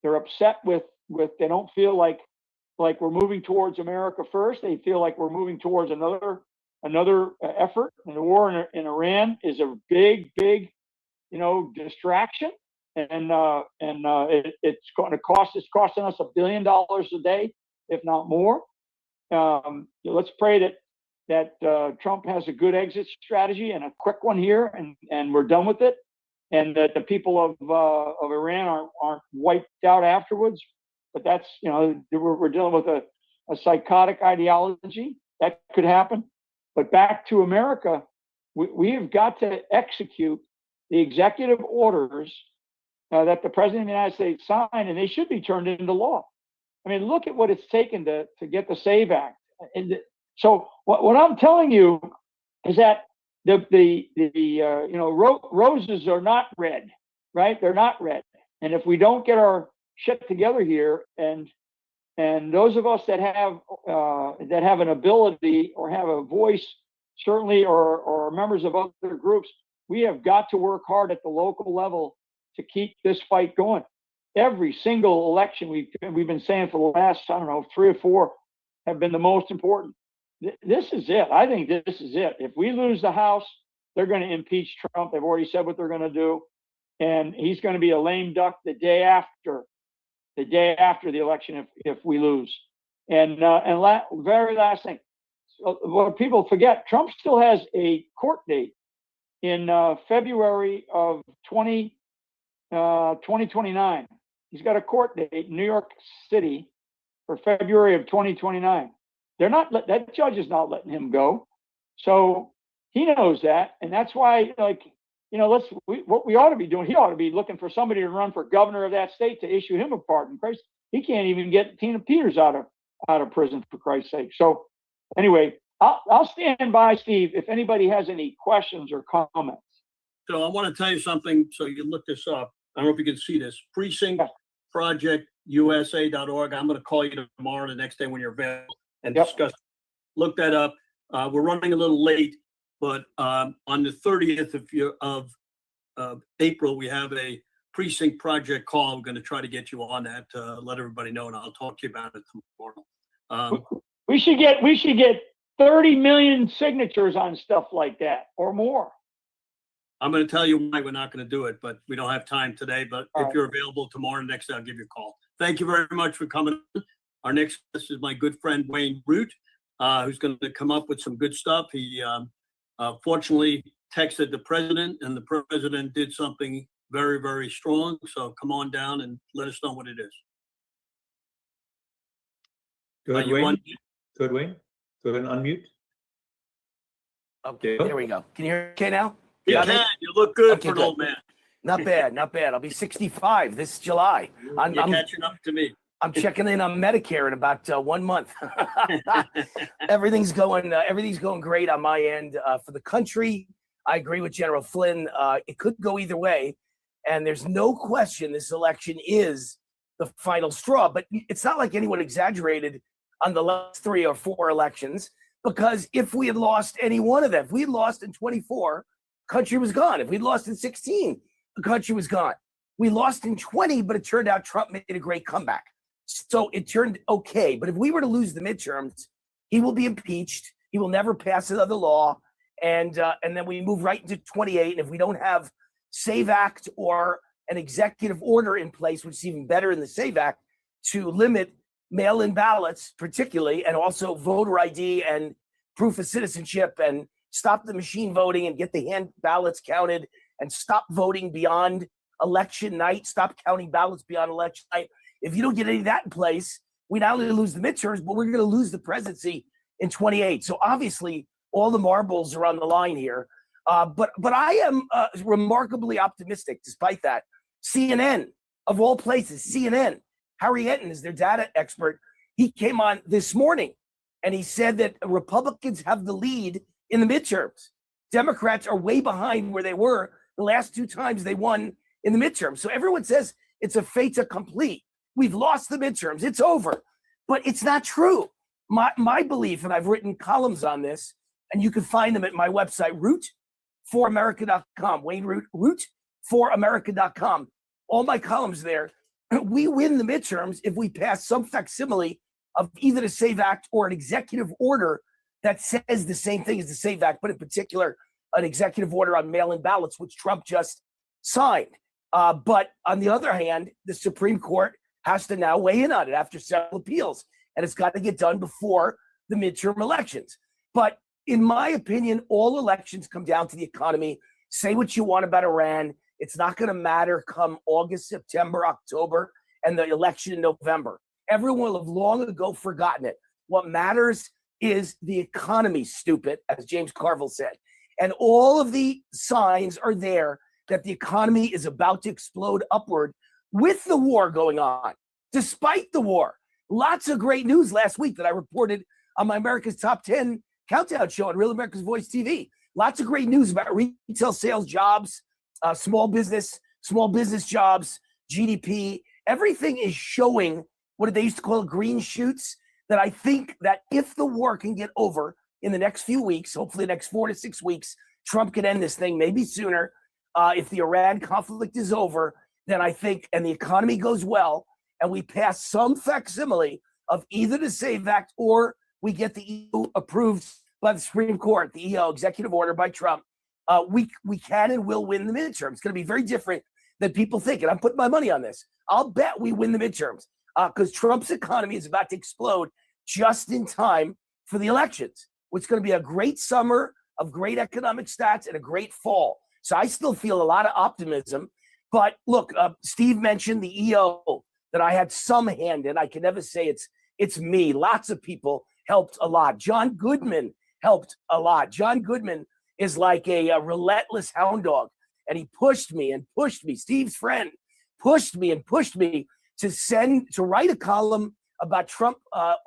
They're upset with they don't feel like we're moving towards America first. They feel like we're moving towards another effort. And the war in Iran is a big, you know, distraction. And it's going to it's costing us $1 billion a day, if not more. Let's pray that Trump has a good exit strategy and a quick one here, and we're done with it, and that the people of Iran aren't wiped out afterwards. But that's, you know, we're dealing with a psychotic ideology that could happen. But back to America, we have got to execute the executive orders that the president of the United States signed, and they should be turned into law. I mean, look at what it's taken to get the SAVE Act. And so what I'm telling you is that roses are not red, right? They're not red. And if we don't get our shit together here, and those of us that have an ability or have a voice, certainly, or members of other groups, we have got to work hard at the local level to keep this fight going. Every single election we've been saying for the last, 3 or 4 have been the most important. This is it. I think this is it. If we lose the House, they're going to impeach Trump. They've already said what they're going to do, and he's going to be a lame duck the day after the election if we lose. And very last thing, so what people forget, Trump still has a court date in February of 2029. He's got a court date in New York City for February of 2029. That judge is not letting him go. So he knows that. And that's why, what we ought to be doing, he ought to be looking for somebody to run for governor of that state to issue him a pardon. Christ, he can't even get Tina Peters out of prison, for Christ's sake. So anyway, I'll stand by, Steve, if anybody has any questions or comments. So I want to tell you something, so you can look this up. I don't know if you can see this. PrecinctProjectUSA.org. I'm going to call you tomorrow, the next day when you're available, and discuss. Look that up. We're running a little late, but on the 30th of April, we have a precinct project call. I'm going to try to get you on that, let everybody know, and I'll talk to you about it tomorrow. We should get 30 million signatures on stuff like that or more. I'm going to tell you why we're not going to do it, but we don't have time today. But if you're available tomorrow, next day, I'll give you a call. Thank you very much for coming. Our next guest is my good friend, Wayne Root, who's going to come up with some good stuff. He fortunately texted the president, and the president did something very, very strong. So come on down and let us know what it is. Go ahead, you Wayne. on- Go ahead, Wayne. Go ahead and unmute. Okay, there we go. Can you hear me okay now? You Got me? can. You look good Okay, for an good. old man. Not bad, not bad. I'll be 65 this July. I'm catching up to me. I'm checking in on Medicare in about 1 month. everything's going great on my end. For the country, I agree with General Flynn. It could go either way, and there's no question this election is the final straw. But it's not like anyone exaggerated on the last 3 or 4 elections, because if we had lost any one of them, if we had lost in 24, country was gone. If we'd lost in 16, the country was gone. We lost in 20, but it turned out Trump made a great comeback. So it turned okay. But if we were to lose the midterms, he will be impeached. He will never pass another law. And then we move right into 28. And if we don't have SAVE Act or an executive order in place, which is even better in the SAVE Act, to limit mail-in ballots, particularly, and also voter ID and proof of citizenship, and stop the machine voting and get the hand ballots counted, and stop voting beyond election night, stop counting ballots beyond election night. If you don't get any of that in place, we not only lose the midterms, but we're going to lose the presidency in 28. So obviously, all the marbles are on the line here. But I am remarkably optimistic despite that. CNN, of all places, CNN, Harry Enton is their data expert. He came on this morning and he said that Republicans have the lead in the midterms. Democrats are way behind where they were the last 2 times they won in the midterms. So everyone says it's a fait accompli. We've lost the midterms. It's over. But it's not true. My belief, and I've written columns on this, and you can find them at my website, root4america.com. Wayne Root, root4america.com. All my columns there. We win the midterms if we pass some facsimile of either the SAVE Act or an executive order that says the same thing as the SAVE Act, but in particular, an executive order on mail-in ballots, which Trump just signed. But on the other hand, the Supreme Court has to now weigh in on it after several appeals, and it's got to get done before the midterm elections. But in my opinion, all elections come down to the economy. Say what you want about Iran. It's not going to matter come August, September, October, and the election in November. Everyone will have long ago forgotten it. What matters is the economy, stupid, as James Carville said. And all of the signs are there that the economy is about to explode upward with the war going on, despite the war. Lots of great news last week that I reported on my America's Top 10 Countdown show on Real America's Voice TV. Lots of great news about retail sales, jobs, small business jobs, GDP. Everything is showing what they used to call green shoots, that I think that if the war can get over in the next few weeks, hopefully the next 4 to 6 weeks, Trump can end this thing, maybe sooner. If the Iran conflict is over, then I think, and the economy goes well, and we pass some facsimile of either the SAVE Act or we get the EU approved by the Supreme Court, the EO executive order by Trump, we can and will win the midterms. It's going to be very different than people think, and I'm putting my money on this. I'll bet we win the midterms because Trump's economy is about to explode just in time for the elections, which is going to be a great summer of great economic stats and a great fall. So I still feel a lot of optimism. But look, Steve mentioned the EO that I had some hand in. I can never say it's me. Lots of people helped a lot. John Goodman helped a lot. John Goodman is like a relentless hound dog, and he pushed me and pushed me. Steve's friend pushed me and pushed me to write a column about Trump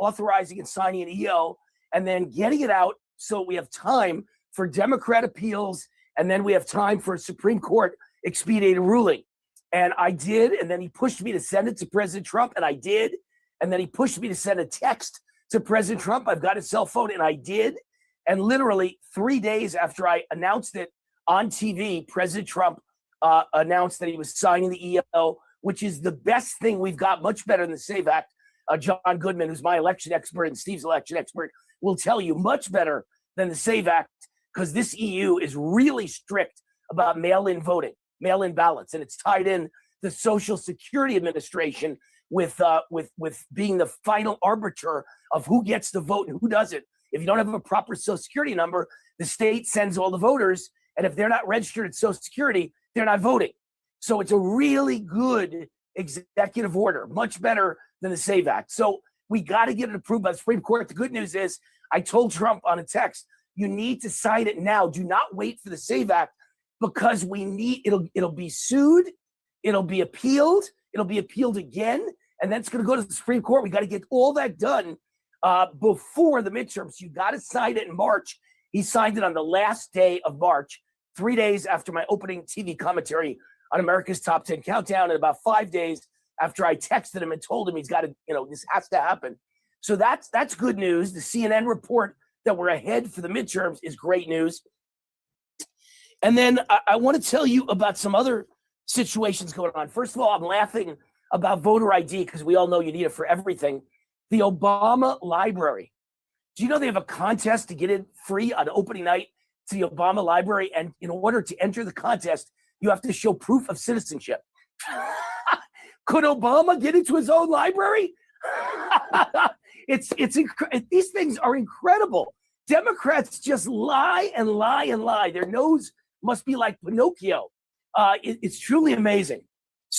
authorizing and signing an EO, and then getting it out so we have time for Democrat appeals, and then we have time for a Supreme Court expedited ruling. And I did, and then he pushed me to send it to President Trump, and I did. And then he pushed me to send a text to President Trump. I've got his cell phone, and I did. And literally 3 days after I announced it on TV, President Trump announced that he was signing the EO, which is the best thing we've got, much better than the SAVE Act. John Goodman, who's my election expert and Steve's election expert, will tell you much better than the SAVE Act, because this EU is really strict about mail-in voting, mail-in ballots, and it's tied in the Social Security Administration with being the final arbiter of who gets to vote and who doesn't. If you don't have a proper Social Security number, the state sends all the voters, and if they're not registered at Social Security, they're not voting. So it's a really good executive order, much better than the SAVE Act. So We got to get it approved by the Supreme Court. The good news is I told Trump on a text, you need to sign it now. Do not wait for the SAVE Act because it'll be sued. It'll be appealed. It'll be appealed again. And then it's going to go to the Supreme Court. We got to get all that done before the midterms. You got to sign it in March. He signed it on the last day of March, 3 days after my opening TV commentary on America's Top 10 Countdown, and about 5 days after I texted him and told him he's got to, this has to happen. So that's good news. The CNN report that we're ahead for the midterms is great news. And then I want to tell you about some other situations going on. First of all, I'm laughing about voter ID because we all know you need it for everything. The Obama Library. Do you know they have a contest to get it free on opening night to the Obama Library? And in order to enter the contest, you have to show proof of citizenship. Could Obama get into his own library? These things are incredible. Democrats just lie and lie and lie. Their nose must be like Pinocchio. It's truly amazing.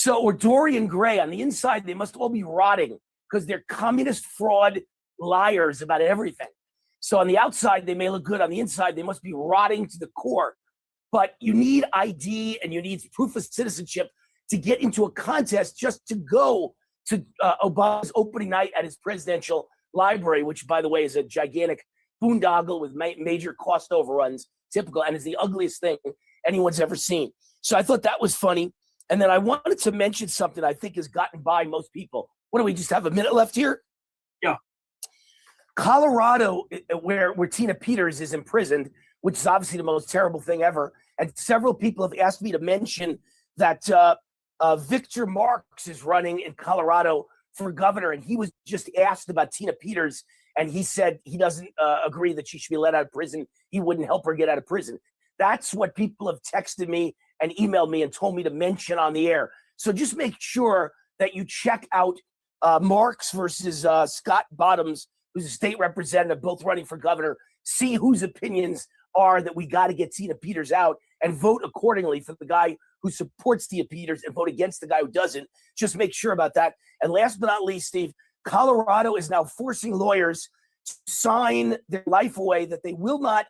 Or Dorian Gray, on the inside, they must all be rotting because they're communist fraud liars about everything. So on the outside, they may look good. On the inside, they must be rotting to the core. But you need ID and you need proof of citizenship to get into a contest just to go to Obama's opening night at his presidential library, which, by the way, is a gigantic boondoggle with major cost overruns, typical, and is the ugliest thing anyone's ever seen. So I thought that was funny. And then I wanted to mention something I think has gotten by most people. What do we just have a minute left here? Yeah. Colorado, where Tina Peters is imprisoned, which is obviously the most terrible thing ever. And several people have asked me to mention that Victor Marx is running in Colorado for governor. And he was just asked about Tina Peters. And he said he doesn't agree that she should be let out of prison. He wouldn't help her get out of prison. That's what people have texted me and emailed me and told me to mention on the air. So just make sure that you check out Marx versus Scott Bottoms, who's a state representative, both running for governor. See whose opinions are that we got to get Tina Peters out and vote accordingly for the guy who supports Tina Peters and vote against the guy who doesn't. Just make sure about that. And last but not least, Steve, Colorado is now forcing lawyers to sign their life away that they will not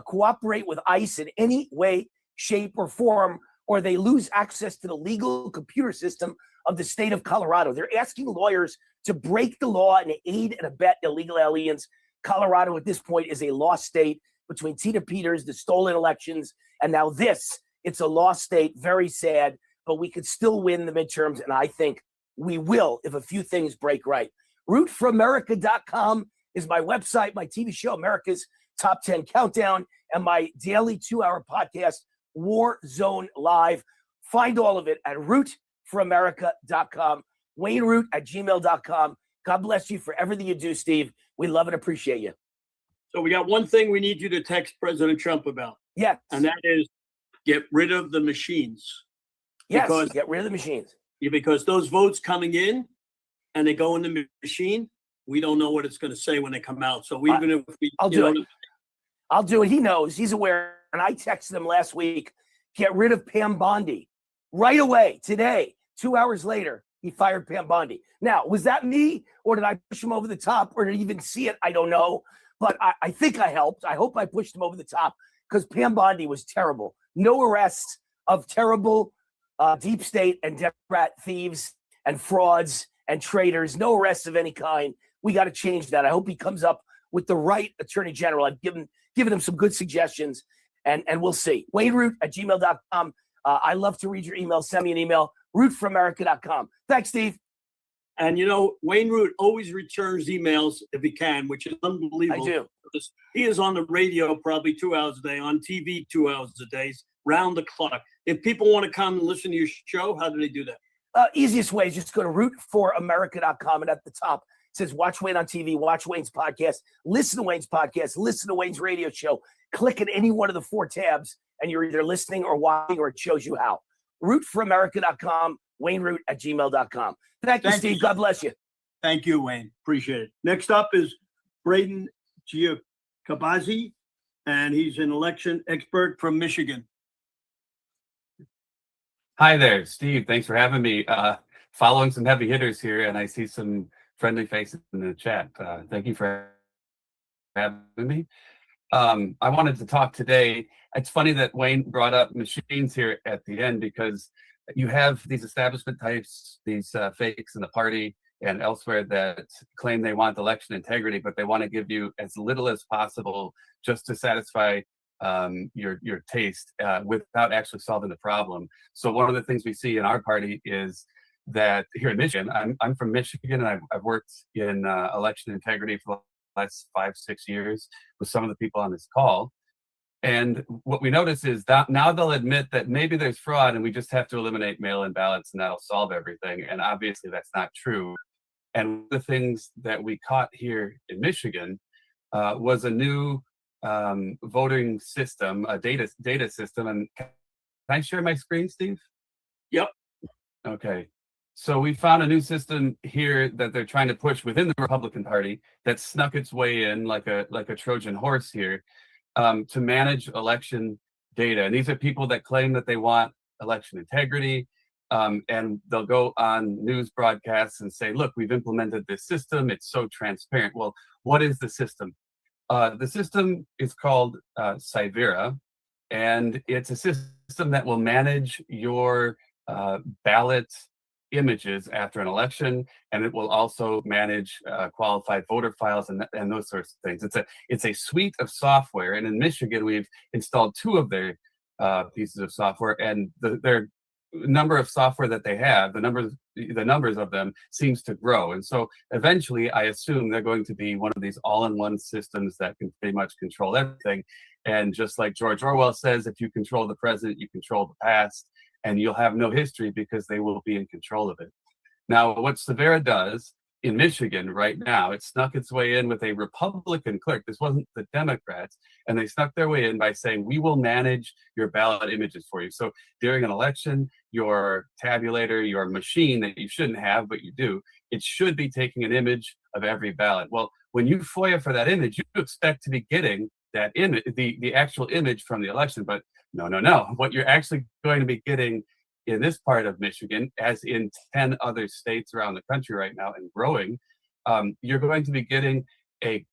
cooperate with ICE in any way, shape, or form, or they lose access to the legal computer system of the state of Colorado. They're asking lawyers to break the law and aid and abet illegal aliens. Colorado at this point is a lost state between Tina Peters, the stolen elections, and now this. It's a lost state, very sad, but we could still win the midterms, and I think we will if a few things break right. RootForAmerica.com is my website, my TV show, America's Top 10 Countdown, and my daily 2-hour podcast, War Zone Live. Find all of it at RootForAmerica.com, WayneRoot@gmail.com. God bless you for everything you do, Steve. We love and appreciate you. So we got one thing we need you to text President Trump about. Yeah. And that is get rid of the machines. Yes, get rid of the machines. Yeah, because those votes coming in and they go in the machine, we don't know what it's going to say when they come out. So even if we, I'll do it. I'll do it. He knows. He's aware. And I texted him last week, get rid of Pam Bondi. Right away, today, 2 hours later, he fired Pam Bondi. Now, was that me, or did I push him over the top, or did he even see it? I don't know. But I think I helped. I hope I pushed him over the top because Pam Bondi was terrible. No arrests of terrible deep state and Democrat thieves and frauds and traitors. No arrests of any kind. We got to change that. I hope he comes up with the right attorney general. I've given him some good suggestions, and we'll see. WayneRoot@gmail.com. I love to read your email. Send me an email. RootForAmerica.com. Thanks, Steve. And Wayne Root always returns emails if he can, which is unbelievable. I do. He is on the radio probably 2 hours a day, on TV 2 hours a day, round the clock. If people want to come and listen to your show, how do they do that? Easiest way is just go to RootForAmerica.com, and at the top it says watch Wayne on TV, watch Wayne's podcast, listen to Wayne's podcast, listen to Wayne's radio show. Click in any one of the 4 tabs, and you're either listening or watching, or it shows you how. RootForAmerica.com, WayneRoot@gmail.com. Thank you, Steve. God bless you. Thank you, Wayne. Appreciate it. Next up is Braden Giacabazzi, and he's an election expert from Michigan. Hi there, Steve. Thanks for having me. Following some heavy hitters here, and I see some friendly faces in the chat. Thank you for having me. I wanted to talk today. It's funny that Wayne brought up machines here at the end, because you have these establishment types, these fakes in the party and elsewhere that claim they want election integrity, but they want to give you as little as possible just to satisfy your taste without actually solving the problem. So one of the things we see in our party is that here in Michigan, I'm from Michigan, and I've worked in election integrity for the last 5-6 years with some of the people on this call. And what we notice is that now they'll admit that maybe there's fraud and we just have to eliminate mail-in ballots and that'll solve everything. And obviously that's not true. And one of the things that we caught here in Michigan was a new voting system, a data system. And can I share my screen, Steve? Yep. Okay. So we found a new system here that they're trying to push within the Republican Party that snuck its way in like a Trojan horse here to manage election data. And these are people that claim that they want election integrity. And they'll go on news broadcasts and say, look, we've implemented this system. It's so transparent. Well, what is the system? The system is called Cyvera, and it's a system that will manage your ballot images after an election, and it will also manage qualified voter files and those sorts of things. It's a suite of software, and in Michigan we've installed 2 of their pieces of software, and their number of software that they have, the numbers of them seems to grow. And so eventually I assume they're going to be one of these all-in-one systems that can pretty much control everything. And just like George Orwell says, if you control the present, you control the past, and you'll have no history because they will be in control of it. Now, what Cyvera does in Michigan right now, it snuck its way in with a Republican clerk. This wasn't the Democrats. And they snuck their way in by saying, we will manage your ballot images for you. So during an election, your tabulator, your machine that you shouldn't have, but you do, it should be taking an image of every ballot. Well, when you FOIA for that image, you expect to be getting that image, the actual image from the election. But no. What you're actually going to be getting in this part of Michigan, as in 10 other states around the country right now and growing, you're going to be getting a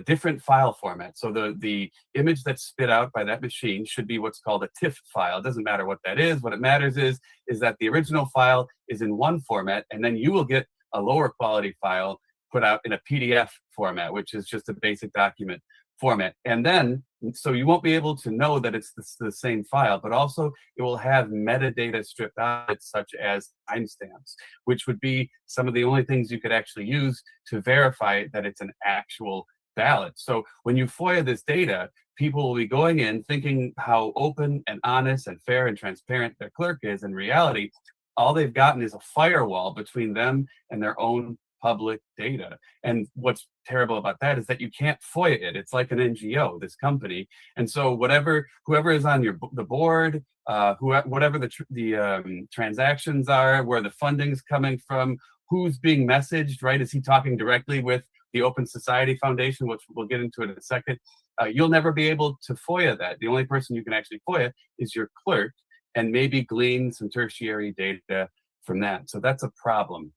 different file format. So the image that's spit out by that machine should be what's called a TIFF file. It doesn't matter what that is. What it matters is that the original file is in one format, and then you will get a lower quality file put out in a PDF format, which is just a basic document format. And then, so you won't be able to know that it's the same file, but also it will have metadata stripped out, such as timestamps, which would be some of the only things you could actually use to verify that it's an actual ballot. So when you FOIA this data, people will be going in thinking how open and honest and fair and transparent their clerk is. In reality, all they've gotten is a firewall between them and their own public data. And what's terrible about that is that you can't FOIA it. It's like an NGO, this company. And so whoever is on the board, whatever the transactions are, where the funding's coming from, who's being messaged, right? Is he talking directly with the Open Society Foundation, which we'll get into in a second? You'll never be able to FOIA that. The only person you can actually FOIA is your clerk, and maybe glean some tertiary data from that. So that's a problem.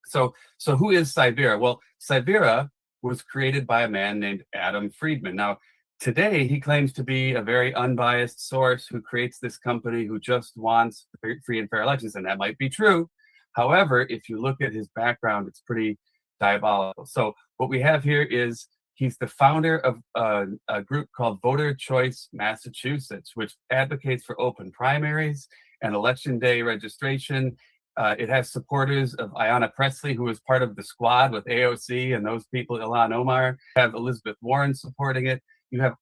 So who is Cyvera? Well, Cyvera was created by a man named Adam Friedman. Now, today he claims to be a very unbiased source who creates this company who just wants free and fair elections, and that might be true. However, if you look at his background, it's pretty diabolical. So what we have here is he's the founder of a group called Voter Choice Massachusetts, which advocates for open primaries and election day registration. It has supporters of Ayanna Pressley, who was part of the squad with AOC and those people, Ilhan Omar. You have Elizabeth Warren supporting it. You have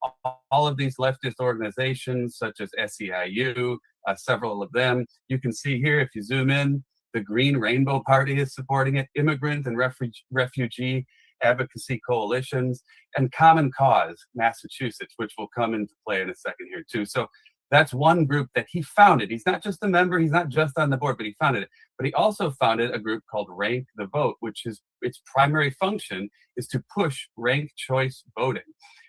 all of these leftist organizations, such as SEIU, several of them. You can see here, if you zoom in, the Green Rainbow Party is supporting it, immigrant and refugee advocacy coalitions, and Common Cause Massachusetts, which will come into play in a second here too. So that's one group that he founded. He's not just a member, he's not just on the board, but he founded it. But he also founded a group called Rank the Vote, which is its primary function is to push ranked choice voting.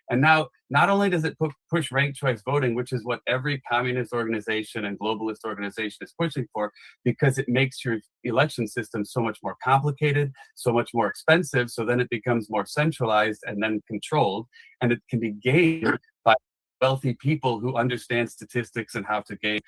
And now, not only does it push ranked choice voting, which is what every communist organization and globalist organization is pushing for, because it makes your election system so much more complicated, so much more expensive. So then it becomes more centralized and then controlled, and it can be gained by wealthy people who understand statistics and how to gain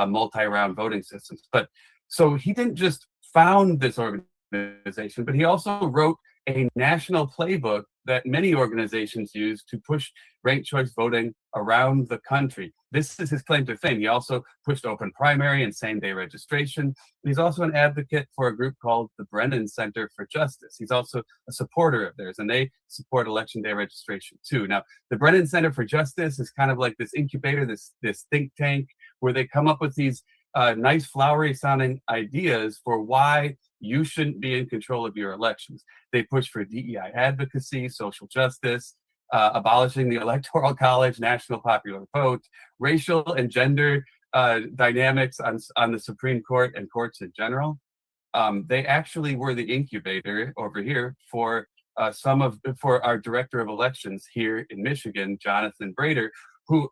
multi-round voting systems. But so he didn't just found this organization, but he also wrote a national playbook that many organizations use to push ranked choice voting around the country. This is his claim to fame. He also pushed open primary and same-day registration. He's also an advocate for a group called the Brennan Center for Justice. He's also a supporter of theirs, and they support election day registration too. Now, the Brennan Center for Justice is kind of like this incubator, this think tank, where they come up with these nice flowery sounding ideas for why you shouldn't be in control of your elections. They push for DEI advocacy, social justice, abolishing the Electoral College, national popular vote, racial and gender dynamics on the Supreme Court and courts in general. They actually were the incubator over here for for our director of elections here in Michigan, Jonathan Brader, who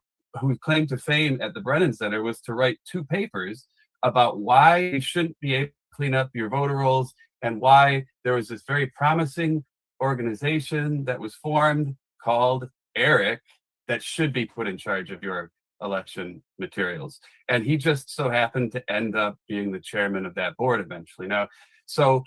claimed to fame at the Brennan Center was to write 2 papers about why you shouldn't be able to clean up your voter rolls and why there was this very promising organization that was formed called ERIC that should be put in charge of your election materials. And he just so happened to end up being the chairman of that board eventually. Now, so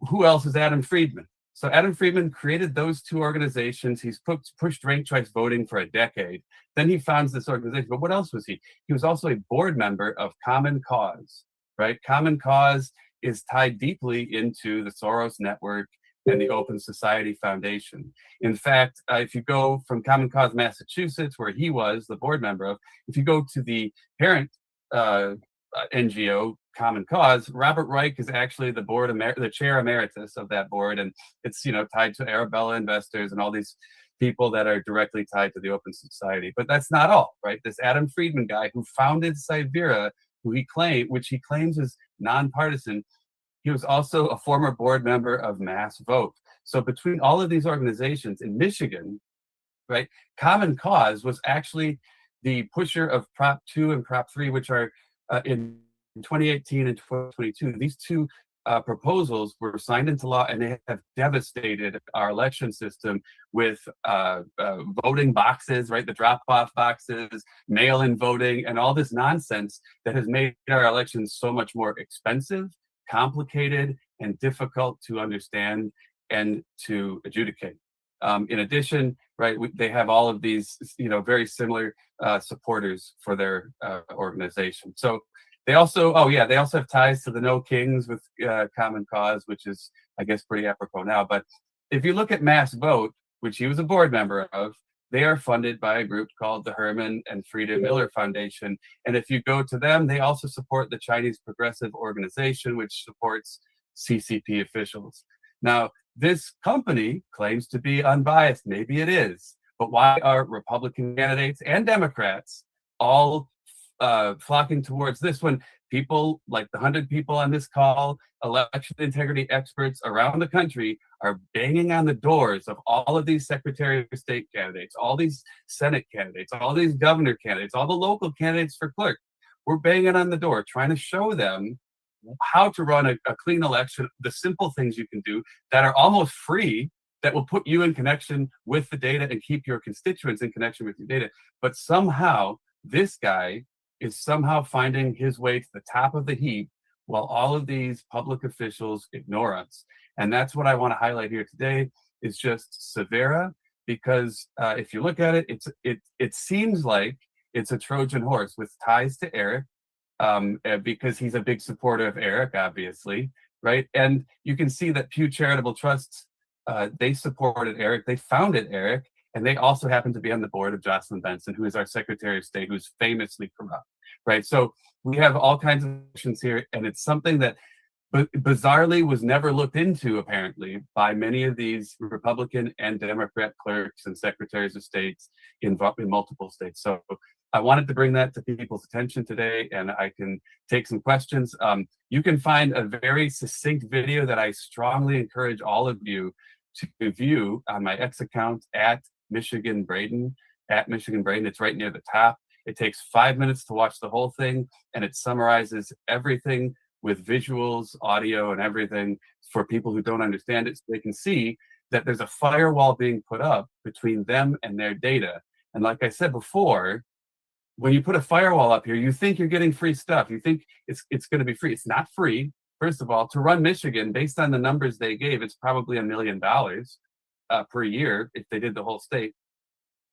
who else is Adam Friedman? So Adam Friedman created those 2 organizations. He's pushed ranked choice voting for a decade. Then he founds this organization. But what else was he? He was also a board member of Common Cause, right? Common Cause is tied deeply into the Soros Network and the Open Society Foundation. In fact, if you go from Common Cause Massachusetts, where he was the board member of, if you go to the parent NGO, Common Cause, Robert Reich is actually the chair emeritus of that board, and it's tied to Arabella investors and all these people that are directly tied to the Open Society. But that's not all, right? This Adam Friedman guy who founded Cyvera, which he claims is nonpartisan, he was also a former board member of Mass Vote. So between all of these organizations in Michigan, right, Common Cause was actually the pusher of Prop 2 and Prop 3, which are in 2018 and 2022. These 2 proposals were signed into law, and they have devastated our election system with voting boxes, right? The drop-off boxes, mail-in voting, and all this nonsense that has made our elections so much more expensive, complicated, and difficult to understand and to adjudicate. In addition, right, they have all of these, very similar supporters for their organization. So they also, they also have ties to the No Kings with Common Cause, which is, I guess, pretty apropos now. But if you look at Mass Vote, which he was a board member of, they are funded by a group called the Herman and Frida Miller Foundation. And if you go to them, they also support the Chinese Progressive Organization, which supports CCP officials. Now, this company claims to be unbiased. Maybe it is. But why are Republican candidates and Democrats all flocking towards this when people like the 100 people on this call, election integrity experts around the country, are banging on the doors of all of these Secretary of State candidates, all these Senate candidates, all these governor candidates, all the local candidates for clerk? We're banging on the door, trying to show them how to run a clean election, the simple things you can do that are almost free, that will put you in connection with the data and keep your constituents in connection with your data. But somehow, this guy is somehow finding his way to the top of the heap while all of these public officials ignore us. And that's what I want to highlight here today, is just Cyvera, because if you look at it, it seems like it's a Trojan horse with ties to Eric, because he's a big supporter of Eric, obviously, right? And you can see that Pew Charitable Trusts, they supported Eric, they founded Eric, and they also happen to be on the board of Jocelyn Benson, who is our Secretary of State, who's famously corrupt, right? So we have all kinds of options here, and it's something that bizarrely was never looked into, apparently, by many of these Republican and Democrat clerks and secretaries of states in multiple states. So I wanted to bring that to people's attention today, and I can take some questions. You can find a very succinct video that I strongly encourage all of you to view on my X account at Michigan Braden, at Michigan Braden. It's right near the top. It takes 5 minutes to watch the whole thing, and it summarizes everything with visuals, audio, and everything for people who don't understand it, so they can see that there's a firewall being put up between them and their data. And like I said before, when you put a firewall up here, you think you're getting free stuff. You think it's going to be free. It's not free. First of all, to run Michigan, based on the numbers they gave, it's probably $1 million per year if they did the whole state.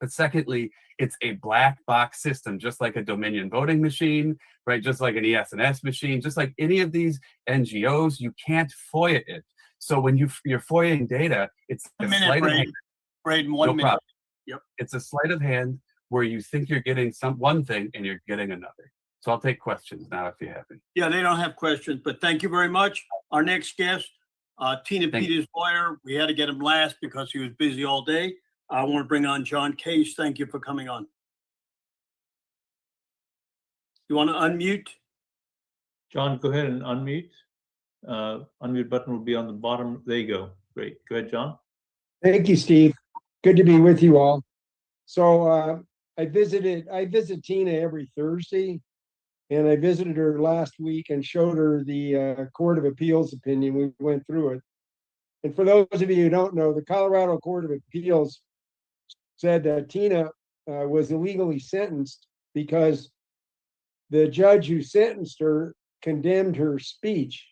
But secondly, it's a black box system, just like a Dominion voting machine, right? Just like an ES&S machine, just like any of these NGOs, you can't FOIA it. So when you're FOIAing data, it's a sleight of hand. Braden, 1 No minute. problem. Yep. It's a sleight of hand where you think you're getting one thing and you're getting another. So I'll take questions now if you have any. Yeah, they don't have questions, but thank you very much. Our next guest, Tina Thank Peters' lawyer. We had to get him last because he was busy all day. I want to bring on John Case. Thank you for coming on. You want to unmute? John, go ahead and unmute. Unmute button will be on the bottom. There you go. Great. Go ahead, John. Thank you, Steve. Good to be with you all. So I visit Tina every Thursday, and I visited her last week and showed her the Court of Appeals opinion. We went through it. And for those of you who don't know, the Colorado Court of Appeals said that Tina was illegally sentenced because the judge who sentenced her condemned her speech.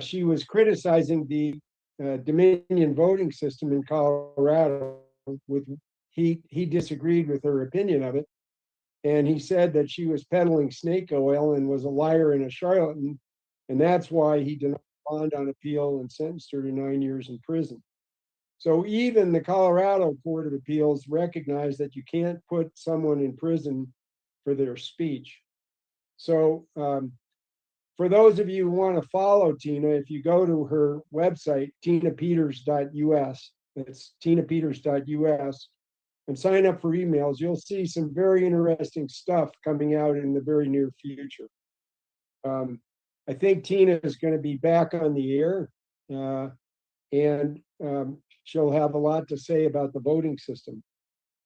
She was criticizing the Dominion voting system in Colorado. He disagreed with her opinion of it, and he said that she was peddling snake oil and was a liar and a charlatan, and that's why he denied bond on appeal and sentenced her to 9 years in prison. So even the Colorado Court of Appeals recognized that you can't put someone in prison for their speech. So for those of you who want to follow Tina, if you go to her website, tinapeters.us, that's tinapeters.us, and sign up for emails, you'll see some very interesting stuff coming out in the very near future. I think Tina is going to be back on the air, and she'll have a lot to say about the voting system.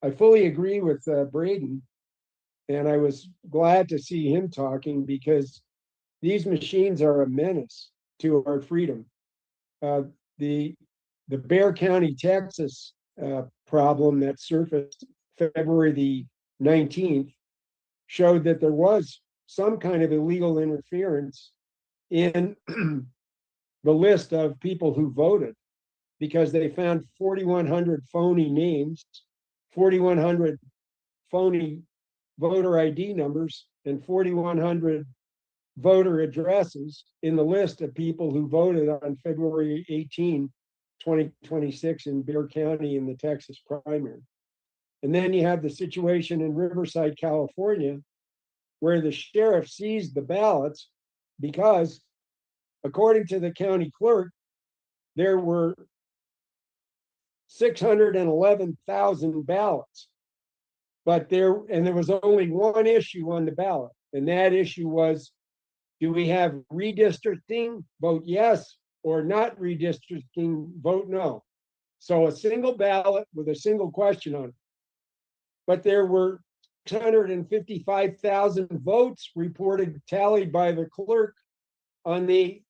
I fully agree with Braden, and I was glad to see him talking because these machines are a menace to our freedom. The Bexar County, Texas problem that surfaced February the 19th showed that there was some kind of illegal interference in the list of people who voted, because they found 4,100 phony names, 4,100 phony voter ID numbers, and 4,100 voter addresses in the list of people who voted on February 18, 2026 in Bexar County in the Texas primary. And then you have the situation in Riverside, California, where the sheriff seized the ballots because, according to the county clerk, there were 611,000 ballots. But there was only one issue on the ballot, and that issue was, do we have redistricting? Vote yes, or not redistricting, vote no. So a single ballot with a single question on it. But there were 655,000 votes reported, tallied by the clerk on the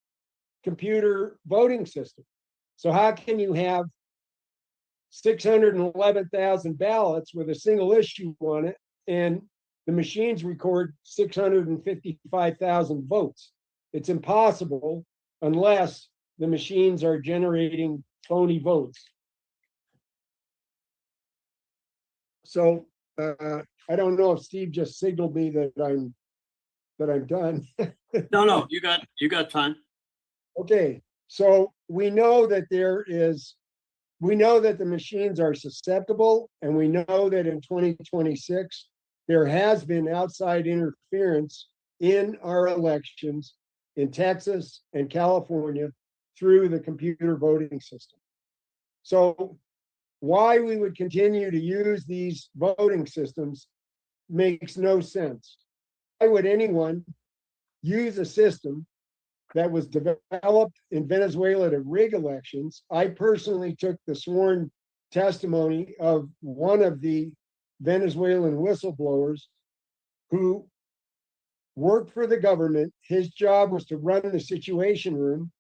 computer voting system. So how can you have 611,000 ballots with a single issue on it, and the machines record 655,000 votes? It's impossible unless the machines are generating phony votes. So I don't know if Steve just signaled me that I'm done. No, you got time. Okay, so we know that the machines are susceptible, and we know that in 2026, there has been outside interference in our elections in Texas and California through the computer voting system. So why we would continue to use these voting systems makes no sense. Why would anyone use a system that was developed in Venezuela to rig elections? I personally took the sworn testimony of one of the Venezuelan whistleblowers who worked for the government. His job was to run the Situation Room,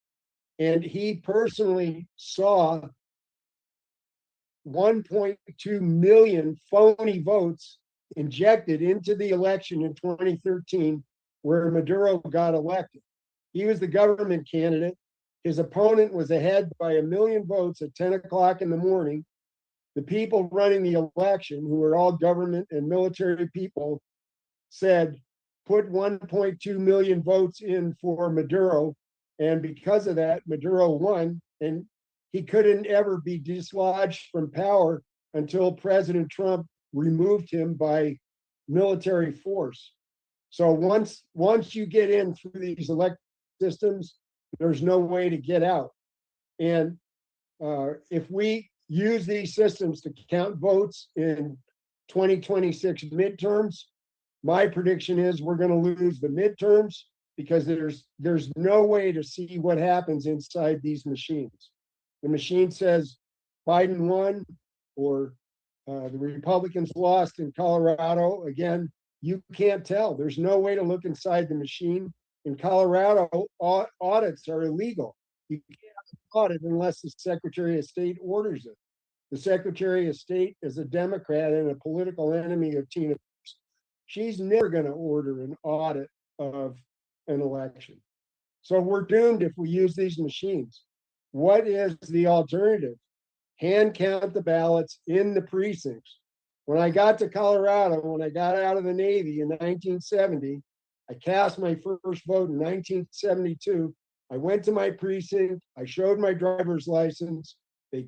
and he personally saw 1.2 million phony votes injected into the election in 2013, where Maduro got elected. He was the government candidate. His opponent was ahead by 1 million votes at 10 o'clock in the morning. The people running the election, who were all government and military people, said, put 1.2 million votes in for Maduro. And because of that, Maduro won. And he couldn't ever be dislodged from power until President Trump removed him by military force. So once you get in through these elected systems, there's no way to get out. And if we use these systems to count votes in 2026 midterms, my prediction is we're going to lose the midterms because there's no way to see what happens inside these machines. The machine says Biden won or the Republicans lost in Colorado. Again, you can't tell. There's no way to look inside the machine. In Colorado, audits are illegal. You can't audit unless the Secretary of State orders it. The Secretary of State is a Democrat and a political enemy of Tina. She's never going to order an audit of an election. So we're doomed if we use these machines. What is the alternative? Hand count the ballots in the precincts. When I got to Colorado, when I got out of the Navy in 1970, I cast my first vote in 1972. I went to my precinct. I showed my driver's license. They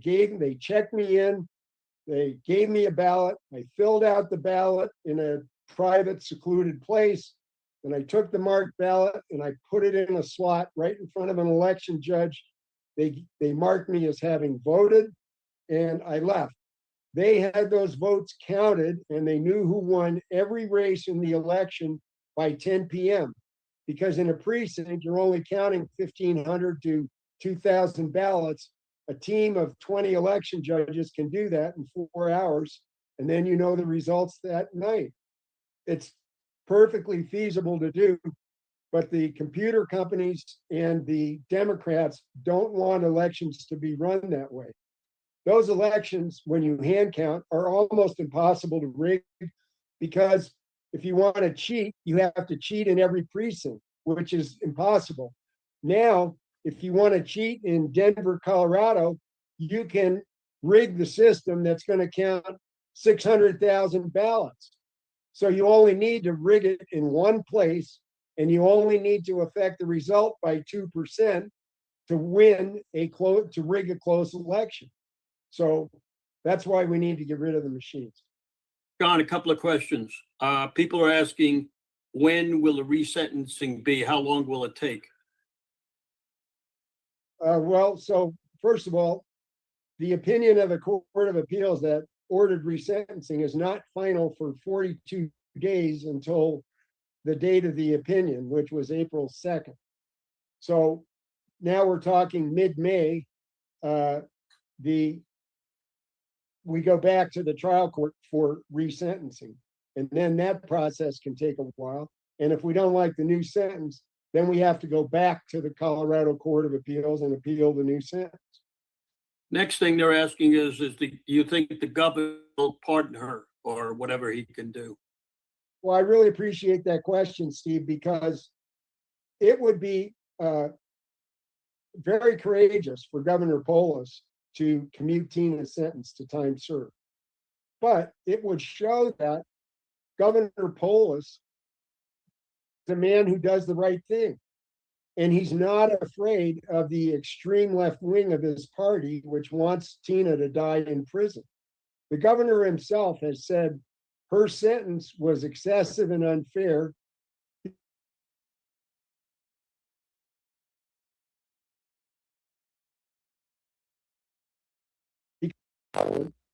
checked me in. They gave me a ballot. I filled out the ballot in a private, secluded place. And I took the marked ballot and I put it in a slot right in front of an election judge. They marked me as having voted, and I left. They had those votes counted, and they knew who won every race in the election by 10 p.m. Because in a precinct, you're only counting 1,500 to 2,000 ballots. A team of 20 election judges can do that in 4 hours, and then you know the results that night. It's perfectly feasible to do, but the computer companies and the Democrats don't want elections to be run that way. Those elections, when you hand count, are almost impossible to rig because if you want to cheat, you have to cheat in every precinct, which is impossible. Now, if you want to cheat in Denver, Colorado, you can rig the system that's going to count 600,000 ballots. So you only need to rig it in one place, and you only need to affect the result by 2% to rig a close election. So that's why we need to get rid of the machines. John, a couple of questions. People are asking, when will the resentencing be? How long will it take? Well, so first of all, the opinion of the Court of Appeals that ordered resentencing is not final for 42 days until the date of the opinion, which was April 2nd. So now we're talking mid-May. We go back to the trial court for resentencing, and then that process can take a while. And if we don't like the new sentence, then we have to go back to the Colorado Court of Appeals and appeal the new sentence. Next thing they're asking is do you think the governor will pardon her or whatever he can do? Well, I really appreciate that question, Steve, because it would be very courageous for Governor Polis to commute Tina's sentence to time served. But it would show that Governor Polis is a man who does the right thing. And he's not afraid of the extreme left wing of his party, which wants Tina to die in prison. The governor himself has said her sentence was excessive and unfair.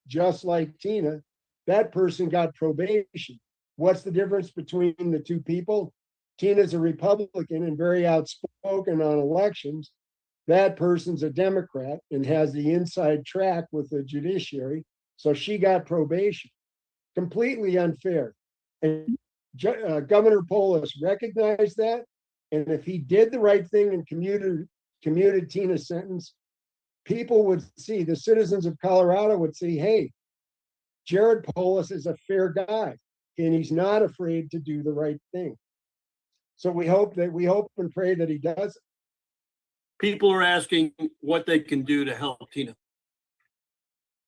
Just like Tina, that person got probation. What's the difference between the two people? Tina's a Republican and very outspoken on elections. that person's a Democrat and has the inside track with the judiciary. So she got probation. Completely unfair. And Governor Polis recognized that. And if he did the right thing and commuted Tina's sentence, people would see, the citizens of Colorado would see, hey, Jared Polis is a fair guy and he's not afraid to do the right thing. So we hope and pray that he does. People are asking what they can do to help Tina.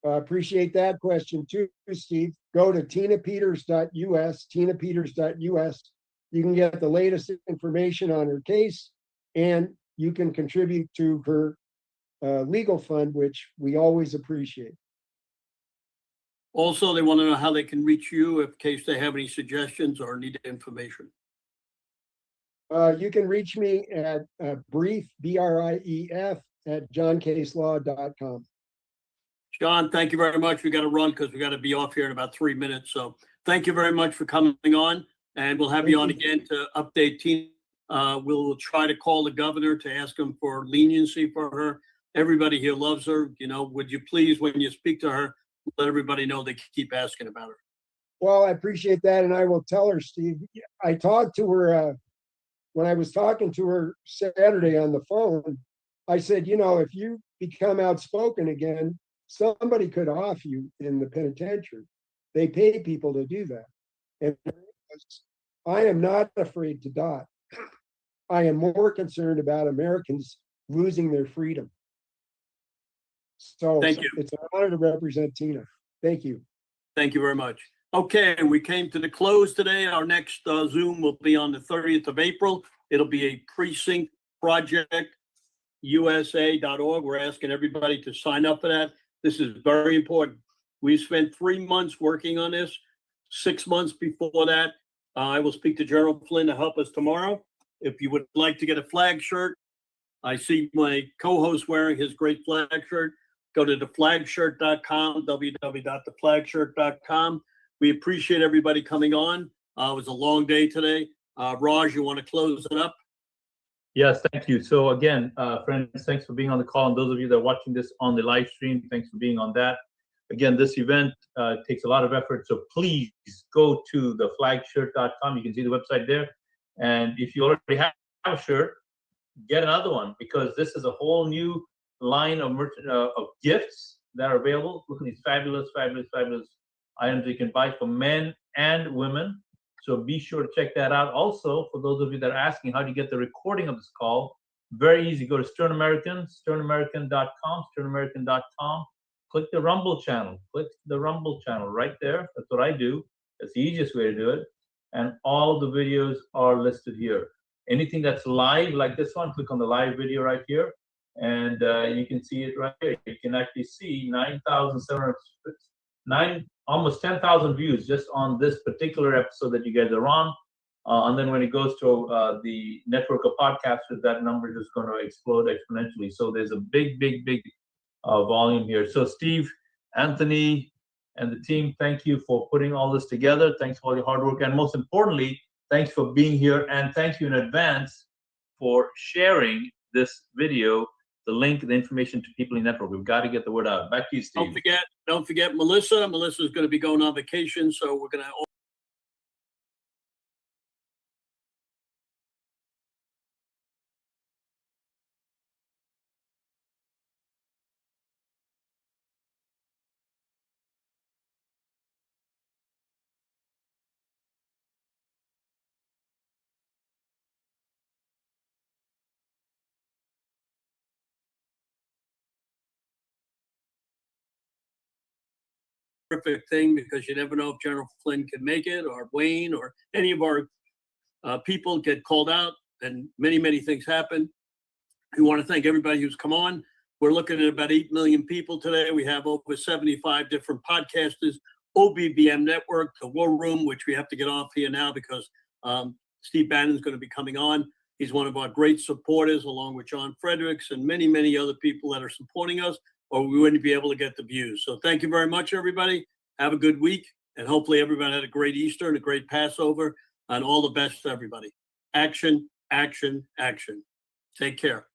Appreciate that question too, Steve. Go to tinapeters.us, tinapeters.us. You can get the latest information on her case, and you can contribute to her legal fund, which we always appreciate. Also, they want to know how they can reach you in case they have any suggestions or need information. You can reach me at brief, BRIEF, at johncaslaw.com. John, thank you very much. We got to run because we got to be off here in about 3 minutes. So thank you very much for coming on, and we'll have you on again to update Tina. We'll try to call the governor to ask him for leniency for her. Everybody here loves her. You know, would you please, when you speak to her, let everybody know they keep asking about her. Well, I appreciate that, and I will tell her, Steve. I talked to her when I was talking to her Saturday on the phone. I said, you know, if you become outspoken again, somebody could off you in the penitentiary. They pay people to do that. And I am not afraid to die. I am more concerned about Americans losing their freedom. So thank you. It's an honor to represent Tina. Thank you. Thank you very much. Okay, we came to the close today. Our next Zoom will be on the 30th of April. It'll be a precinct project, USA.org. We're asking everybody to sign up for that. This is very important. We spent 3 months working on this. 6 months before that, I will speak to General Flynn to help us tomorrow. If you would like to get a flag shirt, I see my co-host wearing his great flag shirt. Go to theflagshirt.com, www.theflagshirt.com. We appreciate everybody coming on. It was a long day today. Raj, you want to close it up? Yes, thank you. So again, friends, thanks for being on the call. And those of you that are watching this on the live stream, thanks for being on that. Again, this event takes a lot of effort. So please go to theflagshirt.com. You can see the website there. And if you already have a shirt, get another one, because this is a whole new line of gifts that are available. Look at these fabulous, fabulous, fabulous items you can buy for men and women. So be sure to check that out. Also, for those of you that are asking how do you get the recording of this call, very easy. Go to Stern American, sternamerican.com, sternamerican.com. Click the Rumble channel. Click the Rumble channel right there. That's what I do. That's the easiest way to do it. And all the videos are listed here. Anything that's live, like this one, click on the live video right here. And you can see it right here. You can actually see 9,700, almost 10,000 views just on this particular episode that you guys are on. And then when it goes to the network of podcasters, that number is going to explode exponentially. So there's a big, big, big volume here. So Steve, Anthony, and the team, thank you for putting all this together. Thanks for all your hard work. And most importantly, thanks for being here. And thank you in advance for sharing this video, the link, the information to people in the network. We've got to get the word out. Back to you, Steve. Don't forget Melissa. Melissa's going to be going on vacation, so we're going to terrific thing, because you never know if General Flynn can make it, or Wayne, or any of our people get called out, and many, many things happen. We want to thank everybody who's come on. We're looking at about 8 million people today. We have over 75 different podcasters, OBBM Network, the War Room, which we have to get off here now because Steve Bannon's going to be coming on. He's one of our great supporters, along with John Fredericks and many, many other people that are supporting us, or we wouldn't be able to get the views. So thank you very much, everybody. Have a good week. And hopefully everybody had a great Easter and a great Passover, and all the best to everybody. Action, action, action. Take care.